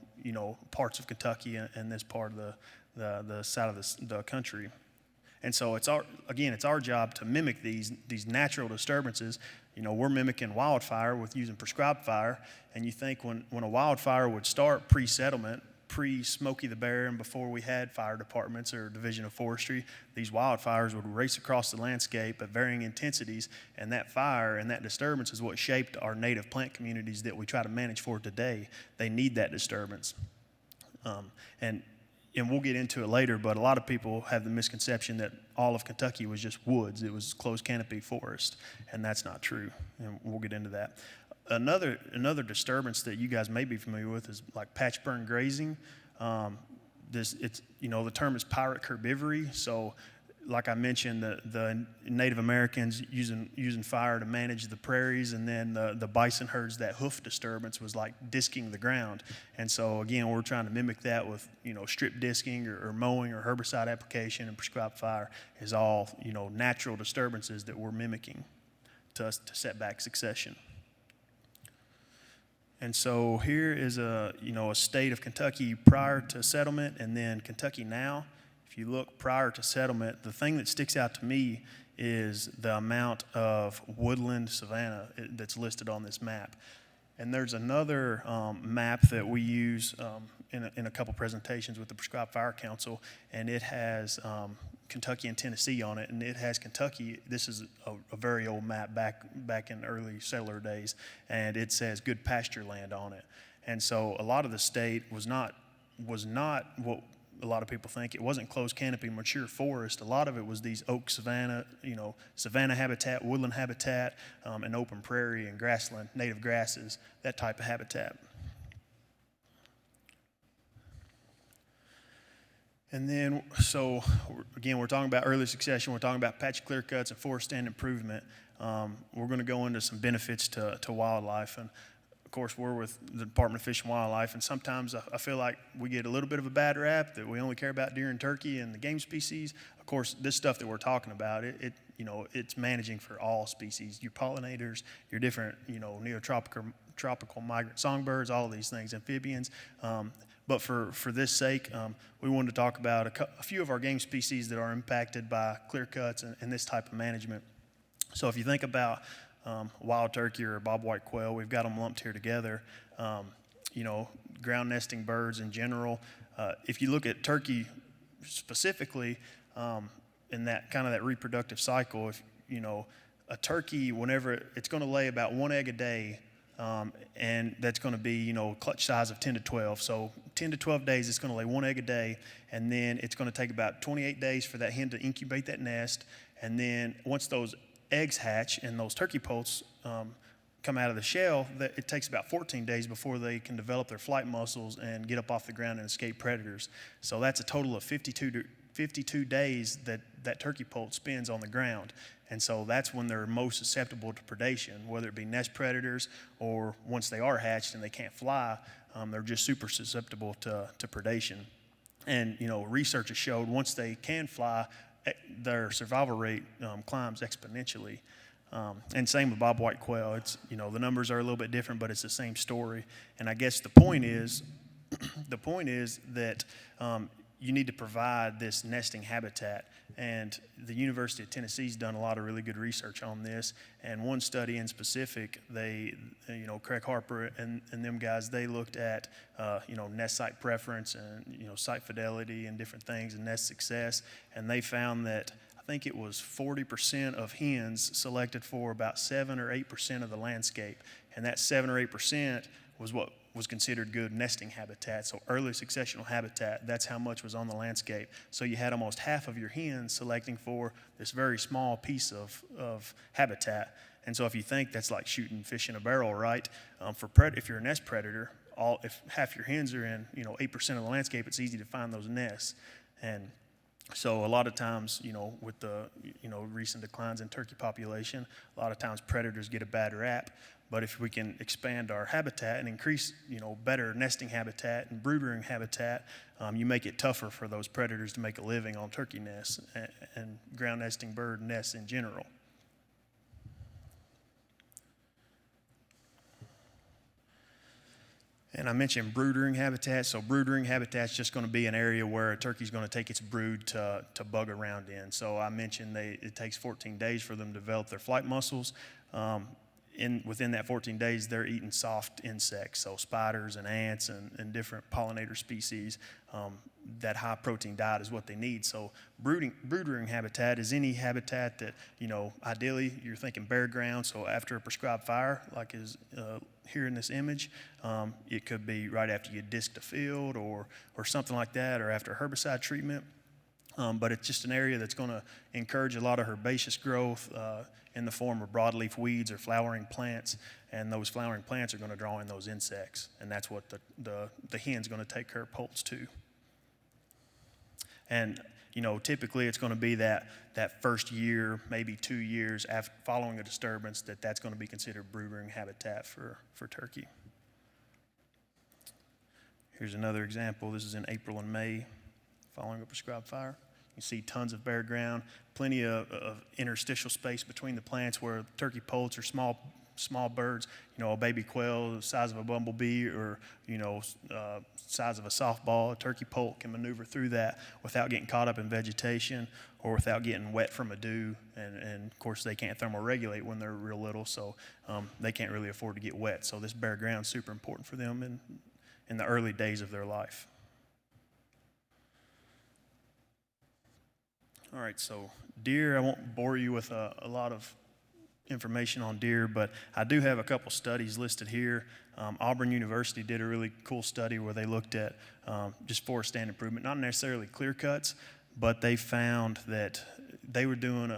parts of Kentucky and this part of the side of the country. And so it's our job to mimic these natural disturbances. We're mimicking wildfire with using prescribed fire, and you think when a wildfire would start pre-settlement, pre-Smokey the Bear, and before we had fire departments or Division of Forestry, these wildfires would race across the landscape at varying intensities, and that fire and that disturbance is what shaped our native plant communities that we try to manage for today. They need that disturbance. And we'll get into it later, but a lot of people have the misconception that all of Kentucky was just woods. It was closed canopy forest, and that's not true, and we'll get into that. Another disturbance that you guys may be familiar with is like patch burn grazing. The term is pirate herbivory, so like I mentioned, the Native Americans using fire to manage the prairies, and then the bison herds, that hoof disturbance was like disking the ground. And so again, we're trying to mimic that with, strip disking or mowing or herbicide application, and prescribed fire is all, natural disturbances that we're mimicking to set back succession. And so here is a state of Kentucky prior to settlement, and then Kentucky now. If you look prior to settlement, the thing that sticks out to me is the amount of woodland savanna that's listed on this map. And there's another map that we use in a couple presentations with the Prescribed Fire Council, and it has Kentucky and Tennessee on it, and it has Kentucky. This is a very old map back in early settler days, and it says good pasture land on it. And so a lot of the state was not what a lot of people think. It wasn't closed canopy mature forest. A lot of it was these oak savanna, savanna habitat, woodland habitat, and open prairie and grassland, native grasses, that type of habitat. And then, so again, we're talking about early succession. We're talking about patch clear cuts and forest stand improvement. We're going to go into some benefits to wildlife. And of course, we're with the Department of Fish and Wildlife, and sometimes I feel like we get a little bit of a bad rap that we only care about deer and turkey and the game species. Of course, this stuff that we're talking about, it's managing for all species, your pollinators, your different, tropical migrant songbirds, all of these things, amphibians. But for this sake, we wanted to talk about a few of our game species that are impacted by clear cuts and this type of management. So if you think about wild turkey or bobwhite quail, we've got them lumped here together. Ground nesting birds in general. If you look at turkey specifically, in that reproductive cycle, if a turkey, whenever it's going to lay about one egg a day, and that's going to be clutch size of 10 to 12. So 10 to 12 days, it's going to lay one egg a day, and then it's going to take about 28 days for that hen to incubate that nest, and then once those eggs hatch and those turkey poults come out of the shell, it takes about 14 days before they can develop their flight muscles and get up off the ground and escape predators. So that's a total of 52 days that turkey poult spends on the ground. And so that's when they're most susceptible to predation, whether it be nest predators or once they are hatched and they can't fly, they're just super susceptible to predation. And, research has showed once they can fly, their survival rate climbs exponentially. And same with bobwhite quail. It's, the numbers are a little bit different, but it's the same story. And I guess the point is that you need to provide this nesting habitat. And the University of Tennessee's done a lot of really good research on this. And one study in specific, Craig Harper and them guys, they looked at, nest site preference and, site fidelity and different things and nest success. And they found that I think it was 40% of hens selected for about 7 or 8% of the landscape. And that 7 or 8% was what was considered good nesting habitat, so early successional habitat. That's how much was on the landscape. So you had almost half of your hens selecting for this very small piece of habitat. And so if you think that's like shooting fish in a barrel, right? If you're a nest predator, if half your hens are in 8% of the landscape, it's easy to find those nests. And so a lot of times, with the recent declines in turkey population, a lot of times predators get a bad rap. But if we can expand our habitat and increase, better nesting habitat and brood-rearing habitat, you make it tougher for those predators to make a living on turkey nests and ground nesting bird nests in general. And I mentioned brood-rearing habitat. So brood-rearing habitat is just going to be an area where a turkey's going to take its brood to bug around in. So I mentioned it takes 14 days for them to develop their flight muscles. Within that 14 days, they're eating soft insects, so spiders and ants and different pollinator species. That high protein diet is what they need. So brood-rearing habitat is any habitat that, ideally you're thinking bare ground. So after a prescribed fire, like is here in this image, it could be right after you disked a field or something like that, or after herbicide treatment. But it's just an area that's going to encourage a lot of herbaceous growth in the form of broadleaf weeds or flowering plants, and those flowering plants are going to draw in those insects, and that's what the hen's going to take care of poults too. And typically it's going to be that first year, maybe 2 years after following a disturbance, that's going to be considered brood-rearing habitat for turkey. Here's another example. This is in April and May following a prescribed fire. You see tons of bare ground, plenty of interstitial space between the plants where turkey poults or small birds, a baby quail the size of a bumblebee or, size of a softball, a turkey poult can maneuver through that without getting caught up in vegetation or without getting wet from a dew. And of course, they can't thermoregulate when they're real little, so they can't really afford to get wet. So this bare ground is super important for them in the early days of their life. All right, so deer, I won't bore you with a lot of information on deer, but I do have a couple studies listed here. Auburn University did a really cool study where they looked at just forest stand improvement, not necessarily clear cuts, but they found that they were doing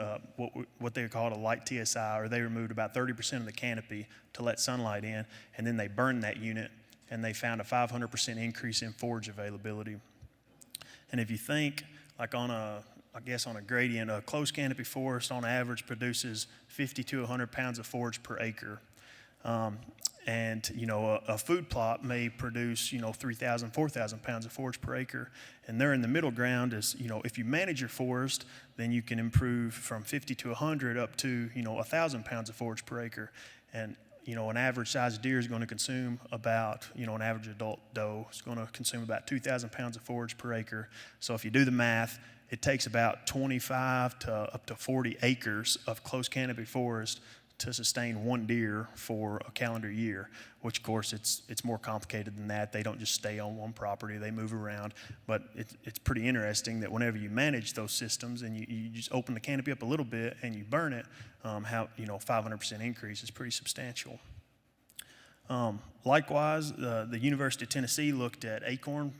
what they called a light TSI, or they removed about 30% of the canopy to let sunlight in, and then they burned that unit, and they found a 500% increase in forage availability. And if you think, like on a gradient, a closed canopy forest on average produces 50 to 100 pounds of forage per acre. And a food plot may produce 3,000, 4,000 pounds of forage per acre. And there in the middle ground is, if you manage your forest, then you can improve from 50 to 100 up to 1,000 pounds of forage per acre. And an average sized deer is going to consume about, an average adult doe is going to consume about 2,000 pounds of forage per acre. So if you do the math, it takes about 25 to up to 40 acres of closed canopy forest to sustain one deer for a calendar year, which of course it's more complicated than that. They don't just stay on one property, they move around. But it's pretty interesting that whenever you manage those systems and you just open the canopy up a little bit and you burn it, how 500% increase is pretty substantial. Likewise, the University of Tennessee looked at acorn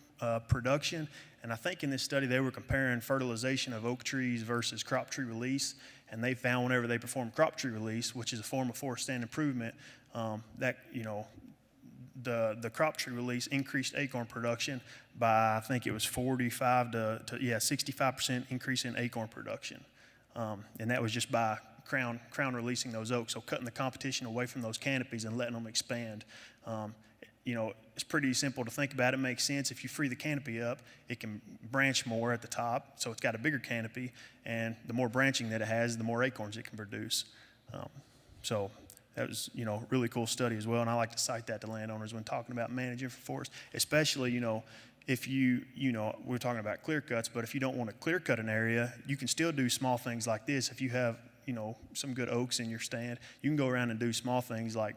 production, and I think in this study they were comparing fertilization of oak trees versus crop tree release, and they found whenever they performed crop tree release, which is a form of forest stand improvement, that the crop tree release increased acorn production by, I think it was 45 to 65% increase in acorn production, and that was just by crown releasing those oaks, so cutting the competition away from those canopies and letting them expand. It's pretty simple to think about. It makes sense. If you free the canopy up, it can branch more at the top, so it's got a bigger canopy, and the more branching that it has, the more acorns it can produce. So that was, a really cool study as well, and I like to cite that to landowners when talking about managing for forest, especially, if we're talking about clear cuts, but if you don't want to clear cut an area, you can still do small things like this. If you have, some good oaks in your stand, you can go around and do small things like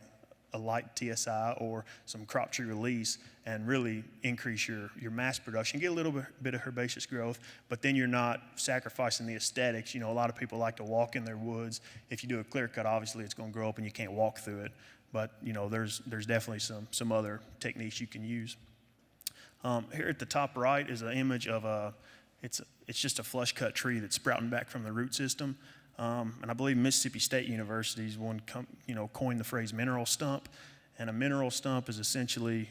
a light TSI or some crop tree release and really increase your mass production, get a little bit of herbaceous growth, but then you're not sacrificing the aesthetics. A lot of people like to walk in their woods. If you do a clear cut, obviously it's going to grow up and you can't walk through it, but there's definitely some other techniques you can use. Here at the top right is an image of it's just a flush cut tree that's sprouting back from the root system. And I believe Mississippi State University's coined the phrase mineral stump. And a mineral stump is essentially,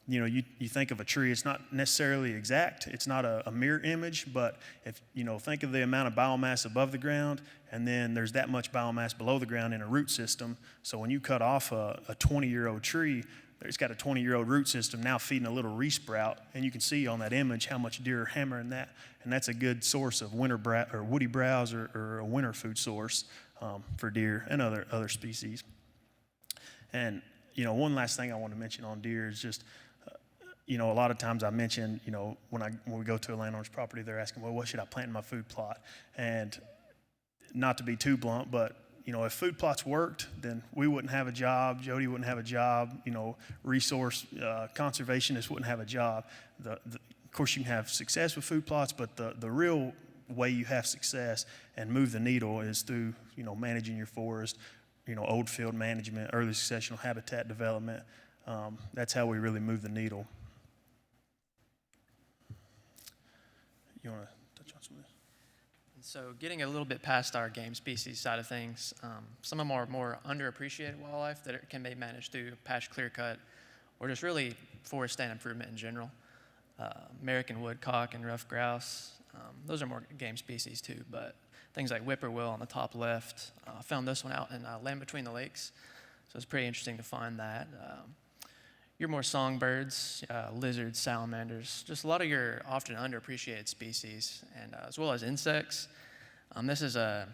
you think of a tree, it's not necessarily exact, it's not a mirror image, but if, think of the amount of biomass above the ground, and then there's that much biomass below the ground in a root system. So when you cut off a 20-year-old tree, it's got a 20-year-old root system now feeding a little resprout, and you can see on that image how much deer are hammering that, and that's a good source of woody browse or a winter food source for deer and other species. And one last thing I want to mention on deer is just a lot of times I mention when we go to a landowner's property, they're asking, well, what should I plant in my food plot? And not to be too blunt, but if food plots worked, then we wouldn't have a job, Jody wouldn't have a job, resource conservationists wouldn't have a job. Of course, you can have success with food plots, but the real way you have success and move the needle is through, managing your forest, old field management, early successional habitat development. That's how we really move the needle. You want to touch on some of this? So getting a little bit past our game species side of things, some of them are more underappreciated wildlife that can be managed through patch clear cut or just really forest stand improvement in general. American woodcock and ruffed grouse, Those are more game species too, but things like whippoorwill on the top left, found this one out in Land Between the Lakes, so it's pretty interesting to find that. Your more songbirds, lizards, salamanders, just a lot of your often underappreciated species, and as well as insects. This is a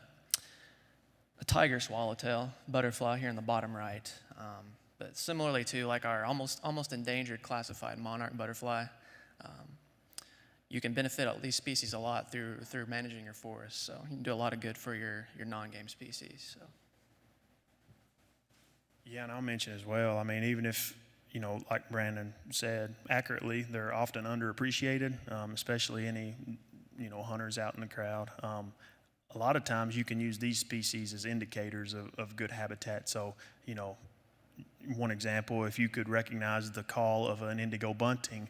tiger swallowtail butterfly here in the bottom right. But similarly to like our almost endangered classified monarch butterfly, you can benefit these species a lot through managing your forest. So you can do a lot of good for your non-game species. So. Yeah, and I'll mention as well, I mean, even if, you know, like Brandon said accurately, they're often underappreciated, especially any, you know, hunters out in the crowd. A lot of times you can use these species as indicators of good habitat. So, you know, one example, if you could recognize the call of an indigo bunting,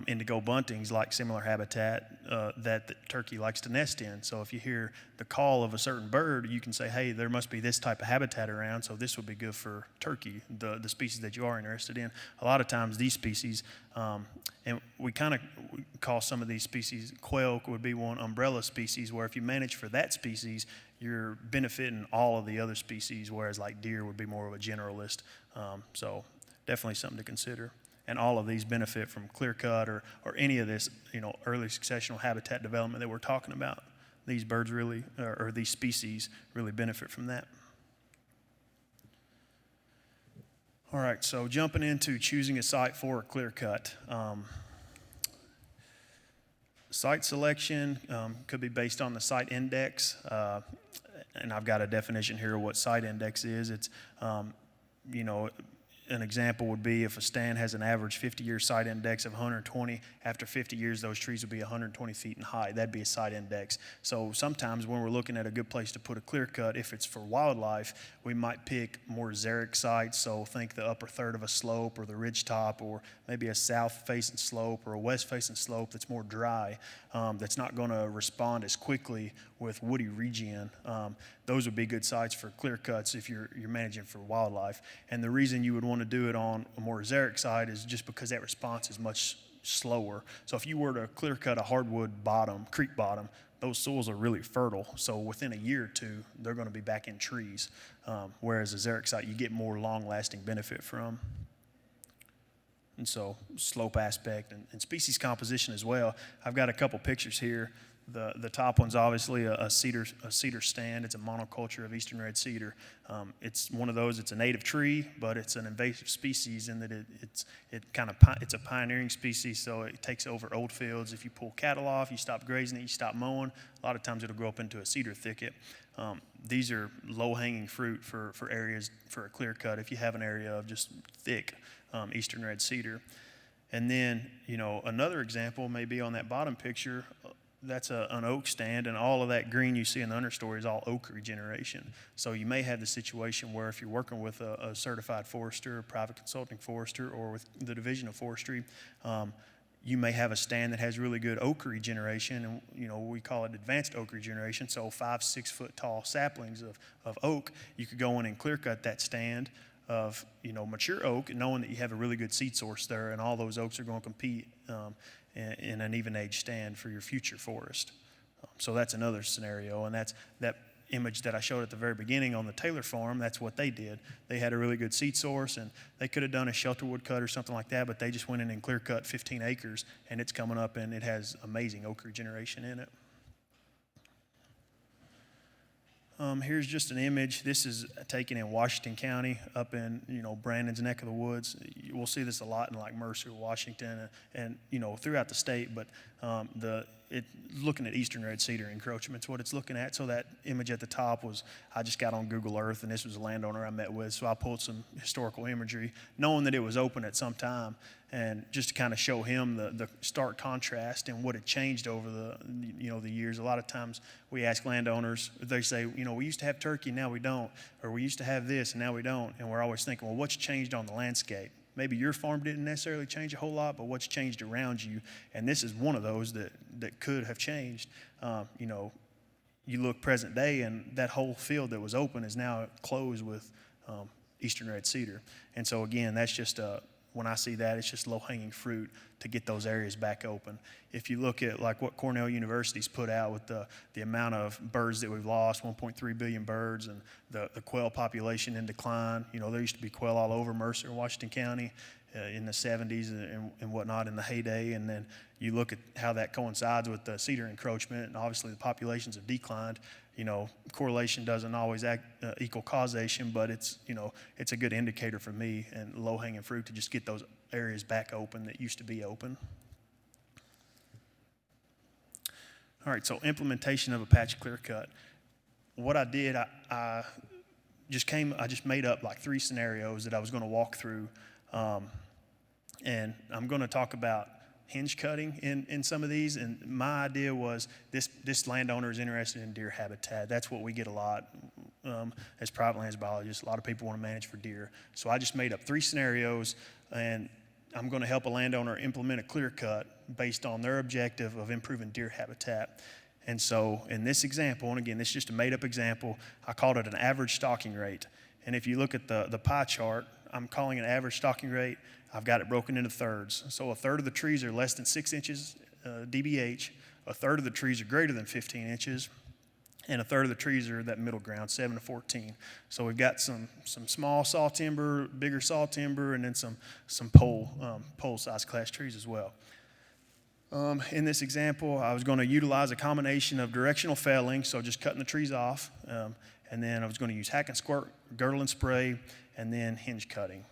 indigo buntings like similar habitat that the turkey likes to nest in. So if you hear the call of a certain bird, you can say, hey, there must be this type of habitat around, so this would be good for turkey, the species that you are interested in. A lot of times these species, and we kind of call some of these species, quail would be one umbrella species, where if you manage for that species, you're benefiting all of the other species, whereas like deer would be more of a generalist. So definitely something to consider. And all of these benefit from clear cut or any of this, you know, early successional habitat development that we're talking about. These birds really, or these species really benefit from that. All right, so jumping into choosing a site for a clear cut. Site selection could be based on the site index, and I've got a definition here of what site index is. It's, you know, an example would be if a stand has an average 50-year site index of 120, after 50 years, those trees would be 120 feet in height. That'd be a site index. So sometimes when we're looking at a good place to put a clear cut, if it's for wildlife, we might pick more xeric sites. So think the upper third of a slope or the ridge top, or maybe a south-facing slope or a west-facing slope that's more dry, that's not going to respond as quickly with woody regen. Those would be good sites for clear cuts if you're managing for wildlife. And the reason you would want to do it on a more xeric site is just because that response is much slower. So if you were to clear cut a hardwood bottom, creek bottom, those soils are really fertile. So within a year or two, they're going to be back in trees. Whereas a xeric site, you get more long-lasting benefit from. And so slope aspect and species composition as well. I've got a couple pictures here. The top one's obviously a cedar stand. It's a monoculture of eastern red cedar. It's one of those. It's a native tree, but it's an invasive species in that it's a pioneering species. So it takes over old fields. If you pull cattle off, you stop grazing it, you stop mowing. A lot of times it'll grow up into a cedar thicket. These are low-hanging fruit for areas for a clear cut. If you have an area of just thick eastern red cedar, and then another example may be on that bottom picture. That's an oak stand, and all of that green you see in the understory is all oak regeneration. So you may have the situation where if you're working with a certified forester, a private consulting forester, or with the Division of Forestry, you may have a stand that has really good oak regeneration, and we call it advanced oak regeneration. So 5-6 foot tall saplings of oak, you could go in and clear cut that stand of mature oak, knowing that you have a really good seed source there, and all those oaks are going to compete in an even age stand for your future forest. So that's another scenario, and that's that image that I showed at the very beginning on the Taylor farm. That's what they did. They had a really good seed source, and they could have done a shelter wood cut or something like that, but they just went in and clear cut 15 acres, and it's coming up, and it has amazing oak regeneration in it. Here's just an image. This is taken in Washington County, up in Brandon's neck of the woods. We'll see this a lot in like Mercer, Washington, and throughout the state. But looking at eastern red cedar encroachments, what it's looking at. So that image at the top was, I just got on Google Earth, and this was a landowner I met with. So I pulled some historical imagery, knowing that it was open at some time, and just to kind of show him the stark contrast and what had changed over the years. A lot of times we ask landowners, they say, we used to have turkey, now we don't, or we used to have this, and now we don't. And we're always thinking, well, what's changed on the landscape? Maybe your farm didn't necessarily change a whole lot, but what's changed around you? And this is one of those that could have changed. You look present day, and that whole field that was open is now closed with eastern red cedar. And so again, that's just when I see that, it's just low-hanging fruit to get those areas back open. If you look at like what Cornell University's put out with the amount of birds that we've lost, 1.3 billion birds, and the quail population in decline. You know, there used to be quail all over Mercer and Washington County in the 70s and whatnot in the heyday. And then you look at how that coincides with the cedar encroachment, and obviously the populations have declined. You know, correlation doesn't always equal causation, but it's, you know, it's a good indicator for me and low-hanging fruit to just get those areas back open that used to be open. All right, so implementation of a patch clear cut. What I did, I just made up like 3 scenarios that I was going to walk through, and I'm going to talk about hinge cutting in some of these. And my idea was this landowner is interested in deer habitat. That's what we get a lot as private lands biologists. A lot of people want to manage for deer. So I just made up 3 scenarios, and I'm going to help a landowner implement a clear cut based on their objective of improving deer habitat. And so in this example, and again, this is just a made-up example, I called it an average stalking rate. And if you look at the pie chart, I'm calling it average stalking rate. I've got it broken into thirds. So a third of the trees are less than 6 inches DBH, a third of the trees are greater than 15 inches, and a third of the trees are that middle ground, 7 to 14. So we've got some small saw timber, bigger saw timber, and then some pole size class trees as well. In this example, I was going to utilize a combination of directional felling, so just cutting the trees off, and then I was going to use hack and squirt, girdle and spray, and then hinge cutting.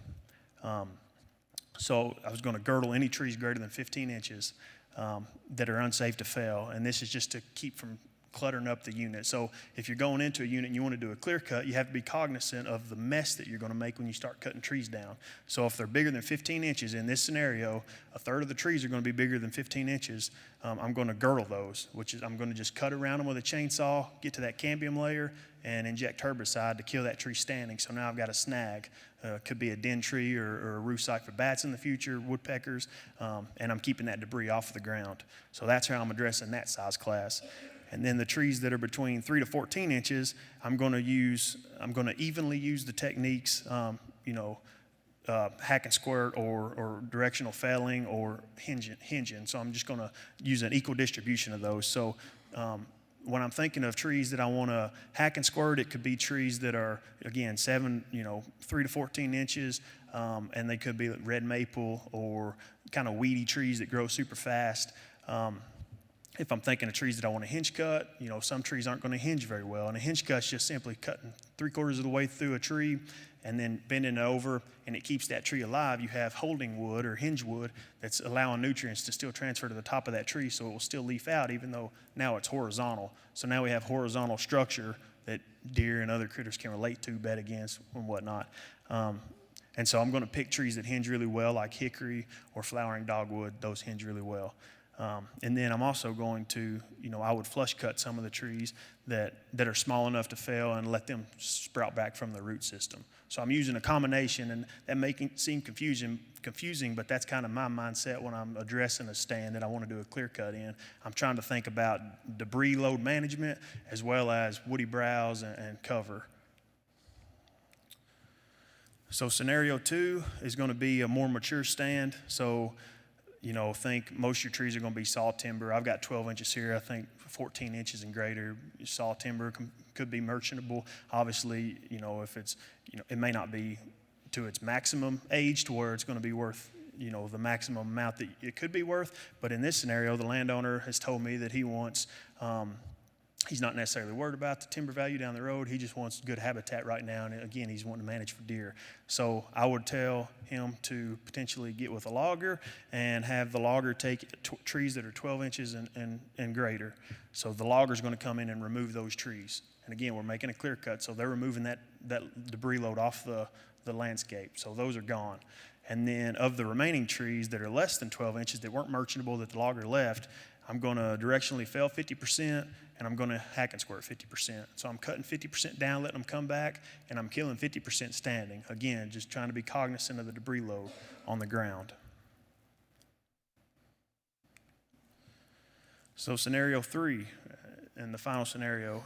So I was going to girdle any trees greater than 15 inches that are unsafe to fell, and this is just to keep from cluttering up the unit. So if you're going into a unit and you want to do a clear cut, you have to be cognizant of the mess that you're going to make when you start cutting trees down. So if they're bigger than 15 inches in this scenario, a third of the trees are going to be bigger than 15 inches. I'm going to girdle those, which is I'm going to just cut around them with a chainsaw, get to that cambium layer, and inject herbicide to kill that tree standing. So now I've got a snag. Could be a den tree or a roof site for bats in the future, woodpeckers, and I'm keeping that debris off of the ground. So that's how I'm addressing that size class. And then the trees that are between 3 to 14 inches, I'm going to evenly use the techniques, hack and squirt or directional felling or hinging. So I'm just going to use an equal distribution of those. So when I'm thinking of trees that I want to hack and squirt, it could be trees that are, again, 3 to 14 inches, and they could be red maple or kind of weedy trees that grow super fast. If I'm thinking of trees that I want to hinge cut, some trees aren't going to hinge very well. And a hinge cut's just simply cutting 3/4 of the way through a tree and then bending it over, and it keeps that tree alive. You have holding wood or hinge wood that's allowing nutrients to still transfer to the top of that tree, so it will still leaf out even though now it's horizontal. So now we have horizontal structure that deer and other critters can relate to, bet against, and whatnot. And so I'm going to pick trees that hinge really well, like hickory or flowering dogwood. Those hinge really well. And then I'm also going to, I would flush cut some of the trees that are small enough to fail and let them sprout back from the root system. So I'm using a combination, and that may seem confusing, but that's kind of my mindset when I'm addressing a stand that I want to do a clear cut in. I'm trying to think about debris load management as well as woody browse and cover. So scenario 2 is going to be a more mature stand. So think most of your trees are going to be saw timber. I've got 12 inches here. I think 14 inches and greater saw timber could be merchantable. Obviously, if it's, it may not be to its maximum age to where it's going to be worth, the maximum amount that it could be worth. But in this scenario, the landowner has told me that he wants, he's not necessarily worried about the timber value down the road. He just wants good habitat right now. And again, he's wanting to manage for deer. So I would tell him to potentially get with a logger and have the logger take trees that are 12 inches and greater. So the logger is going to come in and remove those trees. And again, we're making a clear cut. So they're removing that debris load off the landscape. So those are gone. And then of the remaining trees that are less than 12 inches that weren't merchantable that the logger left, I'm going to directionally fell 50%, and I'm going to hack and squirt 50%. So I'm cutting 50% down, letting them come back, and I'm killing 50% standing. Again, just trying to be cognizant of the debris load on the ground. So scenario 3, and the final scenario,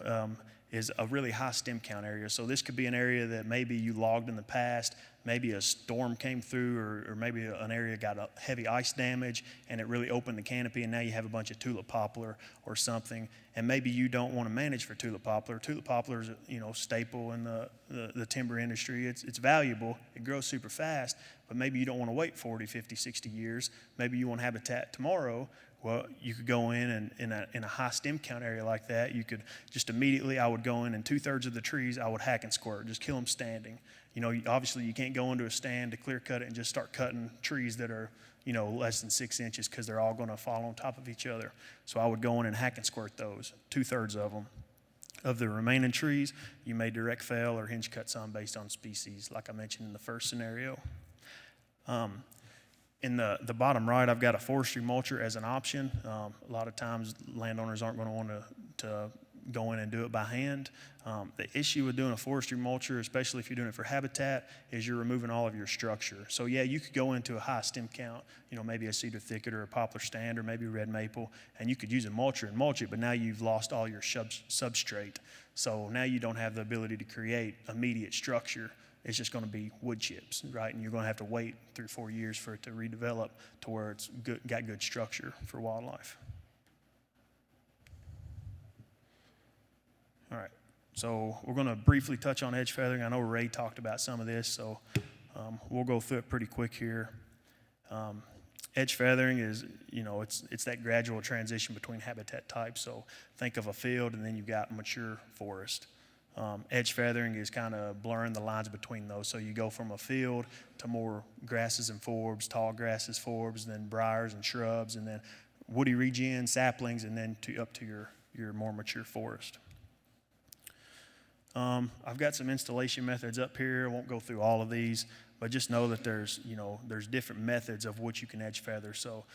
is a really high stem count area. So this could be an area that maybe you logged in the past, maybe a storm came through, or maybe an area got a heavy ice damage and it really opened the canopy, and now you have a bunch of tulip poplar or something. And maybe you don't want to manage for tulip poplar. Tulip poplar is a staple in the timber industry. It's valuable. It grows super fast, but maybe you don't want to wait 40, 50, 60 years. Maybe you want habitat tomorrow. Well, you could go in and in a high stem count area like that, you could just immediately, I would go in and 2/3 of the trees I would hack and squirt, just kill them standing. Obviously you can't go into a stand to clear cut it and just start cutting trees that are, less than 6 inches, because they're all going to fall on top of each other. So I would go in and hack and squirt those, 2/3 of them. Of the remaining trees, you may direct fell or hinge cut some based on species, like I mentioned in the first scenario. In the bottom right, I've got a forestry mulcher as an option. A lot of times landowners aren't going to want to go in and do it by hand. The issue with doing a forestry mulcher, especially if you're doing it for habitat, is you're removing all of your structure. So yeah, you could go into a high stem count, maybe a cedar thicket or a poplar stand or maybe red maple, and you could use a mulcher and mulch it, but now you've lost all your substrate. So now you don't have the ability to create immediate structure. It's just going to be wood chips, right? And you're going to have to wait 3 or 4 years for it to redevelop to where it's got good structure for wildlife. All right, so we're going to briefly touch on edge feathering. I know Ray talked about some of this, so we'll go through it pretty quick here. Edge feathering is, it's that gradual transition between habitat types. So think of a field and then you've got mature forest. Edge feathering is kind of blurring the lines between those. So you go from a field to more grasses and forbs, tall grasses, forbs, then briars and shrubs, and then woody regen, saplings, and then up to your more mature forest. I've got some installation methods up here. I won't go through all of these, but just know that there's different methods of which you can edge feather. So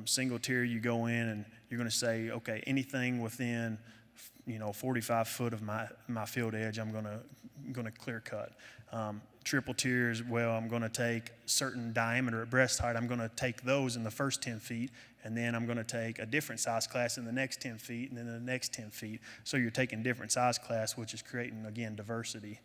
single tier, you go in and you're going to say, okay, anything within 45 foot of my field edge, I'm going to clear cut. Triple tiers, well, I'm going to take certain diameter at breast height. I'm going to take those in the first 10 feet, and then I'm going to take a different size class in the next 10 feet, and then the next 10 feet. So you're taking different size class, which is creating, again, diversity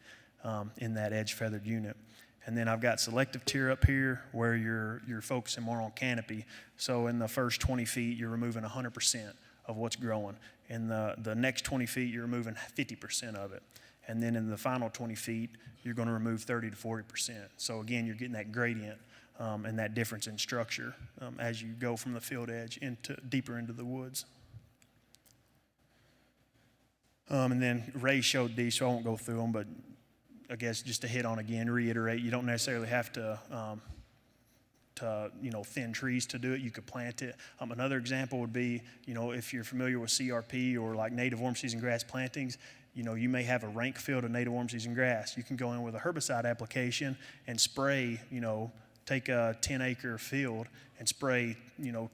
in that edge feathered unit. And then I've got selective tier up here where you're focusing more on canopy. So in the first 20 feet, you're removing 100% of what's growing. In the next 20 feet, you're removing 50% of it. And then in the final 20 feet, you're going to remove 30 to 40%. So again, you're getting that gradient and that difference in structure as you go from the field edge deeper into the woods. And then Ray showed these, so I won't go through them, but I guess just to hit on again, reiterate, you don't necessarily have to thin trees to do it. You could plant it. Another example would be, if you're familiar with CRP or like native warm season grass plantings, you may have a rank field of native warm season grass. You can go in with a herbicide application and spray, take a 10-acre field and spray,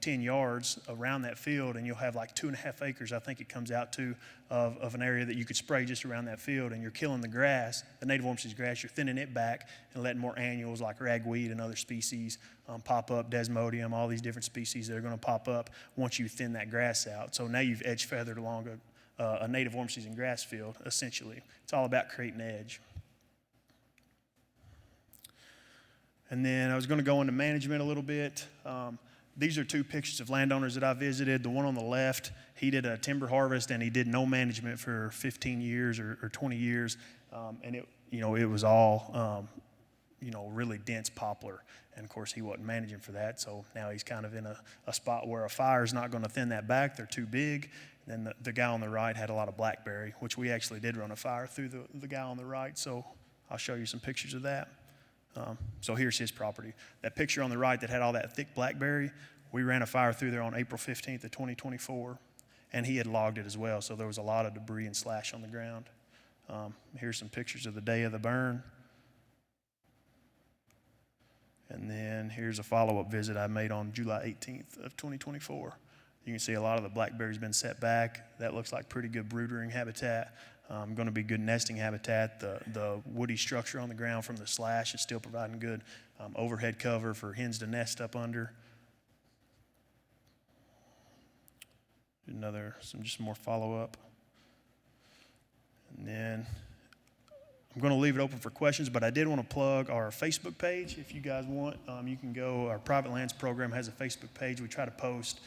10 yards around that field, and you'll have like 2.5 acres, I think it comes out to, of an area that you could spray just around that field, and you're killing the grass, the native warm season grass, you're thinning it back and letting more annuals like ragweed and other species pop up, desmodium, all these different species that are going to pop up once you thin that grass out. So now you've edge feathered along a native warm season grass field, essentially. It's all about creating edge. And then I was going to go into management a little bit. These are 2 pictures of landowners that I visited. The one on the left, he did a timber harvest and he did no management for 15 years or 20 years. And it was all, really dense poplar. And of course he wasn't managing for that. So now he's kind of in a spot where a fire is not going to thin that back. They're too big. And then the guy on the right had a lot of blackberry, which we actually did run a fire through the guy on the right. So I'll show you some pictures of that. So here's his property. That picture on the right that had all that thick blackberry, we ran a fire through there on April 15th of 2024, and he had logged it as well, so there was a lot of debris and slash on the ground. Here's some pictures of the day of the burn. And then here's a follow-up visit I made on July 18th of 2024. You can see a lot of the blackberry's been set back. That looks like pretty good brood-rearing habitat. Going to be good nesting habitat. The woody structure on the ground from the slash is still providing good overhead cover for hens to nest up under. Some more follow-up. And then I'm going to leave it open for questions, but I did want to plug our Facebook page. If you guys want, you can go. Our Private Lands program has a Facebook page. We try to post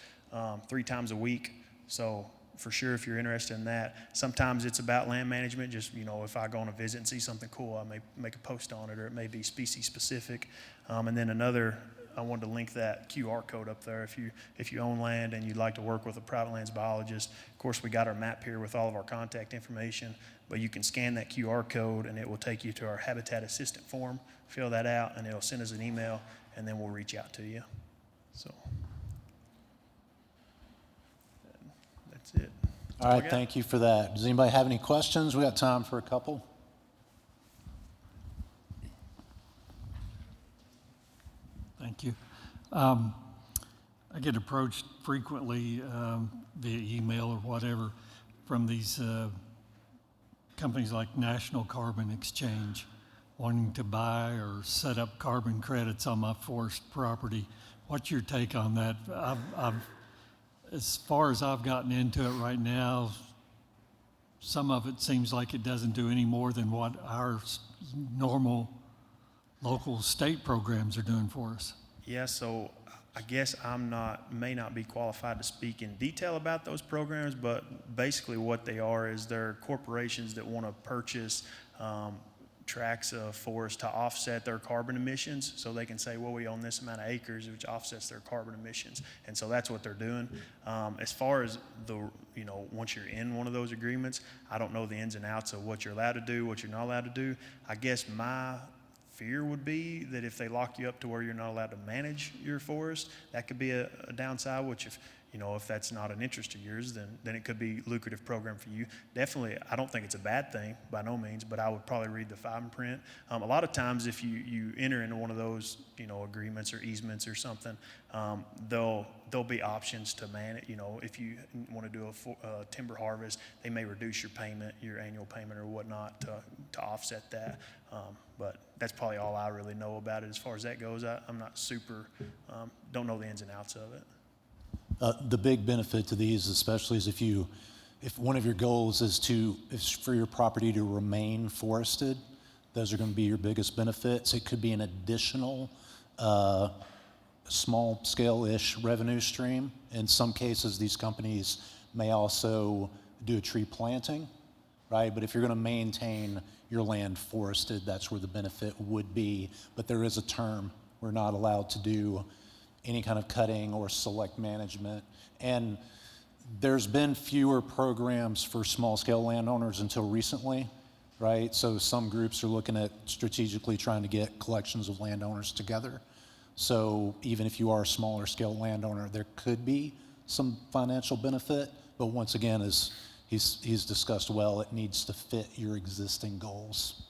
3 times a week. So for sure, if you're interested in that, sometimes it's about land management. Just, if I go on a visit and see something cool, I may make a post on it, or it may be species specific. And then I wanted to link that QR code up there. If you own land and you'd like to work with a private lands biologist, of course, we got our map here with all of our contact information, but you can scan that QR code and it will take you to our habitat assistant form, fill that out, and it'll send us an email, and then we'll reach out to you. So that's it. All right, thank you for that. Does anybody have any questions? We got time for a couple. Thank you. I get approached frequently via email or whatever from these companies like National Carbon Exchange wanting to buy or set up carbon credits on my forest property. What's your take on that? As far as I've gotten into it right now, some of it seems like it doesn't do any more than what our normal local state programs are doing for us. Yeah, so I guess may not be qualified to speak in detail about those programs, but basically what they are is they're corporations that want to purchase tracts of forest to offset their carbon emissions. So they can say, well, we own this amount of acres, which offsets their carbon emissions. And so that's what they're doing. As far as once you're in one of those agreements, I don't know the ins and outs of what you're allowed to do, what you're not allowed to do. I guess my fear would be that if they lock you up to where you're not allowed to manage your forest, that could be a downside, which if that's not an interest of yours, then it could be a lucrative program for you. Definitely, I don't think it's a bad thing by no means, but I would probably read the fine print. A lot of times if you enter into one of those, agreements or easements or something, there'll be options to manage. If you want to do a timber harvest, they may reduce your payment, your annual payment or whatnot to offset that. But that's probably all I really know about it as far as that goes. I'm not super, don't know the ins and outs of it. The big benefit to these, especially, is if one of your goals is for your property to remain forested, those are going to be your biggest benefits. It could be an additional small scale-ish revenue stream. In some cases, these companies may also do a tree planting, right? But if you're going to maintain your land forested, that's where the benefit would be. But there is a term. We're not allowed to do any kind of cutting or select management. And there's been fewer programs for small-scale landowners until recently, right? So some groups are looking at strategically trying to get collections of landowners together. So even if you are a smaller scale landowner, there could be some financial benefit, but once again, as he's discussed well, it needs to fit your existing goals.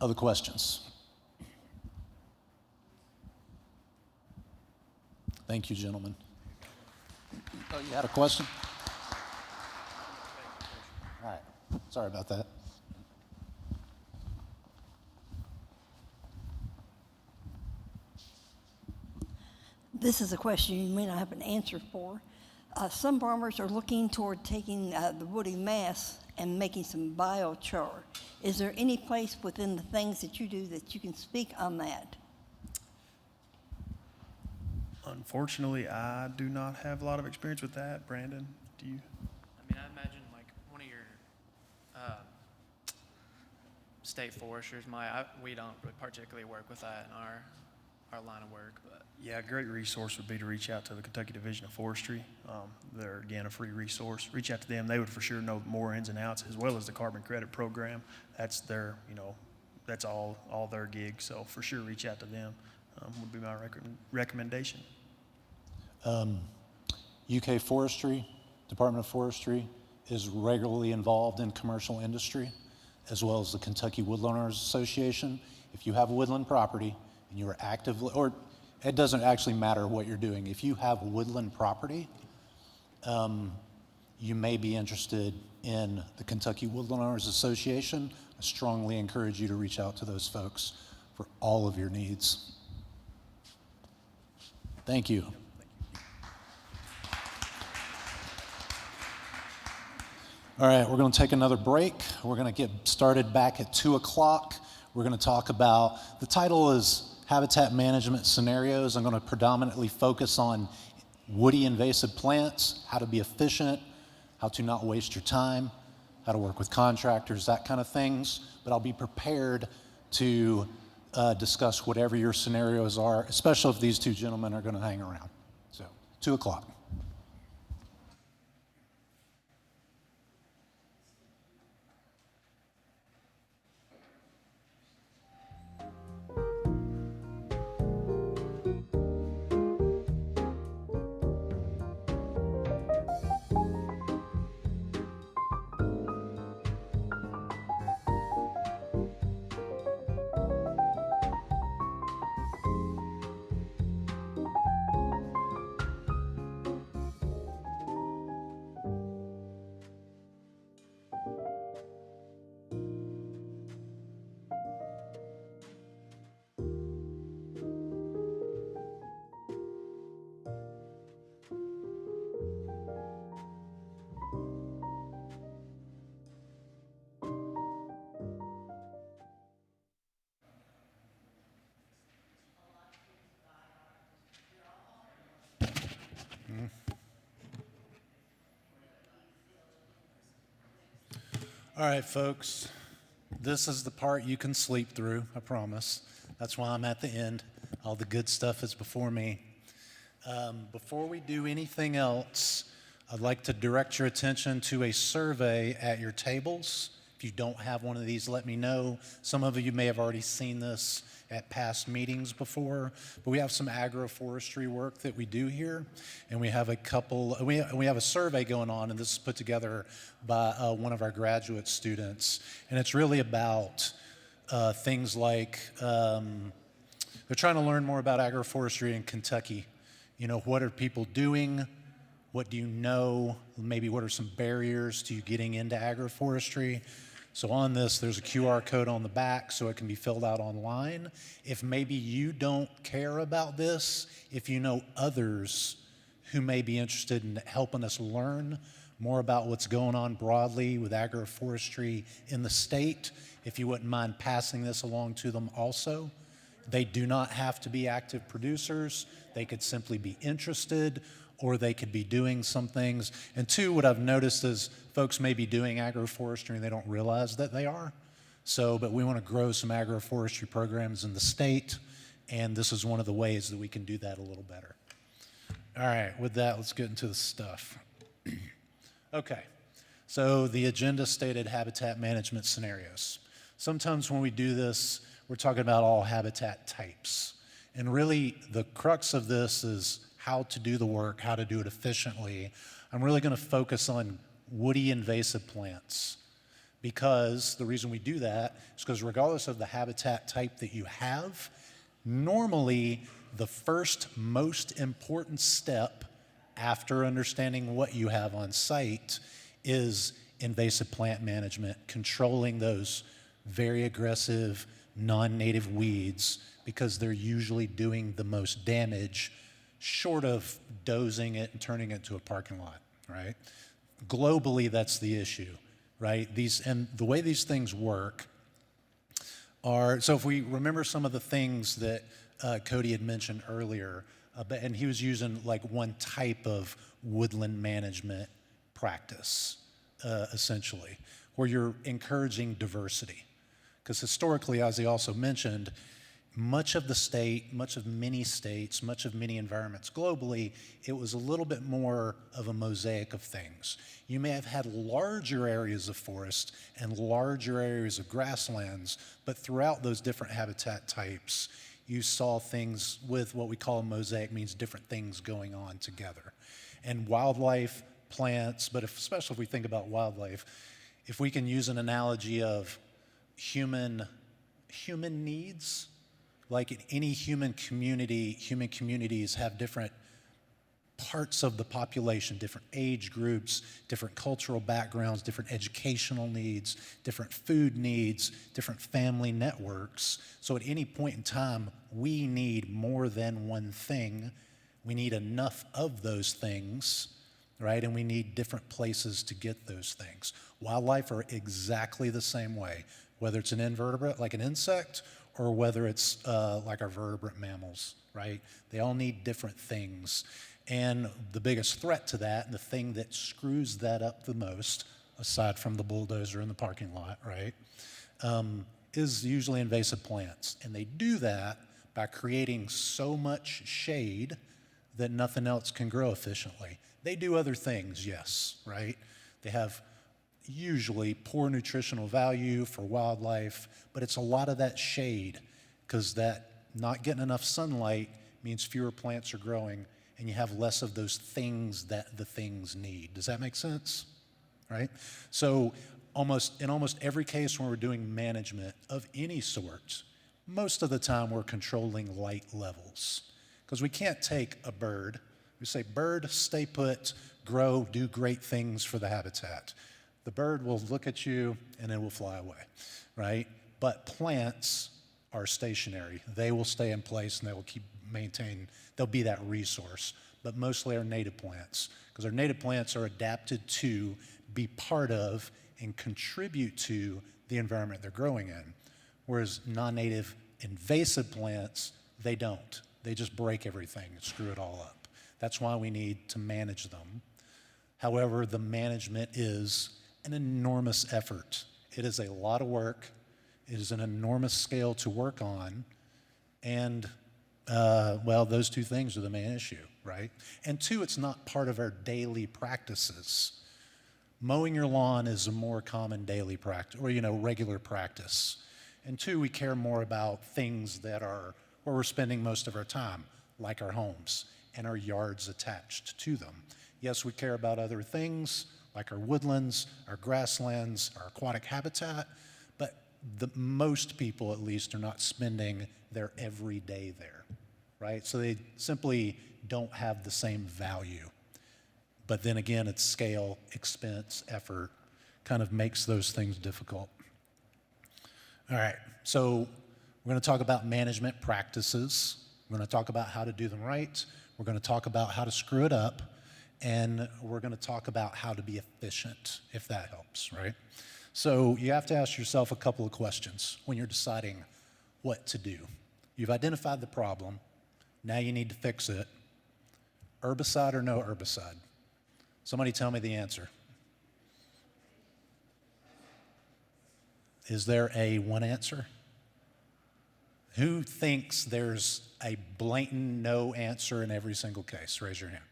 Other questions? Thank you, gentlemen. Oh, you had a question? All right, sorry about that. This is a question you may not have an answer for. Some farmers are looking toward taking the woody mass and making some biochar. Is there any place within the things that you do that you can speak on that? Unfortunately, I do not have a lot of experience with that. Brandon, do you? I mean, I imagine like one of your state foresters we don't really particularly work with that in our line of work, but. Yeah, a great resource would be to reach out to the Kentucky Division of Forestry. They're, again, a free resource. Reach out to them. They would for sure know more ins and outs, as well as the carbon credit program. That's their, that's all their gig. So for sure, reach out to them would be my recommendation. UK Forestry, Department of Forestry, is regularly involved in commercial industry, as well as the Kentucky Woodlands Association. If you have woodland property and you are actively, or it doesn't actually matter what you're doing. If you have woodland property, you may be interested in the Kentucky Woodlands Association. I strongly encourage you to reach out to those folks for all of your needs. Thank you. All right, we're going to take another break. We're going to get started back at 2 o'clock. We're going to talk about, the title is Habitat Management Scenarios. I'm going to predominantly focus on woody invasive plants, how to be efficient, how to not waste your time, how to work with contractors, that kind of things. But I'll be prepared to discuss whatever your scenarios are, especially if these two gentlemen are going to hang around. So, 2 o'clock. All right, folks, this is the part you can sleep through, I promise. That's why I'm at the end. All the good stuff is before me. Before we do anything else, I'd like to direct your attention to a survey at your tables. If you don't have one of these, let me know. Some of you may have already seen this at past meetings before, but we have some agroforestry work that we do here, and we have a survey going on, and this is put together by one of our graduate students, and it's really about things like they're trying to learn more about agroforestry in Kentucky. You know, what are people doing? What do you know? Maybe what are some barriers to you getting into agroforestry? So on this, there's a QR code on the back so it can be filled out online. If maybe you don't care about this, if you know others who may be interested in helping us learn more about what's going on broadly with agroforestry in the state, if you wouldn't mind passing this along to them also. They do not have to be active producers. They could simply be interested, or they could be doing some things. And two, what I've noticed is folks may be doing agroforestry and they don't realize that they are. So, but we want to grow some agroforestry programs in the state, and this is one of the ways that we can do that a little better. All right, with that, let's get into the stuff. Okay, so the agenda stated habitat management scenarios. Sometimes when we do this, we're talking about all habitat types. And really, the crux of this is how to do the work, how to do it efficiently. I'm really going to focus on woody invasive plants, because the reason we do that is because regardless of the habitat type that you have, normally the first most important step after understanding what you have on site is invasive plant management, controlling those very aggressive non-native weeds, because they're usually doing the most damage short of dozing it and turning it into a parking lot, right? Globally, that's the issue, right? And the way these things work are, so if we remember some of the things that Cody had mentioned earlier, and he was using like one type of woodland management practice, essentially, where you're encouraging diversity. Because historically, as he also mentioned, much of the state, much of many states, much of many environments globally, it was a little bit more of a mosaic of things. You may have had larger areas of forest and larger areas of grasslands, but throughout those different habitat types, you saw things with what we call a mosaic, means different things going on together. And wildlife, plants, but especially if we think about wildlife, if we can use an analogy of human needs, like in any human community, human communities have different parts of the population, different age groups, different cultural backgrounds, different educational needs, different food needs, different family networks. So at any point in time, we need more than one thing. We need enough of those things right? And we need different places to get those things. Wildlife are exactly the same way, whether it's an invertebrate like an insect or whether it's like our vertebrate mammals, right? They all need different things. And the biggest threat to that, and the thing that screws that up the most, aside from the bulldozer in the parking lot, right, is usually invasive plants. And they do that by creating so much shade that nothing else can grow efficiently. They do other things, yes, right? They have usually poor nutritional value for wildlife, but it's a lot of that shade, because that not getting enough sunlight means fewer plants are growing, and you have less of those things that the things need. Does that make sense? Right? So in almost every case when we're doing management of any sort, most of the time we're controlling light levels. Because we can't take a bird, we say, bird, stay put, grow, do great things for the habitat. The bird will look at you and it will fly away, right? But plants are stationary. They will stay in place and they will keep maintain, they'll be that resource. But mostly our native plants, because our native plants are adapted to be part of and contribute to the environment they're growing in. Whereas non-native invasive plants, they don't. They just break everything and screw it all up. That's why we need to manage them. However, the management is an enormous effort. It is a lot of work. It is an enormous scale to work on. And, well, those two things are the main issue, right? And two, it's not part of our daily practices. Mowing your lawn is a more common daily practice, or, regular practice. And two, we care more about things that are where we're spending most of our time, like our homes and our yards attached to them. Yes, we care about other things, like our woodlands, our grasslands, our aquatic habitat, but most people, at least, are not spending their every day there, right? So they simply don't have the same value. But then again, it's scale, expense, effort, kind of makes those things difficult. All right, so we're going to talk about management practices. We're going to talk about how to do them right. We're going to talk about how to screw it up. And we're going to talk about how to be efficient, if that helps, right? So you have to ask yourself a couple of questions when you're deciding what to do. You've identified the problem. Now you need to fix it. Herbicide or no herbicide? Somebody tell me the answer. Is there a one answer? Who thinks there's a blatant no answer in every single case? Raise your hand.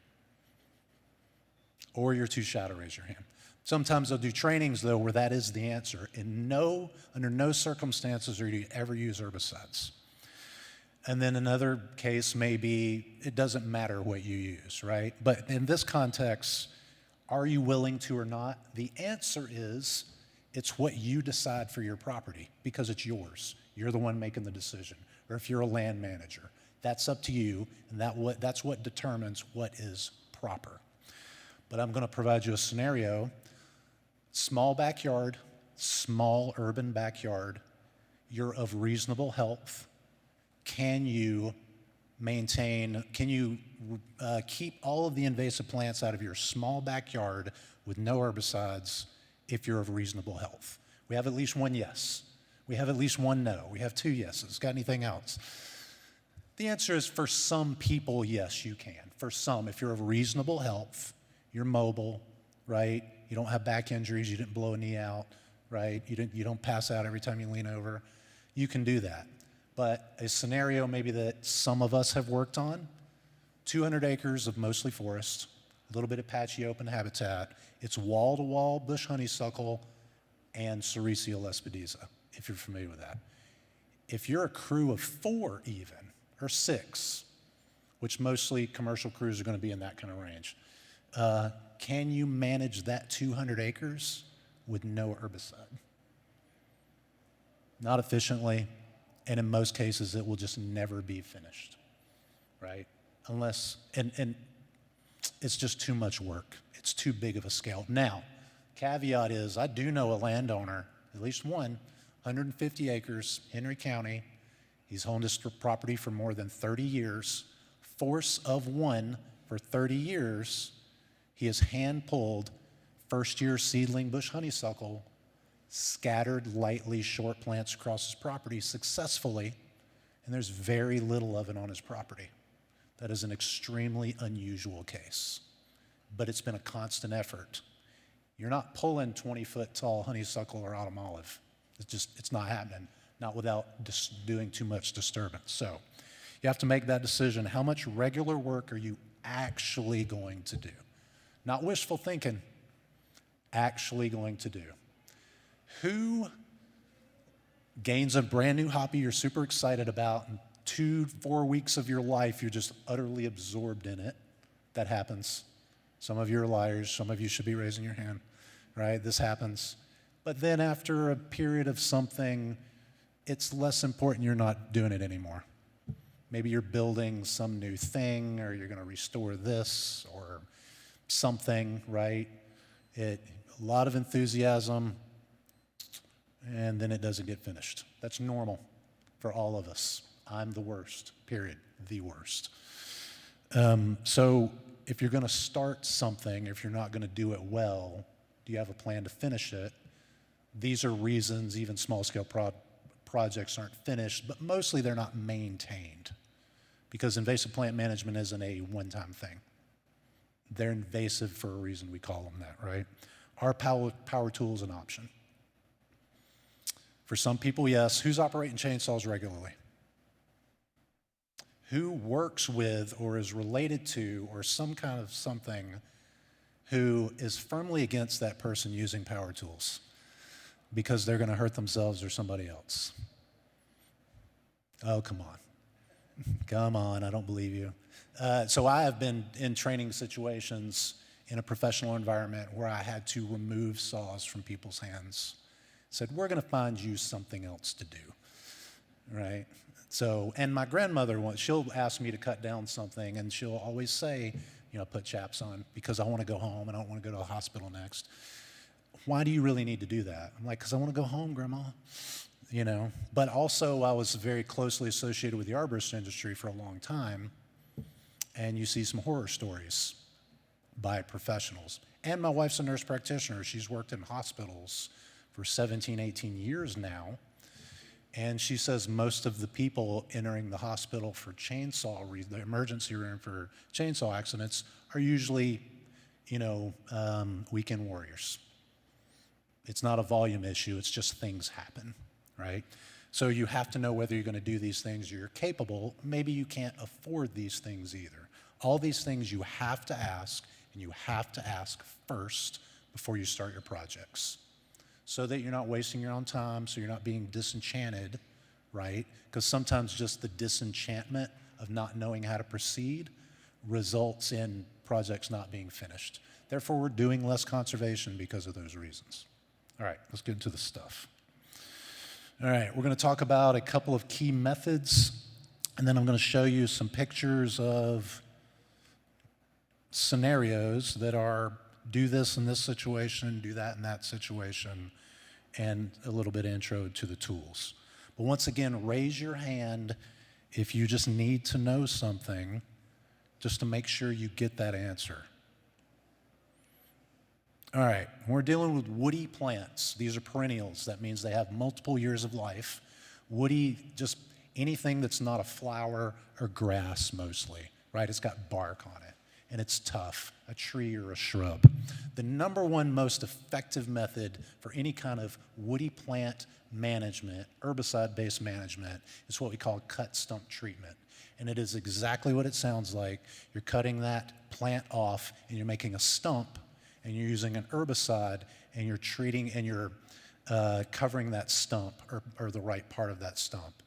Or you're too shy to raise your hand. Sometimes they'll do trainings, though, where that is the answer. Under no circumstances are you ever use herbicides. And then another case may be it doesn't matter what you use, right? But in this context, are you willing to or not? The answer is it's what you decide for your property because it's yours. You're the one making the decision. Or if you're a land manager, that's up to you, and that's what determines what is proper. But I'm going to provide you a scenario. Small backyard, small urban backyard. You're of reasonable health. Can you keep all of the invasive plants out of your small backyard with no herbicides if you're of reasonable health? We have at least one yes. We have at least one no. We have two yeses. Got anything else? The answer is for some people, yes, you can. For some, if you're of reasonable health, you're mobile, right? You don't have back injuries, you didn't blow a knee out, right? You don't pass out every time you lean over. You can do that. But a scenario maybe that some of us have worked on, 200 acres of mostly forest, a little bit of patchy open habitat. It's wall-to-wall bush honeysuckle and Sericea lespedeza, if you're familiar with that. If you're a crew of 4 even, or 6, which mostly commercial crews are going to be in that kind of range, can you manage that 200 acres with no herbicide? Not efficiently, and in most cases, it will just never be finished, right? Unless, and it's just too much work. It's too big of a scale. Now, caveat is, I do know a landowner, at least one, 150 acres, Henry County. He's owned this property for more than 30 years. Force of one for 30 years. He has hand-pulled first-year seedling bush honeysuckle, scattered lightly short plants across his property successfully, and there's very little of it on his property. That is an extremely unusual case, but it's been a constant effort. You're not pulling 20-foot tall honeysuckle or autumn olive. It's not happening, not without doing too much disturbance. So you have to make that decision. How much regular work are you actually going to do? Not wishful thinking, actually going to do. Who gains a brand new hobby you're super excited about, and 2-4 weeks of your life you're just utterly absorbed in it? That happens. Some of you are liars, some of you should be raising your hand, right? This happens. But then after a period of something, it's less important, you're not doing it anymore. Maybe you're building some new thing, or you're going to restore this or something, right? A lot of enthusiasm, and then it doesn't get finished. That's normal for all of us. I'm the worst, period, the worst. So if you're going to start something, if you're not going to do it well, do you have a plan to finish it? These are reasons even small-scale projects aren't finished, but mostly they're not maintained, because invasive plant management isn't a one-time thing. They're invasive for a reason, we call them that, right? Are power tools an option? For some people, yes. Who's operating chainsaws regularly? Who works with or is related to or some kind of something who is firmly against that person using power tools because they're going to hurt themselves or somebody else? Oh, come on. Come on, I don't believe you. So I have been in training situations in a professional environment where I had to remove saws from people's hands. Said, we're going to find you something else to do, right? So, and my grandmother, she'll ask me to cut down something, and she'll always say, you know, put chaps on because I want to go home and I don't want to go to the hospital next. Why do you really need to do that? I'm like, because I want to go home, Grandma. You know, but also I was very closely associated with the arborist industry for a long time, and you see some horror stories by professionals. And my wife's a nurse practitioner. She's worked in hospitals for 17, 18 years now, and she says most of the people entering the hospital for the emergency room for chainsaw accidents are usually, you know, weekend warriors. It's not a volume issue, it's just things happen, right? So you have to know whether you're going to do these things or you're capable. Maybe you can't afford these things either. All these things you have to ask, and you have to ask first before you start your projects, so that you're not wasting your own time, so you're not being disenchanted, right? Because sometimes just the disenchantment of not knowing how to proceed results in projects not being finished. Therefore, we're doing less conservation because of those reasons. All right, let's get into the stuff. All right, we're going to talk about a couple of key methods, and then I'm going to show you some pictures of scenarios that are do this in this situation, do that in that situation, and a little bit of intro to the tools. But once again, raise your hand if you just need to know something, just to make sure you get that answer. All right, we're dealing with woody plants. These are perennials. That means they have multiple years of life. Woody, just anything that's not a flower or grass mostly, right? It's got bark on it, and it's tough, a tree or a shrub. The number one most effective method for any kind of woody plant management, herbicide-based management, is what we call cut stump treatment. And it is exactly what it sounds like. You're cutting that plant off, and you're making a stump, and you're using an herbicide, and you're treating, and you're covering that stump, or the right part of that stump.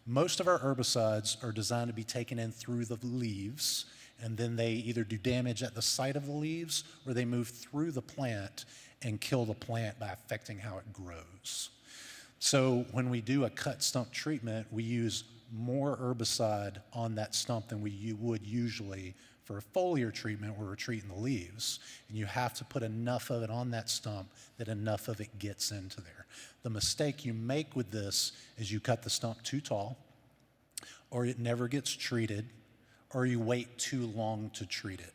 Most of our herbicides are designed to be taken in through the leaves, and then they either do damage at the site of the leaves, or they move through the plant and kill the plant by affecting how it grows. So when we do a cut stump treatment, we use more herbicide on that stump than we would usually for a foliar treatment where we're treating the leaves. And you have to put enough of it on that stump that enough of it gets into there. The mistake you make with this is you cut the stump too tall, or it never gets treated, or you wait too long to treat it.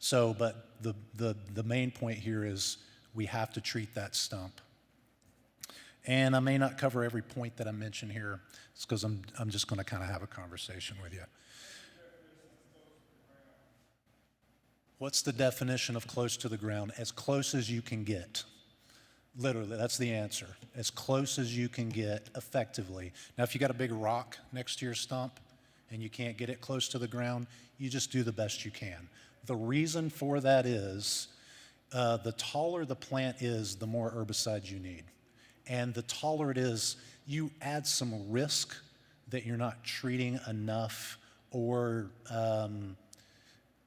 So, but the main point here is we have to treat that stump. And I may not cover every point that I mentioned here. It's because I'm just going to kind of have a conversation with you. What's the definition of close to the ground? As close as you can get. Literally, that's the answer. As close as you can get effectively. Now, if you got a big rock next to your stump and you can't get it close to the ground, you just do the best you can. The reason for that is the taller the plant is, the more herbicide you need. And the taller it is, you add some risk that you're not treating enough, or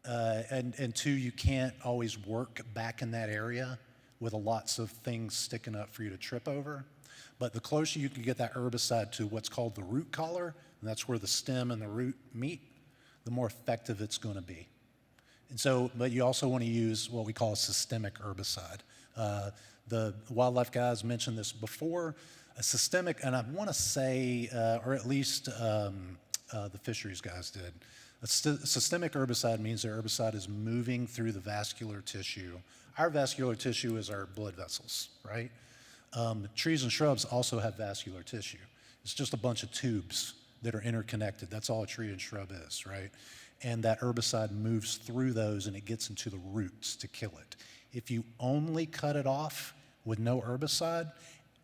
and two, you can't always work back in that area with lots of things sticking up for you to trip over. But the closer you can get that herbicide to what's called the root collar, and that's where the stem and the root meet, the more effective it's going to be. And so, but you also want to use what we call a systemic herbicide. The wildlife guys mentioned this before. A systemic, and I want to say, or at least the fisheries guys did, a systemic herbicide means the herbicide is moving through the vascular tissue. Our vascular tissue is our blood vessels, right? Trees and shrubs also have vascular tissue. It's just a bunch of tubes that are interconnected. That's all a tree and shrub is, right? And that herbicide moves through those and it gets into the roots to kill it. If you only cut it off with no herbicide,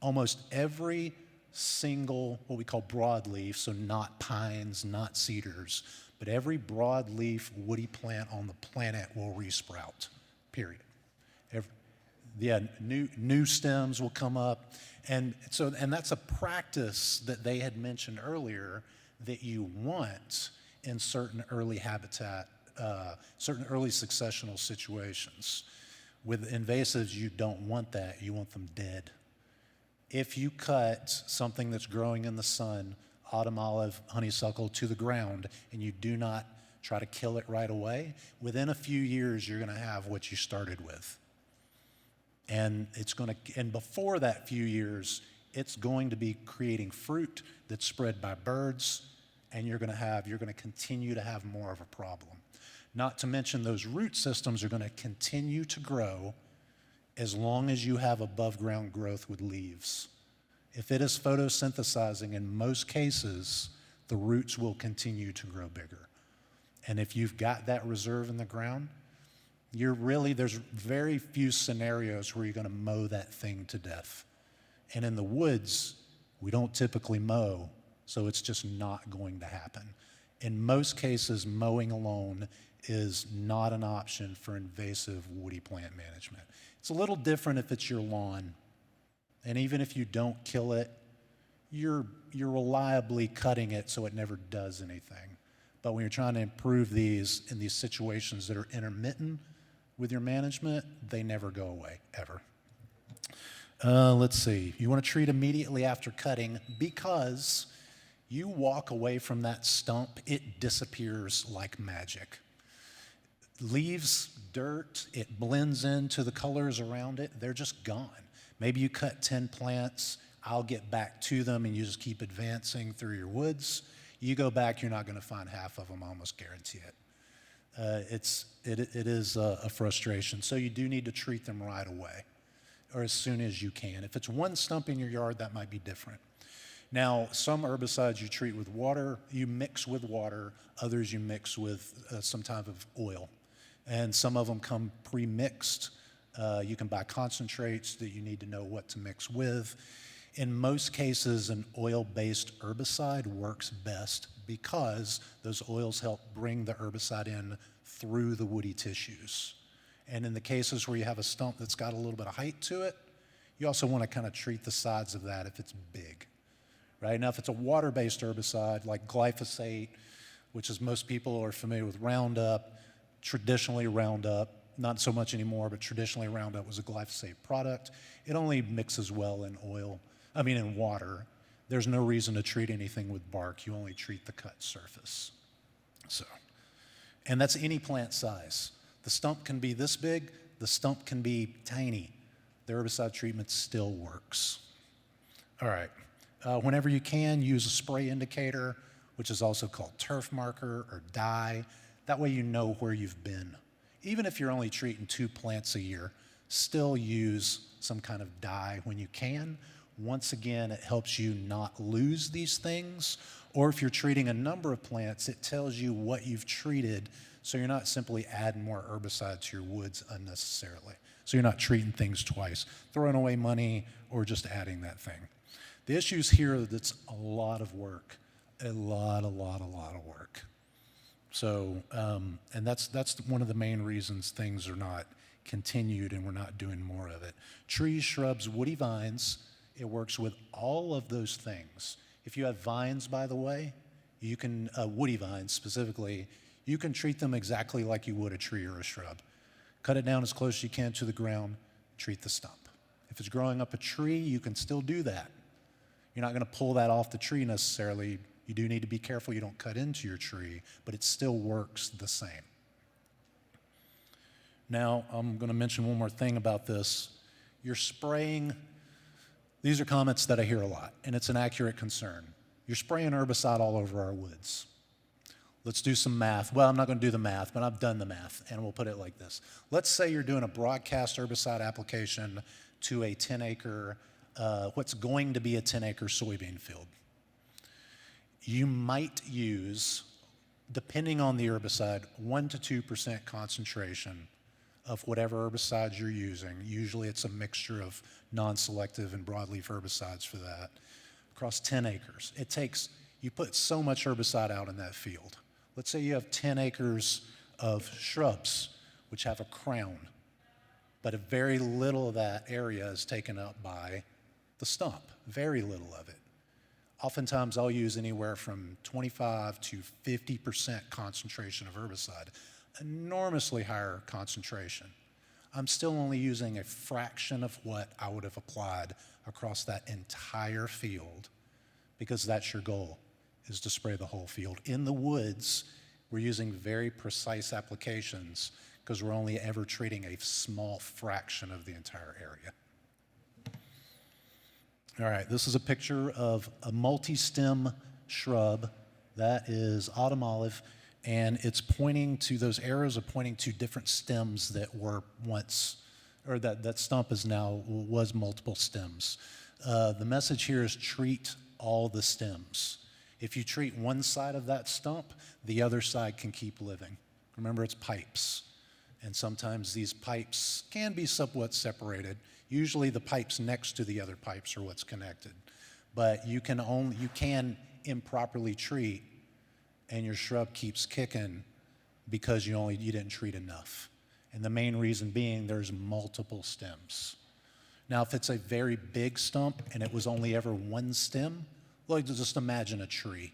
almost every single, what we call broadleaf, so not pines, not cedars, but every broadleaf woody plant on the planet will resprout, period. New stems will come up. And that's a practice that they had mentioned earlier that you want in certain early habitat, certain early successional situations. With invasives, you don't want that. You want them dead. If you cut something that's growing in the sun, autumn olive, honeysuckle, to the ground, and you do not try to kill it right away, within a few years, you're going to have what you started with. And and before that few years, it's going to be creating fruit that's spread by birds, and you're going to continue to have more of a problem. Not to mention those root systems are going to continue to grow as long as you have above ground growth with leaves. If it is photosynthesizing, in most cases, the roots will continue to grow bigger. And if you've got that reserve in the ground, there's very few scenarios where you're going to mow that thing to death. And in the woods, we don't typically mow, so it's just not going to happen. In most cases, mowing alone is not an option for invasive woody plant management. It's a little different if it's your lawn. And even if you don't kill it, you're reliably cutting it so it never does anything. But when you're trying to improve these in these situations that are intermittent with your management, they never go away, ever. Let's see. You want to treat immediately after cutting because you walk away from that stump, it disappears like magic. Leaves, dirt, it blends into the colors around it. They're just gone. Maybe you cut 10 plants. I'll get back to them and you just keep advancing through your woods. You go back, you're not going to find half of them, I almost guarantee it. It is a frustration. So you do need to treat them right away or as soon as you can. If it's one stump in your yard, that might be different. Now, some herbicides you treat with water, you mix with water. Others you mix with some type of oil. And some of them come pre-mixed. You can buy concentrates that you need to know what to mix with. In most cases, an oil-based herbicide works best because those oils help bring the herbicide in through the woody tissues. And in the cases where you have a stump that's got a little bit of height to it, you also want to kind of treat the sides of that if it's big. Right? Now, if it's a water-based herbicide like glyphosate, which is most people are familiar with Roundup, traditionally Roundup, not so much anymore, but traditionally Roundup was a glyphosate product. It only mixes well in in water. There's no reason to treat anything with bark. You only treat the cut surface. And that's any plant size. The stump can be this big, the stump can be tiny. The herbicide treatment still works. All right. Whenever you can, use a spray indicator, which is also called turf marker or dye. That way you know where you've been. even if you're only treating 2 plants a year, still use some kind of dye when you can. Once again, it helps you not lose these things. Or if you're treating a number of plants, it tells you what you've treated, so you're not simply adding more herbicide to your woods unnecessarily. So you're not treating things twice, throwing away money or just adding that thing. The issues here that's a lot of work, a lot of work. So, and that's one of the main reasons things are not continued and we're not doing more of it. Trees, shrubs, woody vines, it works with all of those things. If you have vines, by the way, you can, woody vines specifically, you can treat them exactly like you would a tree or a shrub. Cut it down as close as you can to the ground, treat the stump. If it's growing up a tree, you can still do that. You're not going to pull that off the tree necessarily. You do need to be careful you don't cut into your tree, but it still works the same. Now, I'm going to mention one more thing about this. You're spraying, these are comments that I hear a lot, and it's an accurate concern. You're spraying herbicide all over our woods. Let's do some math. Well, I'm not going to do the math, but I've done the math, and we'll put it like this. Let's say you're doing a broadcast herbicide application to a 10-acre, what's going to be a 10-acre soybean field. You might use, depending on the herbicide, 1 to 2% concentration of whatever herbicides you're using. Usually it's a mixture of non-selective and broadleaf herbicides for that, across 10 acres. It takes, you put so much herbicide out in that field. Let's say you have 10 acres of shrubs, which have a crown, but a very little of that area is taken up by the stump, very little of it. Oftentimes I'll use anywhere from 25 to 50% concentration of herbicide, enormously higher concentration. I'm still only using a fraction of what I would have applied across that entire field, because that's your goal, is to spray the whole field. In the woods, we're using very precise applications because we're only ever treating a small fraction of the entire area. All right, this is a picture of a multi-stem shrub. That is autumn olive, and it's pointing to, those arrows are pointing to different stems that were once, or that stump is now, was multiple stems. The message here is treat all the stems. If you treat one side of that stump, the other side can keep living. Remember, it's pipes, and sometimes these pipes can be somewhat separated. Usually the pipes next to the other pipes are what's connected. But you can improperly treat, and your shrub keeps kicking because you didn't treat enough. And the main reason being there's multiple stems. Now, if it's a very big stump and it was only ever one stem, like just imagine a tree.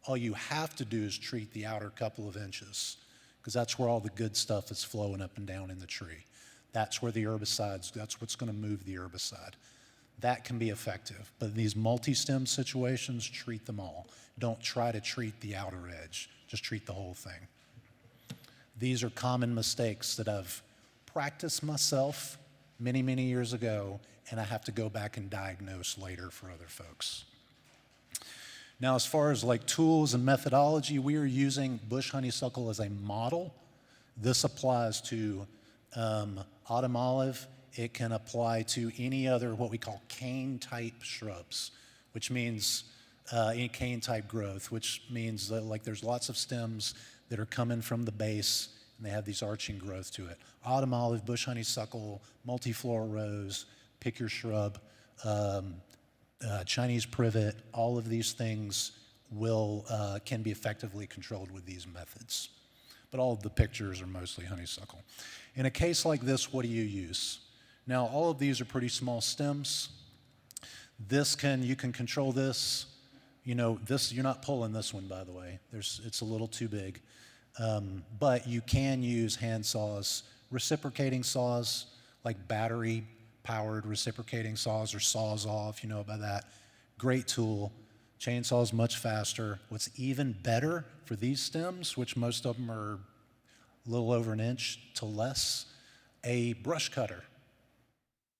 All you have to do is treat the outer couple of inches, because that's where all the good stuff is flowing up and down in the tree. That's where the herbicides, that's what's going to move the herbicide. That can be effective. But in these multi-stem situations, treat them all. Don't try to treat the outer edge. Just treat the whole thing. These are common mistakes that I've practiced myself many, many years ago, and I have to go back and diagnose later for other folks. Now, as far as like tools and methodology, we are using bush honeysuckle as a model. This applies to autumn olive. It can apply to any other what we call cane-type shrubs, which means any cane-type growth, which means that like there's lots of stems that are coming from the base and they have these arching growth to it. Autumn olive, bush honeysuckle, multiflora rose, pick your shrub, Chinese privet, all of these things can be effectively controlled with these methods. But all of the pictures are mostly honeysuckle. In a case like this, what do you use? Now, all of these are pretty small stems. You can control this. You know, you're not pulling this one, by the way. It's a little too big. But you can use hand saws, reciprocating saws, like battery-powered reciprocating saws, or Sawzall, if you know about that. Great tool. Chainsaws much faster. What's even better for these stems, which most of them are a little over an inch to less, a brush cutter,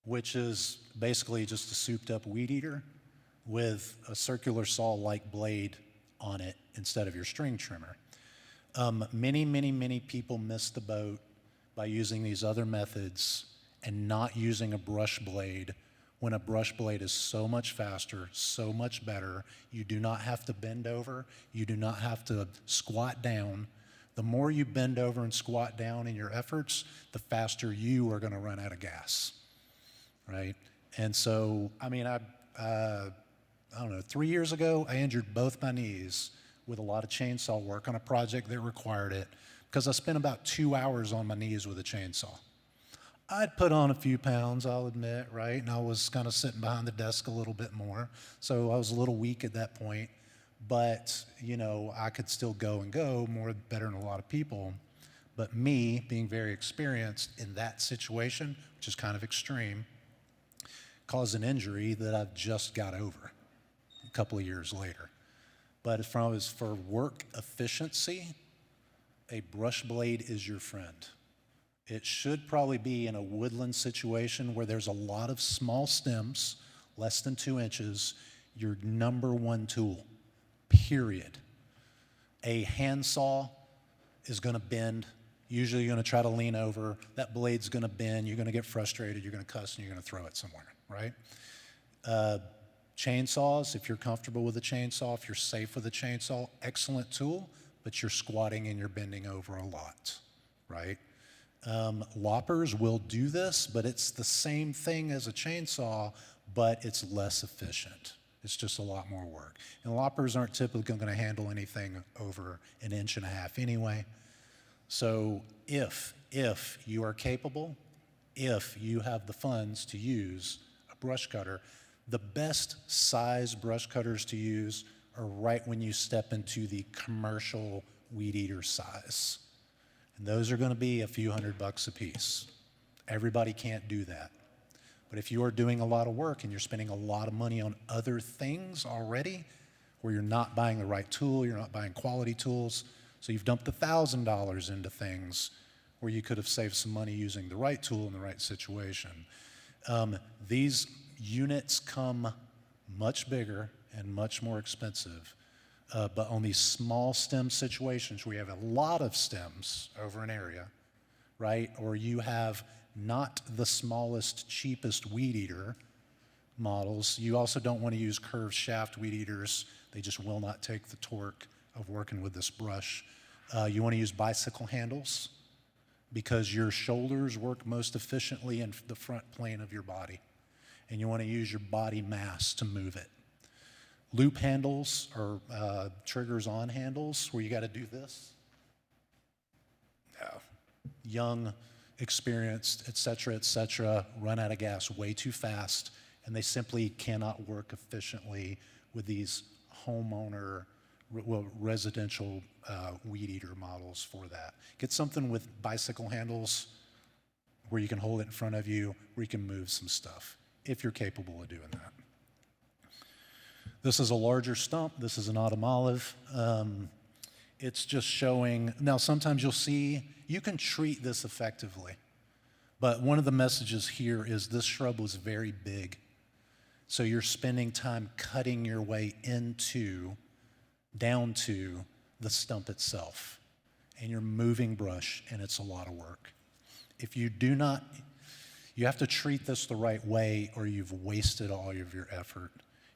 which is basically just a souped-up weed eater with a circular saw-like blade on it instead of your string trimmer. Many people miss the boat by using these other methods and not using a brush blade, when a brush blade is so much faster, so much better. You do not have to bend over. You do not have to squat down. The more you bend over and squat down in your efforts, the faster you are going to run out of gas, right? And so, I mean, I don't know, 3 years ago, I injured both my knees with a lot of chainsaw work on a project that required it because I spent about 2 hours on my knees with a chainsaw. I'd put on a few pounds, I'll admit, right? And I was kind of sitting behind the desk a little bit more. So I was a little weak at that point. But, you know, I could still go and go more better than a lot of people. But me, being very experienced in that situation, which is kind of extreme, caused an injury that I've just got over a couple of years later. But as for work efficiency, a brush blade is your friend. It should probably be in a woodland situation where there's a lot of small stems, less than 2 inches, your number one tool, period. A handsaw is going to bend. Usually you're going to try to lean over. That blade's going to bend. You're going to get frustrated. You're going to cuss, and you're going to throw it somewhere, right? Chainsaws, if you're comfortable with a chainsaw, if you're safe with a chainsaw, excellent tool, but you're squatting and you're bending over a lot, right? Loppers will do this, but it's the same thing as a chainsaw, but it's less efficient. It's just a lot more work. And loppers aren't typically going to handle anything over 1.5 inches anyway. So if you are capable, if you have the funds to use a brush cutter, the best size brush cutters to use are right when you step into the commercial weed eater size. And those are going to be a few $100 a piece. Everybody can't do that. But if you are doing a lot of work and you're spending a lot of money on other things already, where you're not buying the right tool, you're not buying quality tools, so you've dumped $1,000 into things where you could have saved some money using the right tool in the right situation. These units come much bigger and much more expensive. But on these small stem situations where you have a lot of stems over an area, right, or you have not the smallest, cheapest weed eater models, you also don't want to use curved shaft weed eaters. They just will not take the torque of working with this brush. You want to use bicycle handles because your shoulders work most efficiently in the front plane of your body, and you want to use your body mass to move it. Loop handles or triggers on handles where you got to do this. No. Young, experienced, et cetera, run out of gas way too fast, and they simply cannot work efficiently with these residential weed eater models for that. Get something with bicycle handles where you can hold it in front of you, where you can move some stuff, if you're capable of doing that. This is a larger stump. This is an autumn olive. It's just showing, now sometimes you'll see, you can treat this effectively, but one of the messages here is this shrub was very big. So you're spending time cutting your way down to the stump itself, and you're moving brush, and it's a lot of work. If you do not, you have to treat this the right way or you've wasted all of your effort.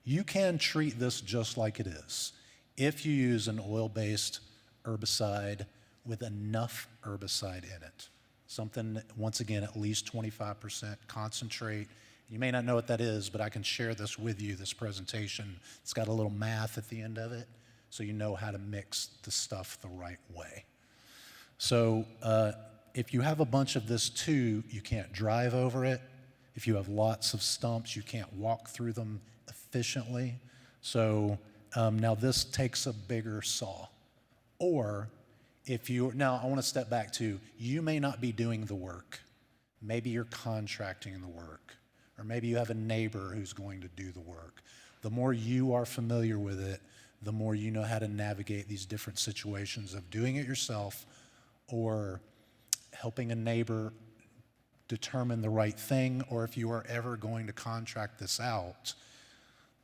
You can treat this just like it is if you use an oil-based herbicide with enough herbicide in it. Something, once again, at least 25% concentrate. You may not know what that is, but I can share this with you, this presentation. It's got a little math at the end of it, so you know how to mix the stuff the right way. So if you have a bunch of this too, you can't drive over it. If you have lots of stumps, you can't walk through them efficiently. So now this takes a bigger saw. Or if you, now I want to step back to, you may not be doing the work. Maybe you're contracting the work. Or maybe you have a neighbor who's going to do the work. The more you are familiar with it, the more you know how to navigate these different situations of doing it yourself or helping a neighbor determine the right thing, or if you are ever going to contract this out.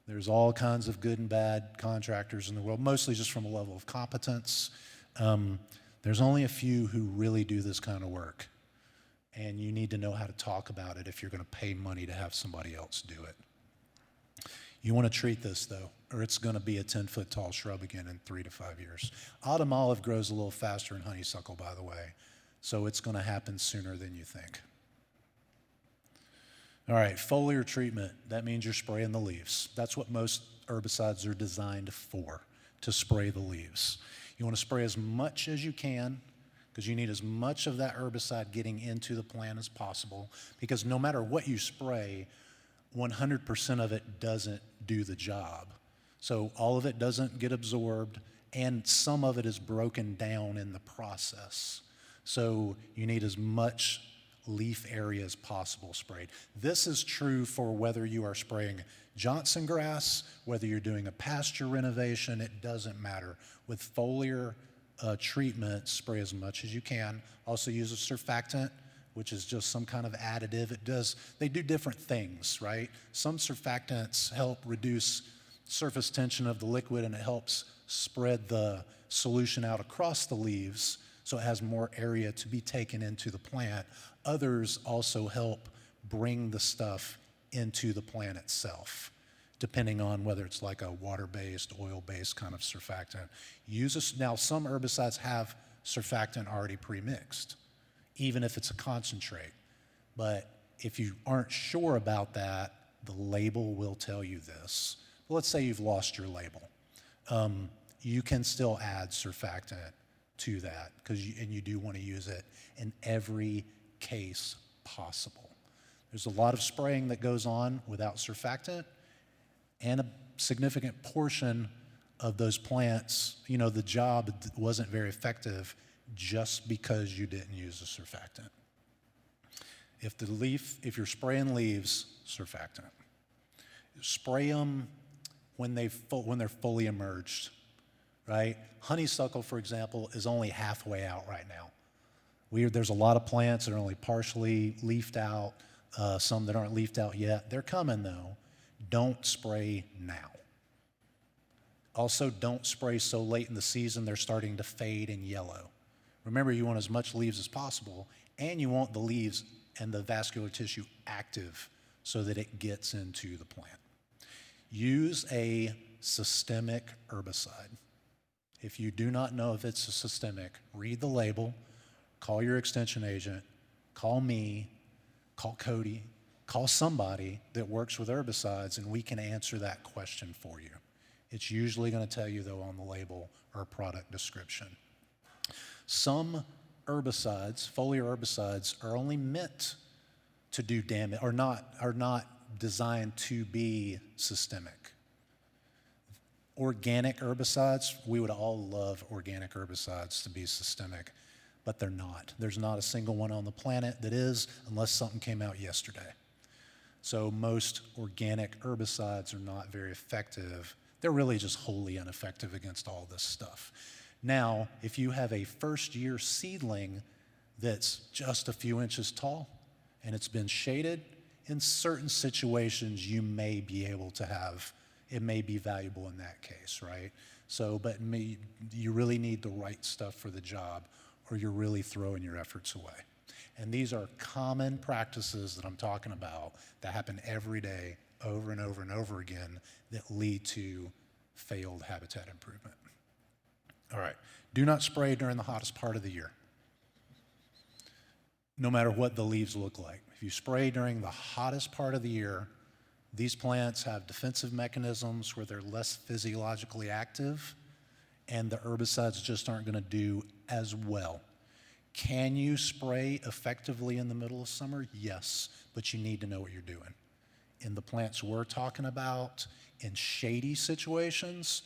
There's all kinds of good and bad contractors in the world, mostly just from a level of competence. There's only a few who really do this kind of work. and you need to know how to talk about it if you're going to pay money to have somebody else do it. You want to treat this, though, or it's going to be a 10-foot tall shrub again in 3 to 5 years. Autumn olive grows a little faster than honeysuckle, by the way, so it's going to happen sooner than you think. All right, foliar treatment, that means you're spraying the leaves. That's what most herbicides are designed for, to spray the leaves. You want to spray as much as you can, because you need as much of that herbicide getting into the plant as possible, because no matter what you spray, 100% of it doesn't do the job. So all of it doesn't get absorbed, and some of it is broken down in the process. So you need as much leaf area as possible sprayed. This is true for whether you are spraying Johnson grass, whether you're doing a pasture renovation, it doesn't matter. With foliar treatment, spray as much as you can. Also use a surfactant, which is just some kind of additive. They do different things, right? Some surfactants help reduce surface tension of the liquid, and it helps spread the solution out across the leaves so it has more area to be taken into the plant. Others also help bring the stuff into the plant itself, depending on whether it's like a water-based, oil-based kind of surfactant. Now, some herbicides have surfactant already pre-mixed, even if it's a concentrate. But if you aren't sure about that, the label will tell you this. But let's say you've lost your label. You can still add surfactant to that, and you do want to use it in every case possible. There's a lot of spraying that goes on without surfactant, and a significant portion of those plants, the job wasn't very effective just because you didn't use a surfactant. If you're spraying leaves, surfactant. Spray them when they're fully emerged, right? Honeysuckle, for example, is only halfway out right now. There's a lot of plants that are only partially leafed out, some that aren't leafed out yet. They're coming, though. Don't spray now. Also, don't spray so late in the season they're starting to fade and yellow. Remember, you want as much leaves as possible, and you want the leaves and the vascular tissue active so that it gets into the plant. Use a systemic herbicide. If you do not know if it's a systemic, read the label, call your extension agent, call me, call Cody, call somebody that works with herbicides, and we can answer that question for you. It's usually going to tell you, though, on the label or product description. Some herbicides, foliar herbicides, are only meant to do damage, are not designed to be systemic. Organic herbicides, we would all love organic herbicides to be systemic, but they're not. There's not a single one on the planet that is, unless something came out yesterday. So most organic herbicides are not very effective. They're really just wholly ineffective against all this stuff. Now, if you have a first-year seedling that's just a few inches tall and it's been shaded, in certain situations you may be able to have, it may be valuable in that case, right? So, but you really need the right stuff for the job, or you're really throwing your efforts away. And these are common practices that I'm talking about that happen every day, over and over and over again, that lead to failed habitat improvement. All right, do not spray during the hottest part of the year, no matter what the leaves look like. If you spray during the hottest part of the year, these plants have defensive mechanisms where they're less physiologically active, and the herbicides just aren't going to do as well. Can you spray effectively in the middle of summer? Yes, but you need to know what you're doing. In the plants we're talking about, in shady situations,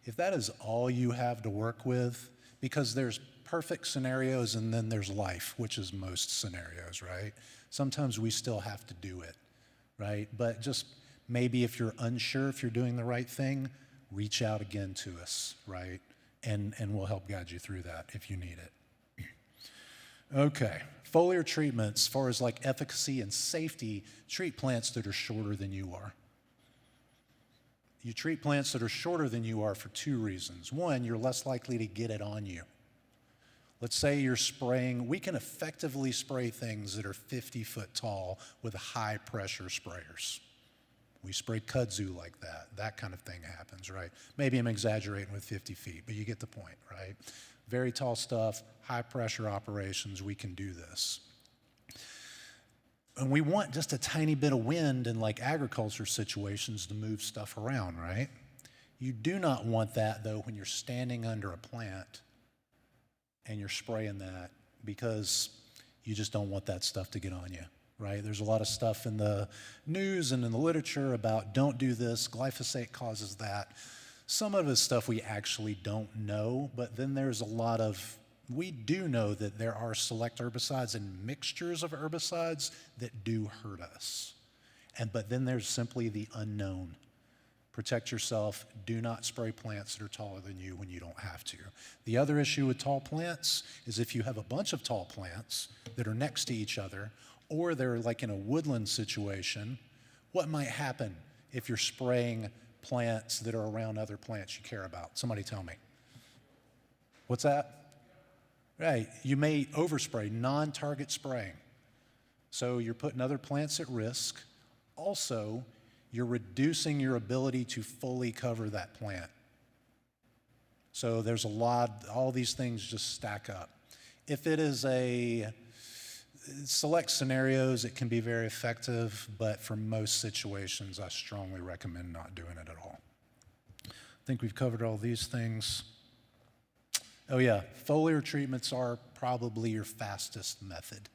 if that is all you have to work with, because there's perfect scenarios and then there's life, which is most scenarios, right? Sometimes we still have to do it, right? But just maybe if you're unsure if you're doing the right thing, reach out again to us, right? And we'll help guide you through that if you need it. Okay, foliar treatments, as far as like efficacy and safety, treat plants that are shorter than you are. You treat plants that are shorter than you are for two reasons. One, you're less likely to get it on you. Let's say you're spraying, we can effectively spray things that are 50 foot tall with high pressure sprayers. We spray kudzu like that. That kind of thing happens, right? Maybe I'm exaggerating with 50 feet, but you get the point, right? Very tall stuff, high pressure operations, we can do this. And we want just a tiny bit of wind in like agriculture situations to move stuff around, right? You do not want that though when you're standing under a plant and you're spraying that, because you just don't want that stuff to get on you, right? There's a lot of stuff in the news and in the literature about don't do this, glyphosate causes that. Some of it's stuff we actually don't know, but then there's a lot of, we do know that there are select herbicides and mixtures of herbicides that do hurt us. But then there's simply the unknown. Protect yourself. Do not spray plants that are taller than you when you don't have to. The other issue with tall plants is if you have a bunch of tall plants that are next to each other, or they're like in a woodland situation, what might happen if you're spraying plants that are around other plants you care about? Somebody tell me. What's that? Right, you may overspray, non-target spraying. So you're putting other plants at risk. Also, you're reducing your ability to fully cover that plant. So there's a lot, all these things just stack up. If it is a select scenarios, it can be very effective, but for most situations, I strongly recommend not doing it at all. I think we've covered all these things. Oh yeah, foliar treatments are probably your fastest method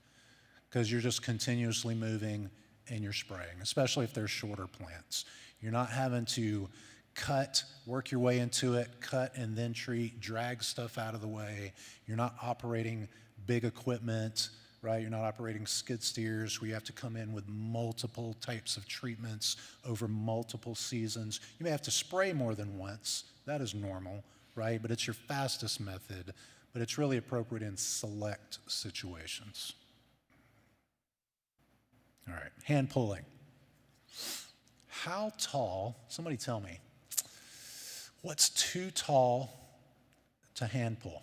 because you're just continuously moving and you're spraying, especially if they're shorter plants. You're not having to cut, work your way into it, cut and then treat, drag stuff out of the way. You're not operating big equipment, right? You're not operating skid steers where you have to come in with multiple types of treatments over multiple seasons. You may have to spray more than once. That is normal, right? But it's your fastest method, but it's really appropriate in select situations. All right, hand pulling. How tall, somebody tell me, what's too tall to hand pull?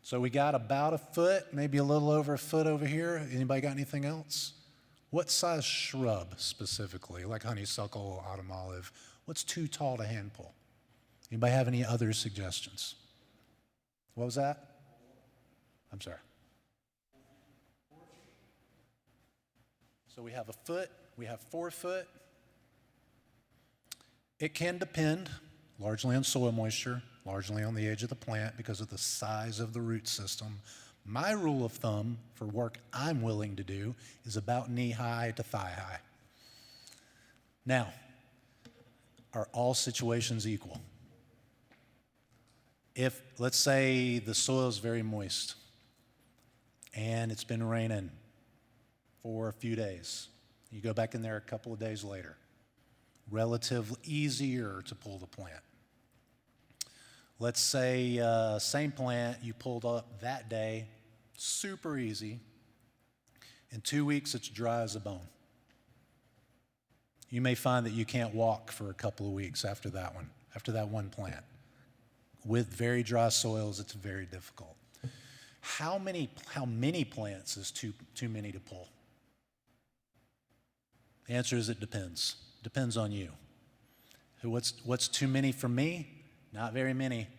So we got about a foot, maybe a little over a foot over here. Anybody got anything else? What size shrub specifically, like honeysuckle, autumn olive, what's too tall to hand pull? Anybody have any other suggestions? What was that? I'm sorry. So we have a foot, we have 4 foot. It can depend largely on soil moisture, largely on the age of the plant because of the size of the root system. My rule of thumb for work I'm willing to do is about knee high to thigh high. Now, are all situations equal? If, let's say, the soil is very moist and it's been raining for a few days, you go back in there a couple of days later, relatively easier to pull the plant. Let's say same plant, you pulled up that day, super easy. In 2 weeks, it's dry as a bone. You may find that you can't walk for a couple of weeks after that one plant. With very dry soils, it's very difficult. How many plants is too many to pull? The answer is it depends. Depends on you. What's too many for me? Not very many,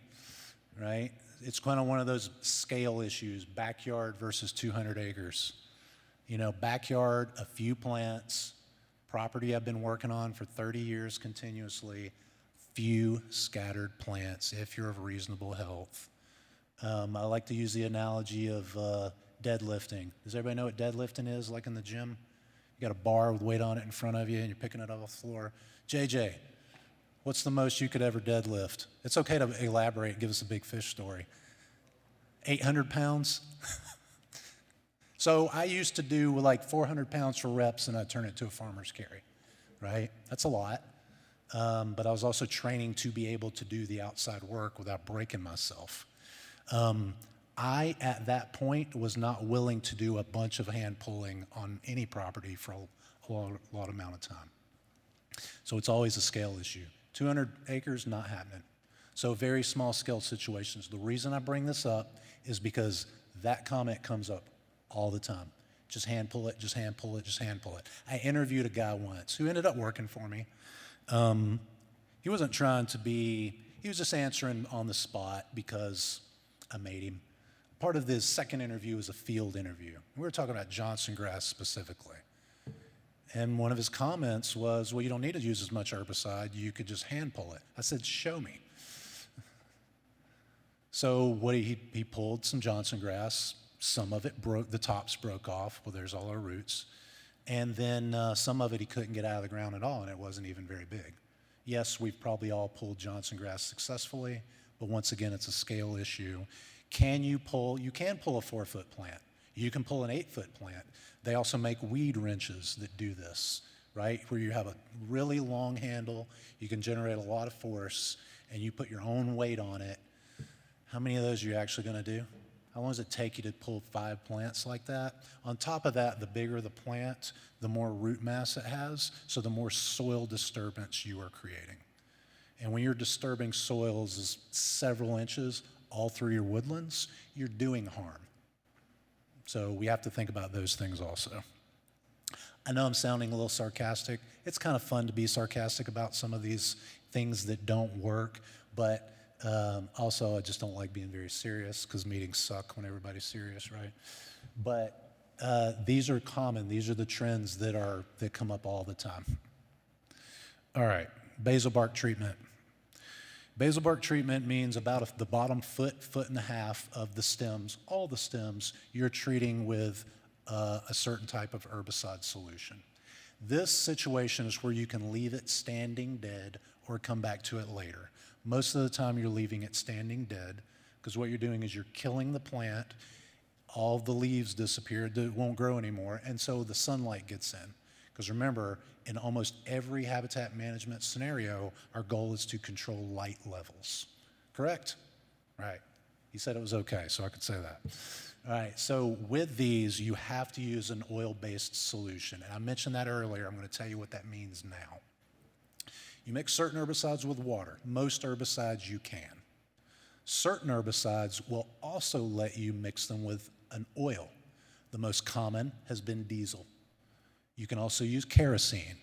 right? It's kind of one of those scale issues, backyard versus 200 acres. You know, backyard, a few plants, property I've been working on for 30 years continuously, few scattered plants if you're of reasonable health. I like to use the analogy of deadlifting. Does everybody know what deadlifting is, like in the gym? You got a bar with weight on it in front of you and you're picking it off the floor. JJ, what's the most you could ever deadlift? It's okay to elaborate, give us a big fish story. 800 pounds? So I used to do like 400 pounds for reps and I'd turn it to a farmer's carry, right? That's a lot. But I was also training to be able to do the outside work without breaking myself. I, at that point, was not willing to do a bunch of hand pulling on any property for a lot amount of time. So it's always a scale issue. 200 acres, not happening. So very small scale situations. The reason I bring this up is because that comment comes up all the time. Just hand pull it, just hand pull it, just hand pull it. I interviewed a guy once who ended up working for me. He wasn't trying to be, he was just answering on the spot because I made him. Part of this second interview was a field interview. We were talking about Johnson grass specifically. And one of his comments was, well, you don't need to use as much herbicide. You could just hand pull it. I said, show me. So he pulled some Johnson grass. Some of it broke, the tops broke off. Well, there's all our roots. And then some of it he couldn't get out of the ground at all, and it wasn't even very big. Yes, we've probably all pulled Johnson grass successfully, but once again, it's a scale issue. You can pull a 4-foot plant. You can pull an 8-foot plant. They also make weed wrenches that do this, right? Where you have a really long handle, you can generate a lot of force, and you put your own weight on it. How many of those are you actually gonna do? How long does it take you to pull 5 plants like that? On top of that, the bigger the plant, the more root mass it has, so the more soil disturbance you are creating. And when you're disturbing soils is several inches all through your woodlands, you're doing harm. So we have to think about those things also. I know I'm sounding a little sarcastic. It's kind of fun to be sarcastic about some of these things that don't work, but also I just don't like being very serious because meetings suck when everybody's serious, right? But these are common. These are the trends that come up all the time. All right, basal bark treatment. Basal bark treatment means about the bottom foot and a half of the stems, all the stems, you're treating with a certain type of herbicide solution. This situation is where you can leave it standing dead or come back to it later. Most of the time you're leaving it standing dead because what you're doing is you're killing the plant, all the leaves disappear, it won't grow anymore, and so the sunlight gets in. Because remember, in almost every habitat management scenario, our goal is to control light levels. Correct? Right. He said it was okay, so I could say that. All right, so with these, you have to use an oil-based solution. And I mentioned that earlier. I'm going to tell you what that means now. You mix certain herbicides with water. Most herbicides you can. Certain herbicides will also let you mix them with an oil. The most common has been diesel. You can also use kerosene.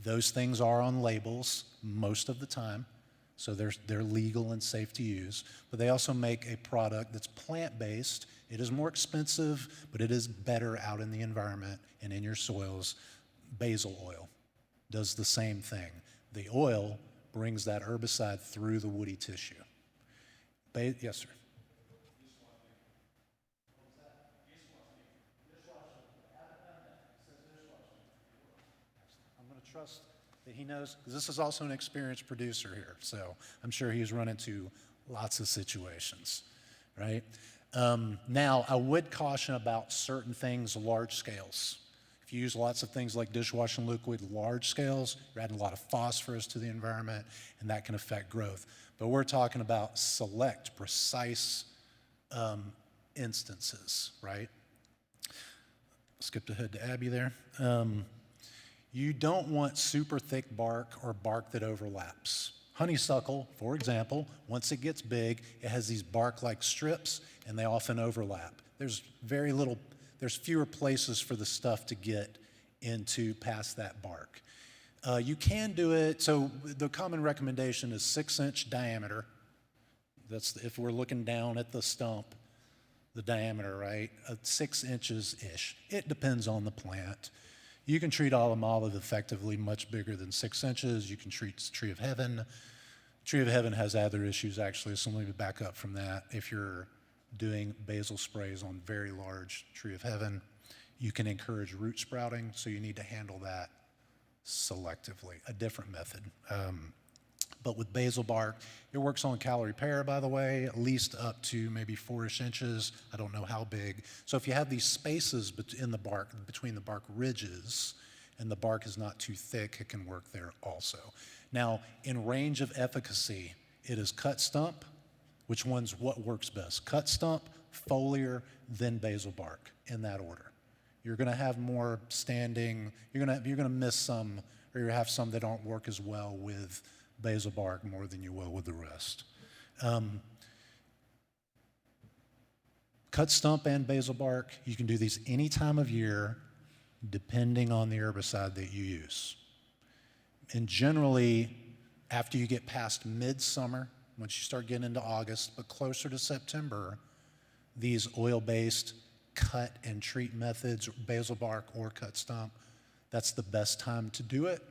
Those things are on labels most of the time, so they're legal and safe to use. But they also make a product that's plant-based. It is more expensive, but it is better out in the environment and in your soils. Basil oil does the same thing. The oil brings that herbicide through the woody tissue. Yes, sir. I'm going to trust that he knows, because this is also an experienced producer here, so I'm sure he's run into lots of situations, right? Now, I would caution about certain things, large scales. If you use lots of things like dishwashing liquid, large scales, you're adding a lot of phosphorus to the environment, and that can affect growth. But we're talking about select, precise instances, right? Skipped ahead to Abby there. You don't want super thick bark or bark that overlaps. Honeysuckle, for example, once it gets big, it has these bark-like strips, and they often overlap. There's fewer places for the stuff to get into past that bark. You can do it, so the common recommendation is 6-inch diameter. That's if we're looking down at the stump, the diameter, right? 6 inches-ish. It depends on the plant. You can treat olive olive effectively much bigger than 6 inches. You can treat tree of heaven. Tree of heaven has other issues actually, so let me back up from that. If you're doing basil sprays on very large tree of heaven, you can encourage root sprouting, so you need to handle that selectively, a different method. But with basil bark, it works on calorie pair, by the way, at least up to maybe 4-ish inches. I don't know how big. So if you have these spaces in the bark, between the bark ridges, and the bark is not too thick, it can work there also. Now, in range of efficacy, it is cut stump. What works best? Cut stump, foliar, then basil bark, in that order. You're going to have more standing. You're going to miss some, or you have some that don't work as well with basil bark more than you will with the rest. Cut stump and basal bark, you can do these any time of year depending on the herbicide that you use. And generally, after you get past midsummer, once you start getting into August, but closer to September, these oil-based cut and treat methods, basal bark or cut stump, that's the best time to do it.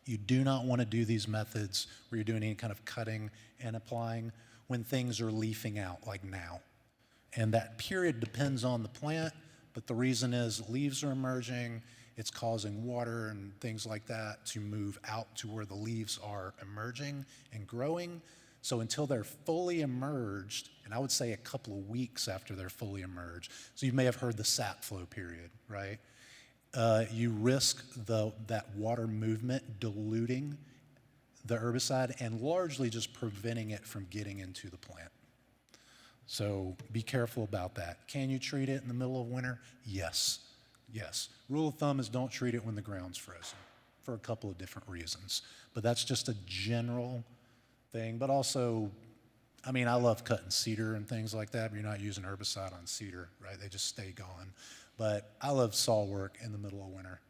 You do not want to do these methods where you're doing any kind of cutting and applying when things are leafing out, like now. And that period depends on the plant, but the reason is leaves are emerging, it's causing water and things like that to move out to where the leaves are emerging and growing. So until they're fully emerged, and I would say a couple of weeks after they're fully emerged, so you may have heard the sap flow period, right? You risk that water movement diluting the herbicide and largely just preventing it from getting into the plant. So be careful about that. Can you treat it in the middle of winter? Yes, yes. Rule of thumb is don't treat it when the ground's frozen for a couple of different reasons. But that's just a general thing. But also, I mean, I love cutting cedar and things like that, but you're not using herbicide on cedar, right? They just stay gone. But I love saw work in the middle of winter.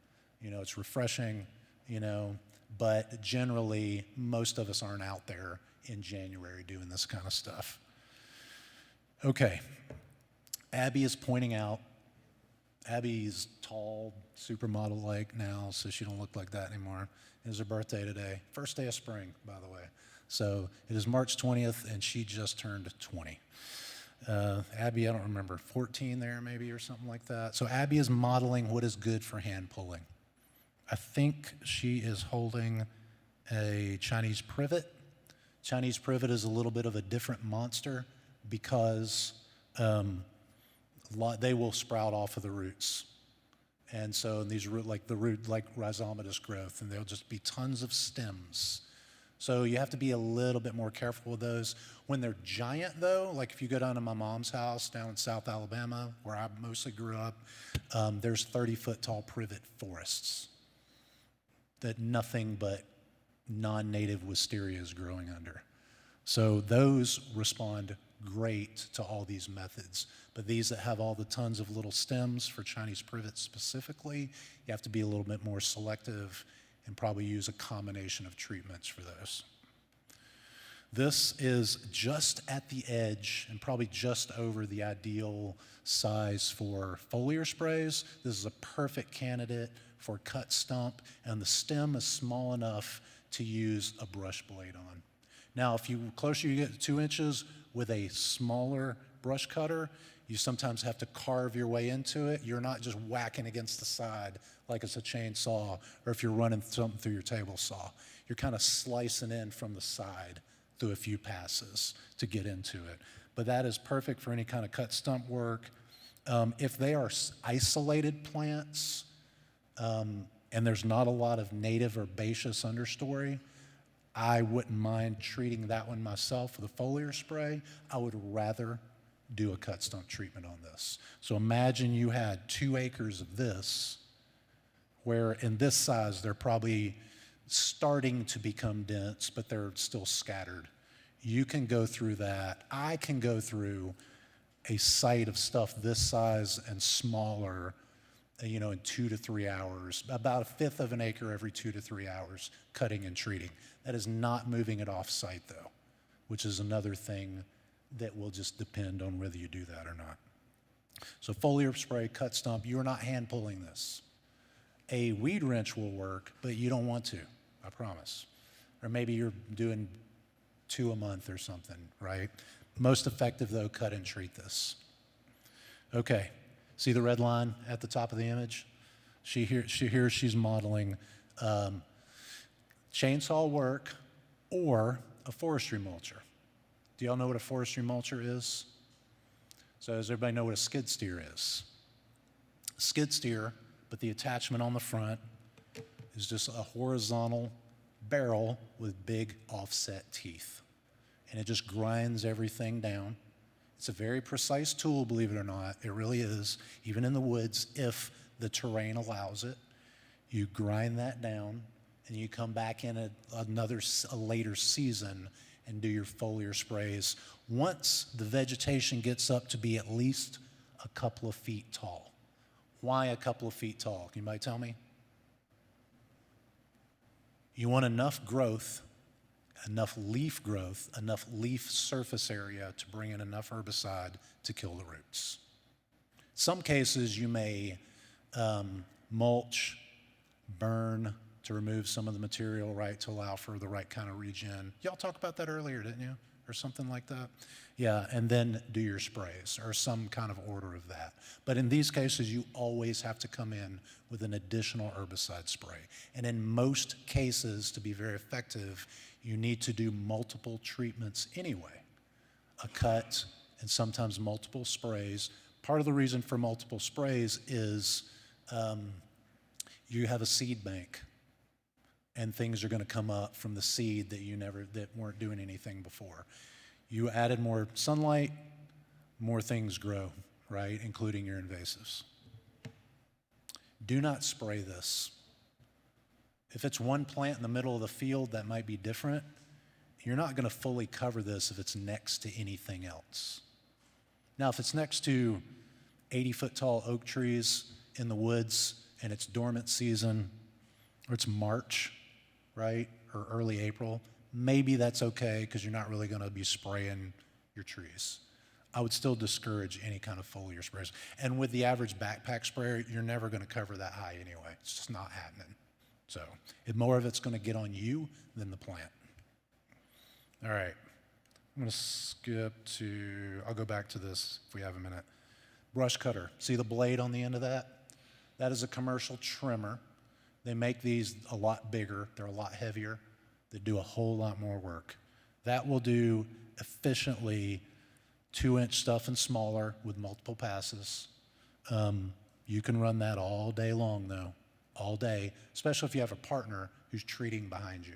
You know, it's refreshing, you know, but generally, most of us aren't out there in January doing this kind of stuff. Okay, Abby is pointing out, Abby's tall, supermodel-like now, so she don't look like that anymore. It is her birthday today. First day of spring, by the way. So it is March 20th, and she just turned 20. Abby, I don't remember, 14 there maybe or something like that. So Abby is modeling what is good for hand pulling. I think she is holding a Chinese privet. Chinese privet is a little bit of a different monster because they will sprout off of the roots. And so these like rhizomatous growth, and there'll just be tons of stems. So you have to be a little bit more careful with those. When they're giant though, like if you go down to my mom's house down in South Alabama, where I mostly grew up, there's 30-foot tall privet forests that nothing but non-native wisteria is growing under. So those respond great to all these methods. But these that have all the tons of little stems, for Chinese privet specifically, you have to be a little bit more selective and probably use a combination of treatments for those. This is just at the edge and probably just over the ideal size for foliar sprays. This is a perfect candidate for cut stump, and the stem is small enough to use a brush blade on. Now, if you closer you get to 2 inches with a smaller brush cutter, you sometimes have to carve your way into it. You're not just whacking against the side like it's a chainsaw, or if you're running something through your table saw. You're kind of slicing in from the side through a few passes to get into it. But that is perfect for any kind of cut stump work. If they are isolated plants, and there's not a lot of native herbaceous understory, I wouldn't mind treating that one myself with a foliar spray. I would rather do a cut stump treatment on this. So imagine you had 2 acres of this, where in this size they're probably starting to become dense, but they're still scattered. You can go through that. I can go through a site of stuff this size and smaller, you know, in 2 to 3 hours, about 1/5 of an acre every 2 to 3 hours, cutting and treating. That is not moving it off site though, which is another thing that will just depend on whether you do that or not. So foliar spray, cut stump, you're not hand pulling this. A weed wrench will work, but you don't want to, I promise. Or maybe you're doing 2 a month or something, right? Most effective though, cut and treat this. Okay, see the red line at the top of the image? She's modeling chainsaw work or a forestry mulcher. Do y'all know what a forestry mulcher is? So does everybody know what a skid steer is? Skid steer, but the attachment on the front is just a horizontal barrel with big offset teeth. And it just grinds everything down. It's a very precise tool, believe it or not. It really is, even in the woods, if the terrain allows it. You grind that down, and you come back in a later season, and do your foliar sprays once the vegetation gets up to be at least a couple of feet tall. Why a couple of feet tall? Can anybody tell me? You want enough growth, enough leaf surface area to bring in enough herbicide to kill the roots. Some cases you may mulch, burn to remove some of the material, right, to allow for the right kind of regen. Y'all talked about that earlier, didn't you? Or something like that? Yeah, and then do your sprays or some kind of order of that. But in these cases, you always have to come in with an additional herbicide spray. And in most cases, to be very effective, you need to do multiple treatments anyway. A cut and sometimes multiple sprays. Part of the reason for multiple sprays is you have a seed bank and things are going to come up from the seed that weren't doing anything before. You added more sunlight, more things grow, right, including your invasives. Do not spray this. If it's one plant in the middle of the field, that might be different. You're not going to fully cover this if it's next to anything else. Now, if it's next to 80-foot tall oak trees in the woods and it's dormant season, or it's March, right, or early April, maybe that's okay because you're not really going to be spraying your trees. I would still discourage any kind of foliar sprays. And with the average backpack sprayer, you're never going to cover that high anyway. It's just not happening. So more of it's going to get on you than the plant. All right. I'm going to skip to, I'll go back to this if we have a minute. Brush cutter. See the blade on the end of that? That is a commercial trimmer. They make these a lot bigger. They're a lot heavier. They do a whole lot more work. That will do efficiently 2-inch stuff and smaller with multiple passes. You can run that all day long though, all day, especially if you have a partner who's treating behind you.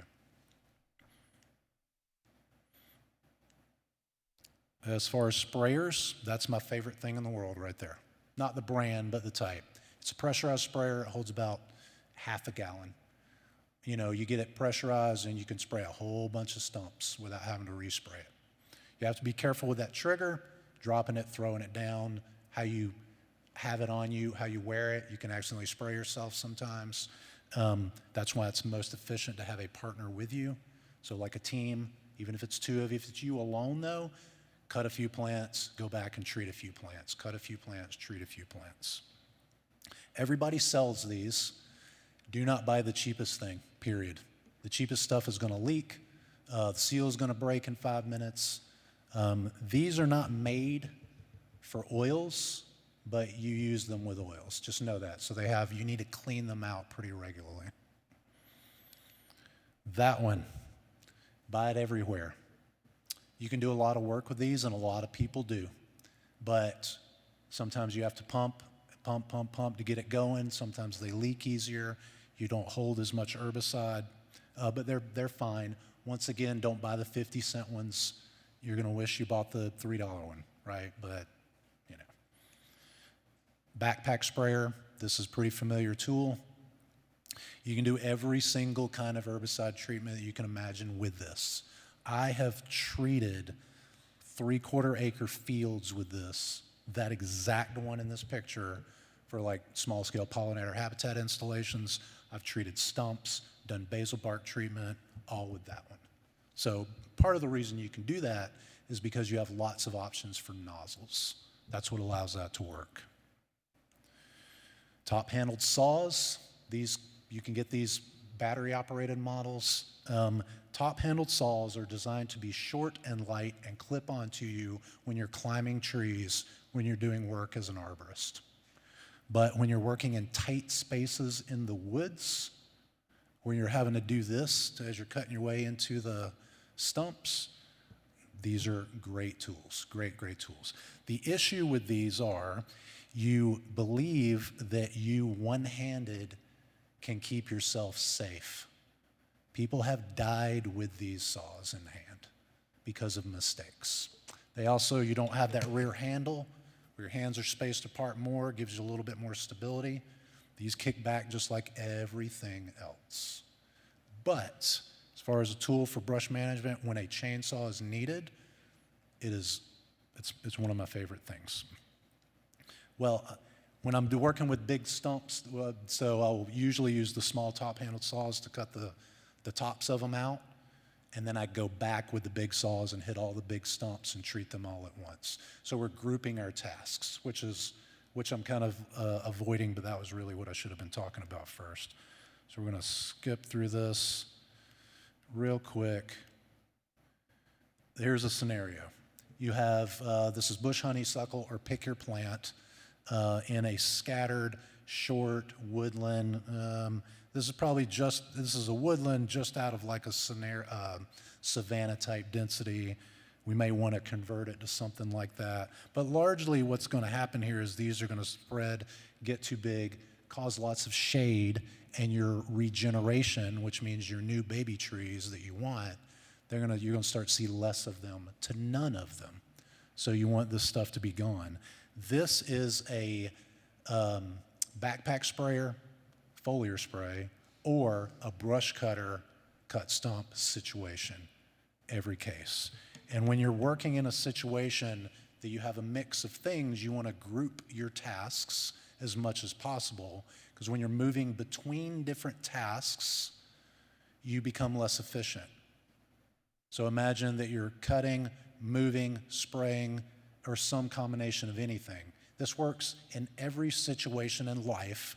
As far as sprayers, that's my favorite thing in the world right there. Not the brand, but the type. It's a pressurized sprayer. It holds about half a gallon. You know, you get it pressurized and you can spray a whole bunch of stumps without having to respray it. You have to be careful with that trigger, dropping it, throwing it down, how you have it on you, how you wear it. You can accidentally spray yourself sometimes. That's why it's most efficient to have a partner with you. So like a team, even if it's two of you, if it's you alone though, cut a few plants, go back and treat a few plants. Cut a few plants, treat a few plants. Everybody sells these. Do not buy the cheapest thing, period. The cheapest stuff is going to leak. The seal is going to break in 5 minutes. These are not made for oils, but you use them with oils. Just know that. So you need to clean them out pretty regularly. That one, buy it everywhere. You can do a lot of work with these, and a lot of people do. But sometimes you have to pump to get it going. Sometimes they leak easier. You don't hold as much herbicide, but they're fine. Once again, don't buy the 50-cent ones. You're going to wish you bought the $3 one, right? But, you know. Backpack sprayer, this is a pretty familiar tool. You can do every single kind of herbicide treatment that you can imagine with this. I have treated 3/4 acre fields with this, that exact one in this picture, for like small scale pollinator habitat installations. I've treated stumps, done basal bark treatment, all with that one. So part of the reason you can do that is because you have lots of options for nozzles. That's what allows that to work. Top handled saws, you can get these battery operated models. Top handled saws are designed to be short and light and clip onto you when you're climbing trees, when you're doing work as an arborist. But when you're working in tight spaces in the woods, where you're having to do this as you're cutting your way into the stumps, these are great tools, great tools. The issue with these are you believe that you one-handed can keep yourself safe. People have died with these saws in hand because of mistakes. You don't have that rear handle where your hands are spaced apart more, gives you a little bit more stability. These kick back just like everything else. But As far as a tool for brush management, when a chainsaw is needed, it's one of my favorite things. Well, when I'm working with big stumps, so I'll usually use the small top-handled saws to cut the tops of them out, and then I go back with the big saws and hit all the big stumps and treat them all at once. So we're grouping our tasks, which I'm kind of avoiding, but that was really what I should have been talking about first. So we're going to skip through this real quick. Here's a scenario. You have, this is bush honeysuckle or pick your plant in a scattered, short woodland. This is a woodland just out of like a savanna type density. We may want to convert it to something like that. But largely what's going to happen here is these are going to spread, get too big, cause lots of shade, and your regeneration, which means your new baby trees that you want, you're going to start to see less of them to none of them. So you want this stuff to be gone. This is a backpack sprayer, foliar spray, or a brush cutter cut stump situation, every case. And when you're working in a situation that you have a mix of things, you want to group your tasks as much as possible, because when you're moving between different tasks, you become less efficient. So imagine that you're cutting, moving, spraying, or some combination of anything. This works in every situation in life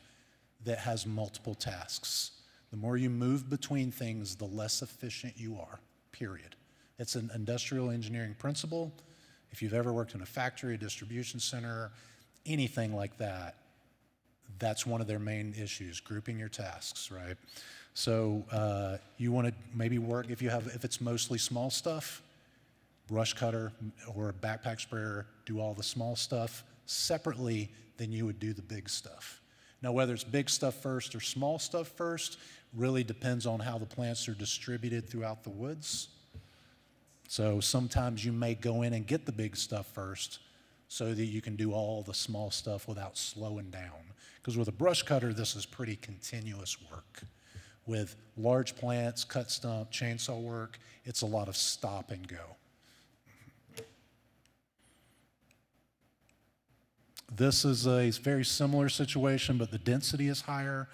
that has multiple tasks. The more you move between things, the less efficient you are, period. It's an industrial engineering principle. If you've ever worked in a factory, a distribution center, anything like that, that's one of their main issues, grouping your tasks, right? So you want to maybe work, if it's mostly small stuff, brush cutter or a backpack sprayer, do all the small stuff separately than you would do the big stuff. Now, whether it's big stuff first or small stuff first really depends on how the plants are distributed throughout the woods. So sometimes you may go in and get the big stuff first so that you can do all the small stuff without slowing down. Because with a brush cutter, this is pretty continuous work. With large plants, cut stump, chainsaw work, it's a lot of stop and go. This is a very similar situation, but the density is higher.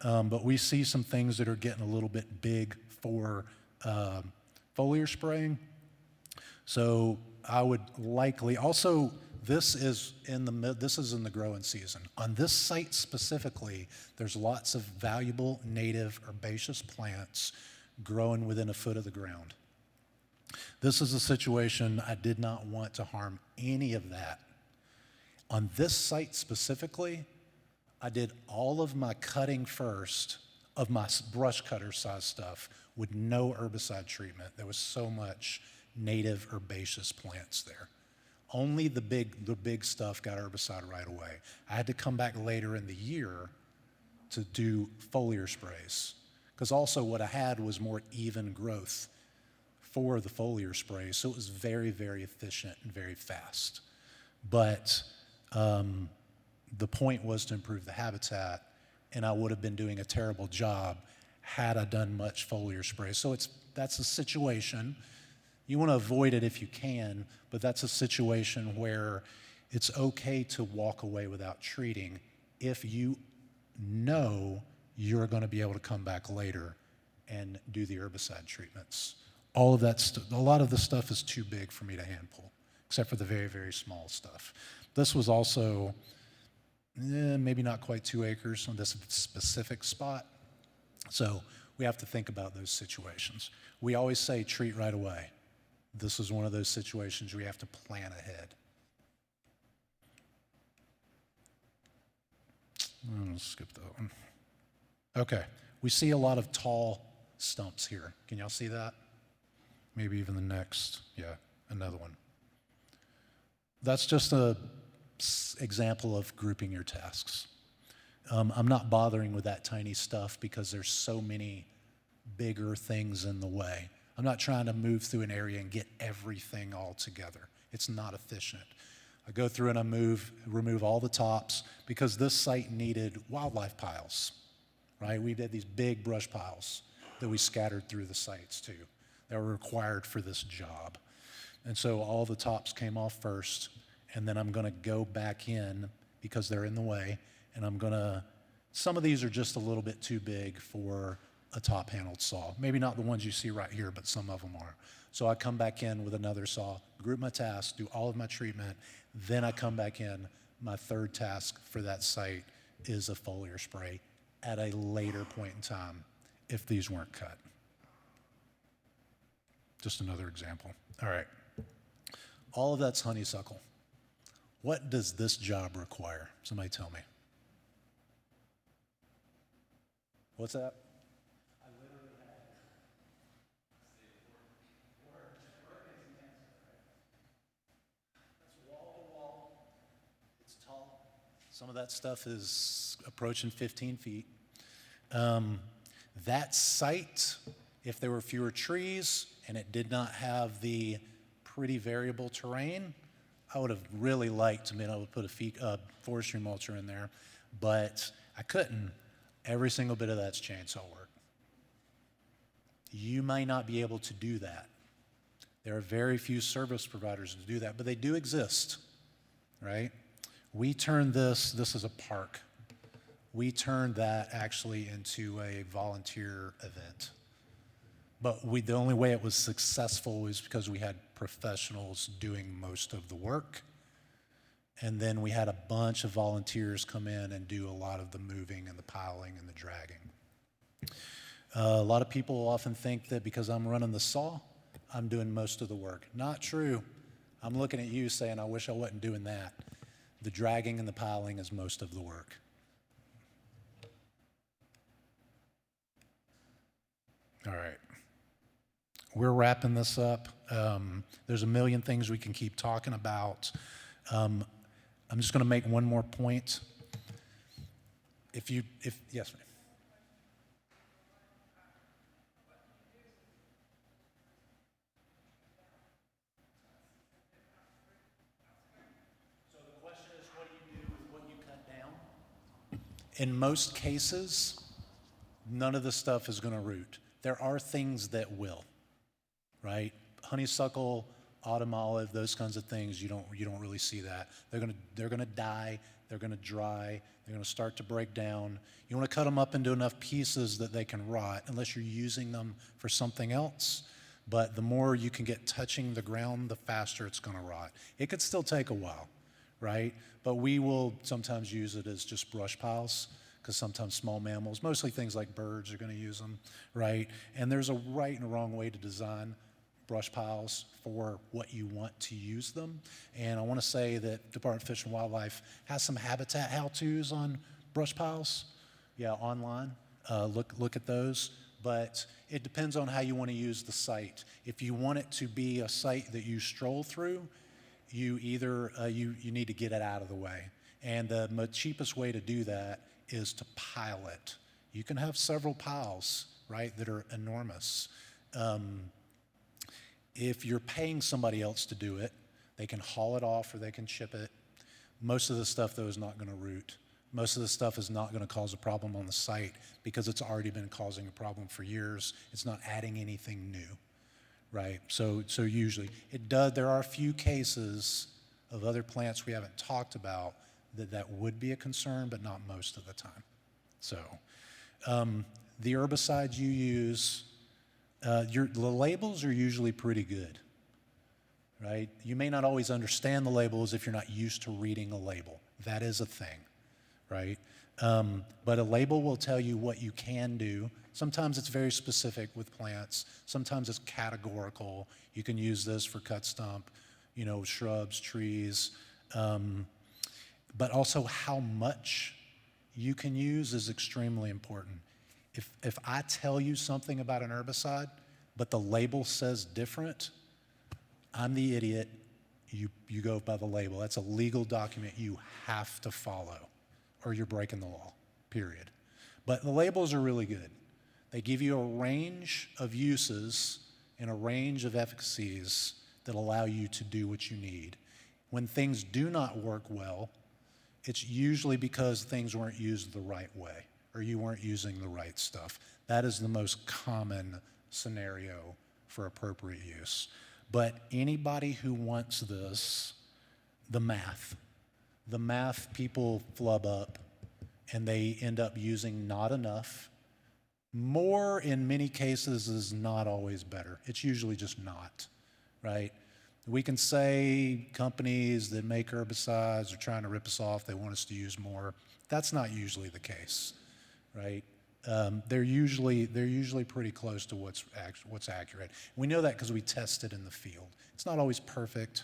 But we see some things that are getting a little bit big for foliar spraying. So I would likely, also this is in the growing season. On this site specifically, there's lots of valuable native herbaceous plants growing within a foot of the ground. This is a situation I did not want to harm any of that. On this site specifically, I did all of my cutting first of my brush cutter size stuff with no herbicide treatment. There was so much native herbaceous plants there. Only the big stuff got herbicide right away. I had to come back later in the year to do foliar sprays, because also what I had was more even growth for the foliar sprays, so it was very, very efficient and very fast. But the point was to improve the habitat, and I would have been doing a terrible job had I done much foliar spray. So that's a situation. You want to avoid it if you can, but that's a situation where it's okay to walk away without treating if you know you're going to be able to come back later and do the herbicide treatments. All of that, a lot of the stuff is too big for me to handle, except for the very, very small stuff. This was also maybe not quite 2 acres on this specific spot. So we have to think about those situations. We always say treat right away. This is one of those situations where you have to plan ahead. I'll skip that one. Okay, we see a lot of tall stumps here. Can y'all see that? Maybe even the next, yeah, another one. That's just an example of grouping your tasks. I'm not bothering with that tiny stuff because there's so many bigger things in the way. I'm not trying to move through an area and get everything all together. It's not efficient. I go through and I remove all the tops because this site needed wildlife piles, right? We did these big brush piles. that we scattered through the sites too, that were required for this job. And so all the tops came off first, and then I'm gonna go back in because they're in the way, and some of these are just a little bit too big for a top-handled saw. Maybe not the ones you see right here, but some of them are. So I come back in with another saw, group my tasks, do all of my treatment, then I come back in. My third task for that site is a foliar spray at a later point in time if these weren't cut. Just another example. All right. All of that's honeysuckle. What does this job require? Somebody tell me. What's that? Some of that stuff is approaching 15 feet. That site, if there were fewer trees and it did not have the pretty variable terrain, I would have really liked to be able to put a forestry mulcher in there, but I couldn't. Every single bit of that's chainsaw work. You may not be able to do that. There are very few service providers that do that, but they do exist, right? We turned this is a park. We turned that actually into a volunteer event. But the only way it was successful was because we had professionals doing most of the work. And then we had a bunch of volunteers come in and do a lot of the moving and the piling and the dragging. A lot of people often think that because I'm running the saw, I'm doing most of the work. Not true. I'm looking at you saying, I wish I wasn't doing that. The dragging and the piling is most of the work. All right. We're wrapping this up. There's a million things we can keep talking about. I'm just going to make one more point. Yes, ma'am. So the question is, what do you do with what you cut down? In most cases, none of the stuff is going to root. There are things that will, right? Honeysuckle, autumn olive, those kinds of things, you don't really see that. They're gonna die, they're gonna dry, they're gonna start to break down. You wanna cut them up into enough pieces that they can rot, unless you're using them for something else. But the more you can get touching the ground, the faster it's gonna rot. It could still take a while, right? But we will sometimes use it as just brush piles, because sometimes small mammals, mostly things like birds, are going to use them, right? And there's a right and a wrong way to design brush piles for what you want to use them. And I want to say that Department of Fish and Wildlife has some habitat how-tos on brush piles, online. Look at those. But it depends on how you want to use the site. If you want it to be a site that you stroll through, you either you need to get it out of the way. And the cheapest way to do that is to pile it. You can have several piles, right, that are enormous. If you're paying somebody else to do it, they can haul it off or they can ship it. Most of the stuff, though, is not going to root. Most of the stuff is not going to cause a problem on the site because it's already been causing a problem for years. It's not adding anything new, right? So usually it does. There are a few cases of other plants we haven't talked about that would be a concern, but not most of the time. So the herbicides you use, the labels are usually pretty good, right? You may not always understand the labels if you're not used to reading a label. That is a thing, right? But a label will tell you what you can do. Sometimes it's very specific with plants. Sometimes it's categorical. You can use this for cut stump, shrubs, trees. But also how much you can use is extremely important. If I tell you something about an herbicide, but the label says different, I'm the idiot. You go by the label. That's a legal document you have to follow, or you're breaking the law, period. But the labels are really good. They give you a range of uses and a range of efficacies that allow you to do what you need. When things do not work well, it's usually because things weren't used the right way, or you weren't using the right stuff. That is the most common scenario for appropriate use. But anybody who wants this, the math people flub up and they end up using not enough. More in many cases is not always better. It's usually just not, right? We can say companies that make herbicides are trying to rip us off, they want us to use more. That's not usually the case, right? They're usually pretty close to what's accurate. We know that because we test it in the field. It's not always perfect,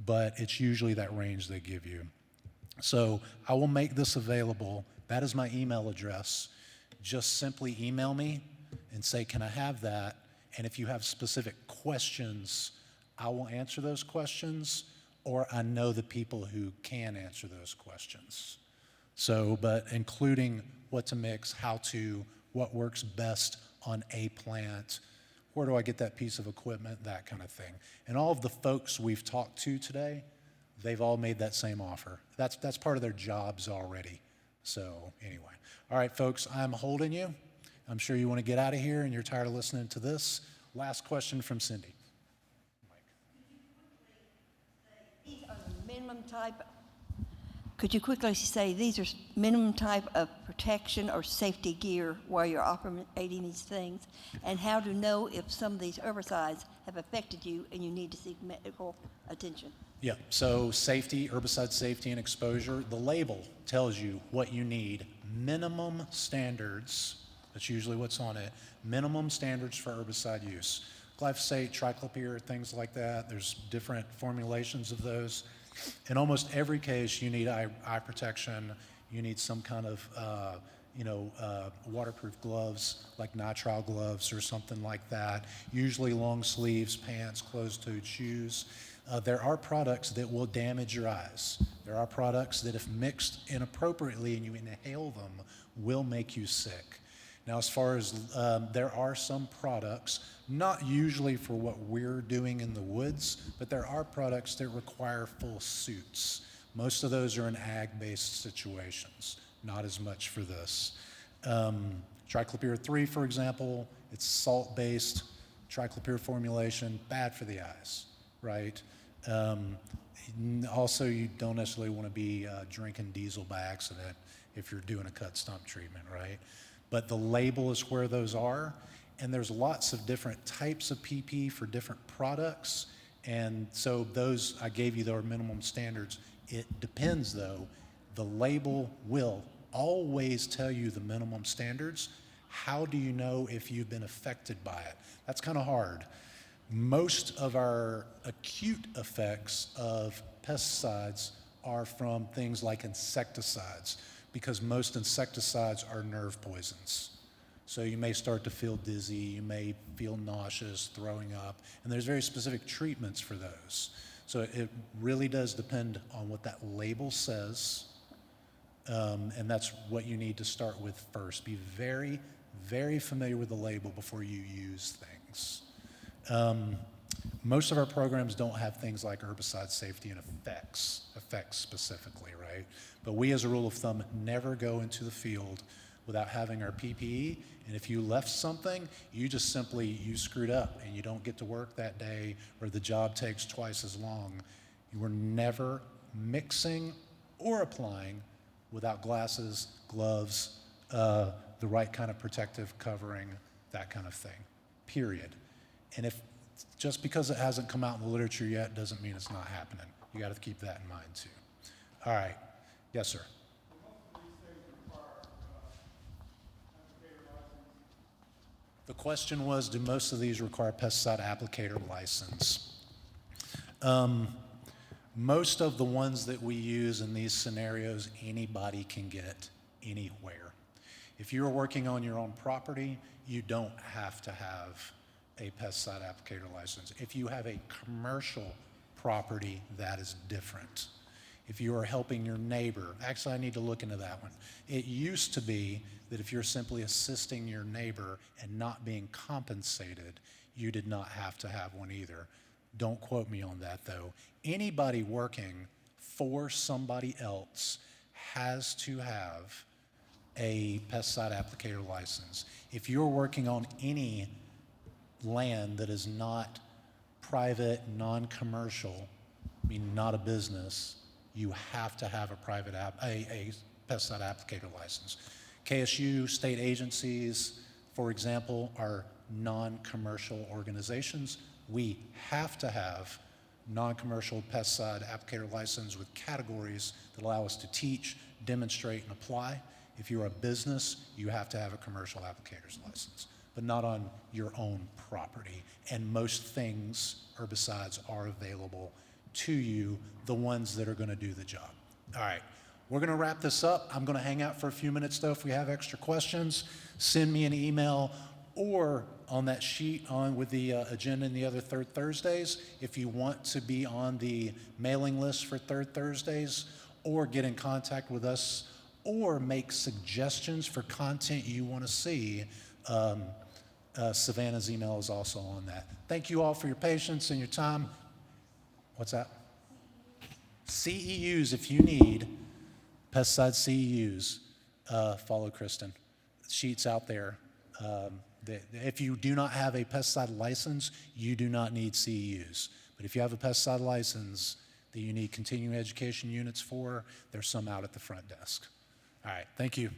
but it's usually that range they give you. So I will make this available. That is my email address. Just simply email me and say, can I have that? And if you have specific questions, I will answer those questions, or I know the people who can answer those questions. So, but including what to mix, how to, what works best on a plant, where do I get that piece of equipment, that kind of thing. And all of the folks we've talked to today, they've all made that same offer. That's part of their jobs already. So anyway, all right, folks, I'm holding you. I'm sure you want to get out of here and you're tired of listening to this. Last question from Cindy. These are the minimum type. Could you quickly say these are minimum type of protection or safety gear while you're operating these things? And how to know if some of these herbicides have affected you and you need to seek medical attention? Yeah, so safety, herbicide safety and exposure, the label tells you what you need. Minimum standards, that's usually what's on it, minimum standards for herbicide use. Glyphosate, triclopyr, things like that, there's different formulations of those. In almost every case, you need eye protection, you need some kind of waterproof gloves, like nitrile gloves or something like that. Usually long sleeves, pants, closed-toed shoes. There are products that will damage your eyes. There are products that if mixed inappropriately and you inhale them, will make you sick. Now, as far as there are some products, not usually for what we're doing in the woods, but there are products that require full suits. Most of those are in ag-based situations, not as much for this. Triclopyr 3, for example, it's salt-based triclopyr formulation, bad for the eyes, right? Also, you don't necessarily want to be drinking diesel by accident if you're doing a cut stump treatment, right? But the label is where those are, and there's lots of different types of PP for different products, and so those, I gave you their minimum standards. It depends though. The label will always tell you the minimum standards. How do you know if you've been affected by it? That's kind of hard. Most of our acute effects of pesticides are from things like insecticides, because most insecticides are nerve poisons. So you may start to feel dizzy, you may feel nauseous, throwing up, and there's very specific treatments for those. So it really does depend on what that label says, and that's what you need to start with first. Be very, very familiar with the label before you use things. Most of our programs don't have things like herbicide safety and effects specifically, right? But we, as a rule of thumb, never go into the field without having our PPE, and if you left something, you screwed up and you don't get to work that day, or the job takes twice as long. You were never mixing or applying without glasses, gloves, the right kind of protective covering, that kind of thing, period. And if just because it hasn't come out in the literature yet doesn't mean it's not happening. You got to keep that in mind too. All right. Yes, sir. The question was, do most of these require pesticide applicator license? Most of the ones that we use in these scenarios, anybody can get anywhere. If you're working on your own property, you don't have to have a pesticide applicator license. If you have a commercial property, that is different. If you are helping your neighbor, actually I need to look into that one. It used to be that if you're simply assisting your neighbor and not being compensated, you did not have to have one either. Don't quote me on that though. Anybody working for somebody else has to have a pesticide applicator license. If you're working on any land that is not private, non-commercial, meaning not a business, you have to have a a pesticide applicator license. KSU, state agencies, for example, are non-commercial organizations. We have to have non-commercial pesticide applicator license with categories that allow us to teach, demonstrate, and apply. If you're a business, you have to have a commercial applicator's license, but not on your own property. And most things, herbicides, are available to you, the ones that are going to do the job. All right, we're going to wrap this up. I'm going to hang out for a few minutes, though. If we have extra questions, send me an email, or on that sheet with the agenda and the other third Thursdays, if you want to be on the mailing list for third Thursdays, or get in contact with us, or make suggestions for content you want to see, Savannah's email is also on that. Thank you all for your patience and your time. What's that? CEUs, if you need pesticide CEUs, follow Kristen. Sheet's out there. If you do not have a pesticide license, you do not need CEUs. But if you have a pesticide license that you need continuing education units for, there's some out at the front desk. All right, thank you.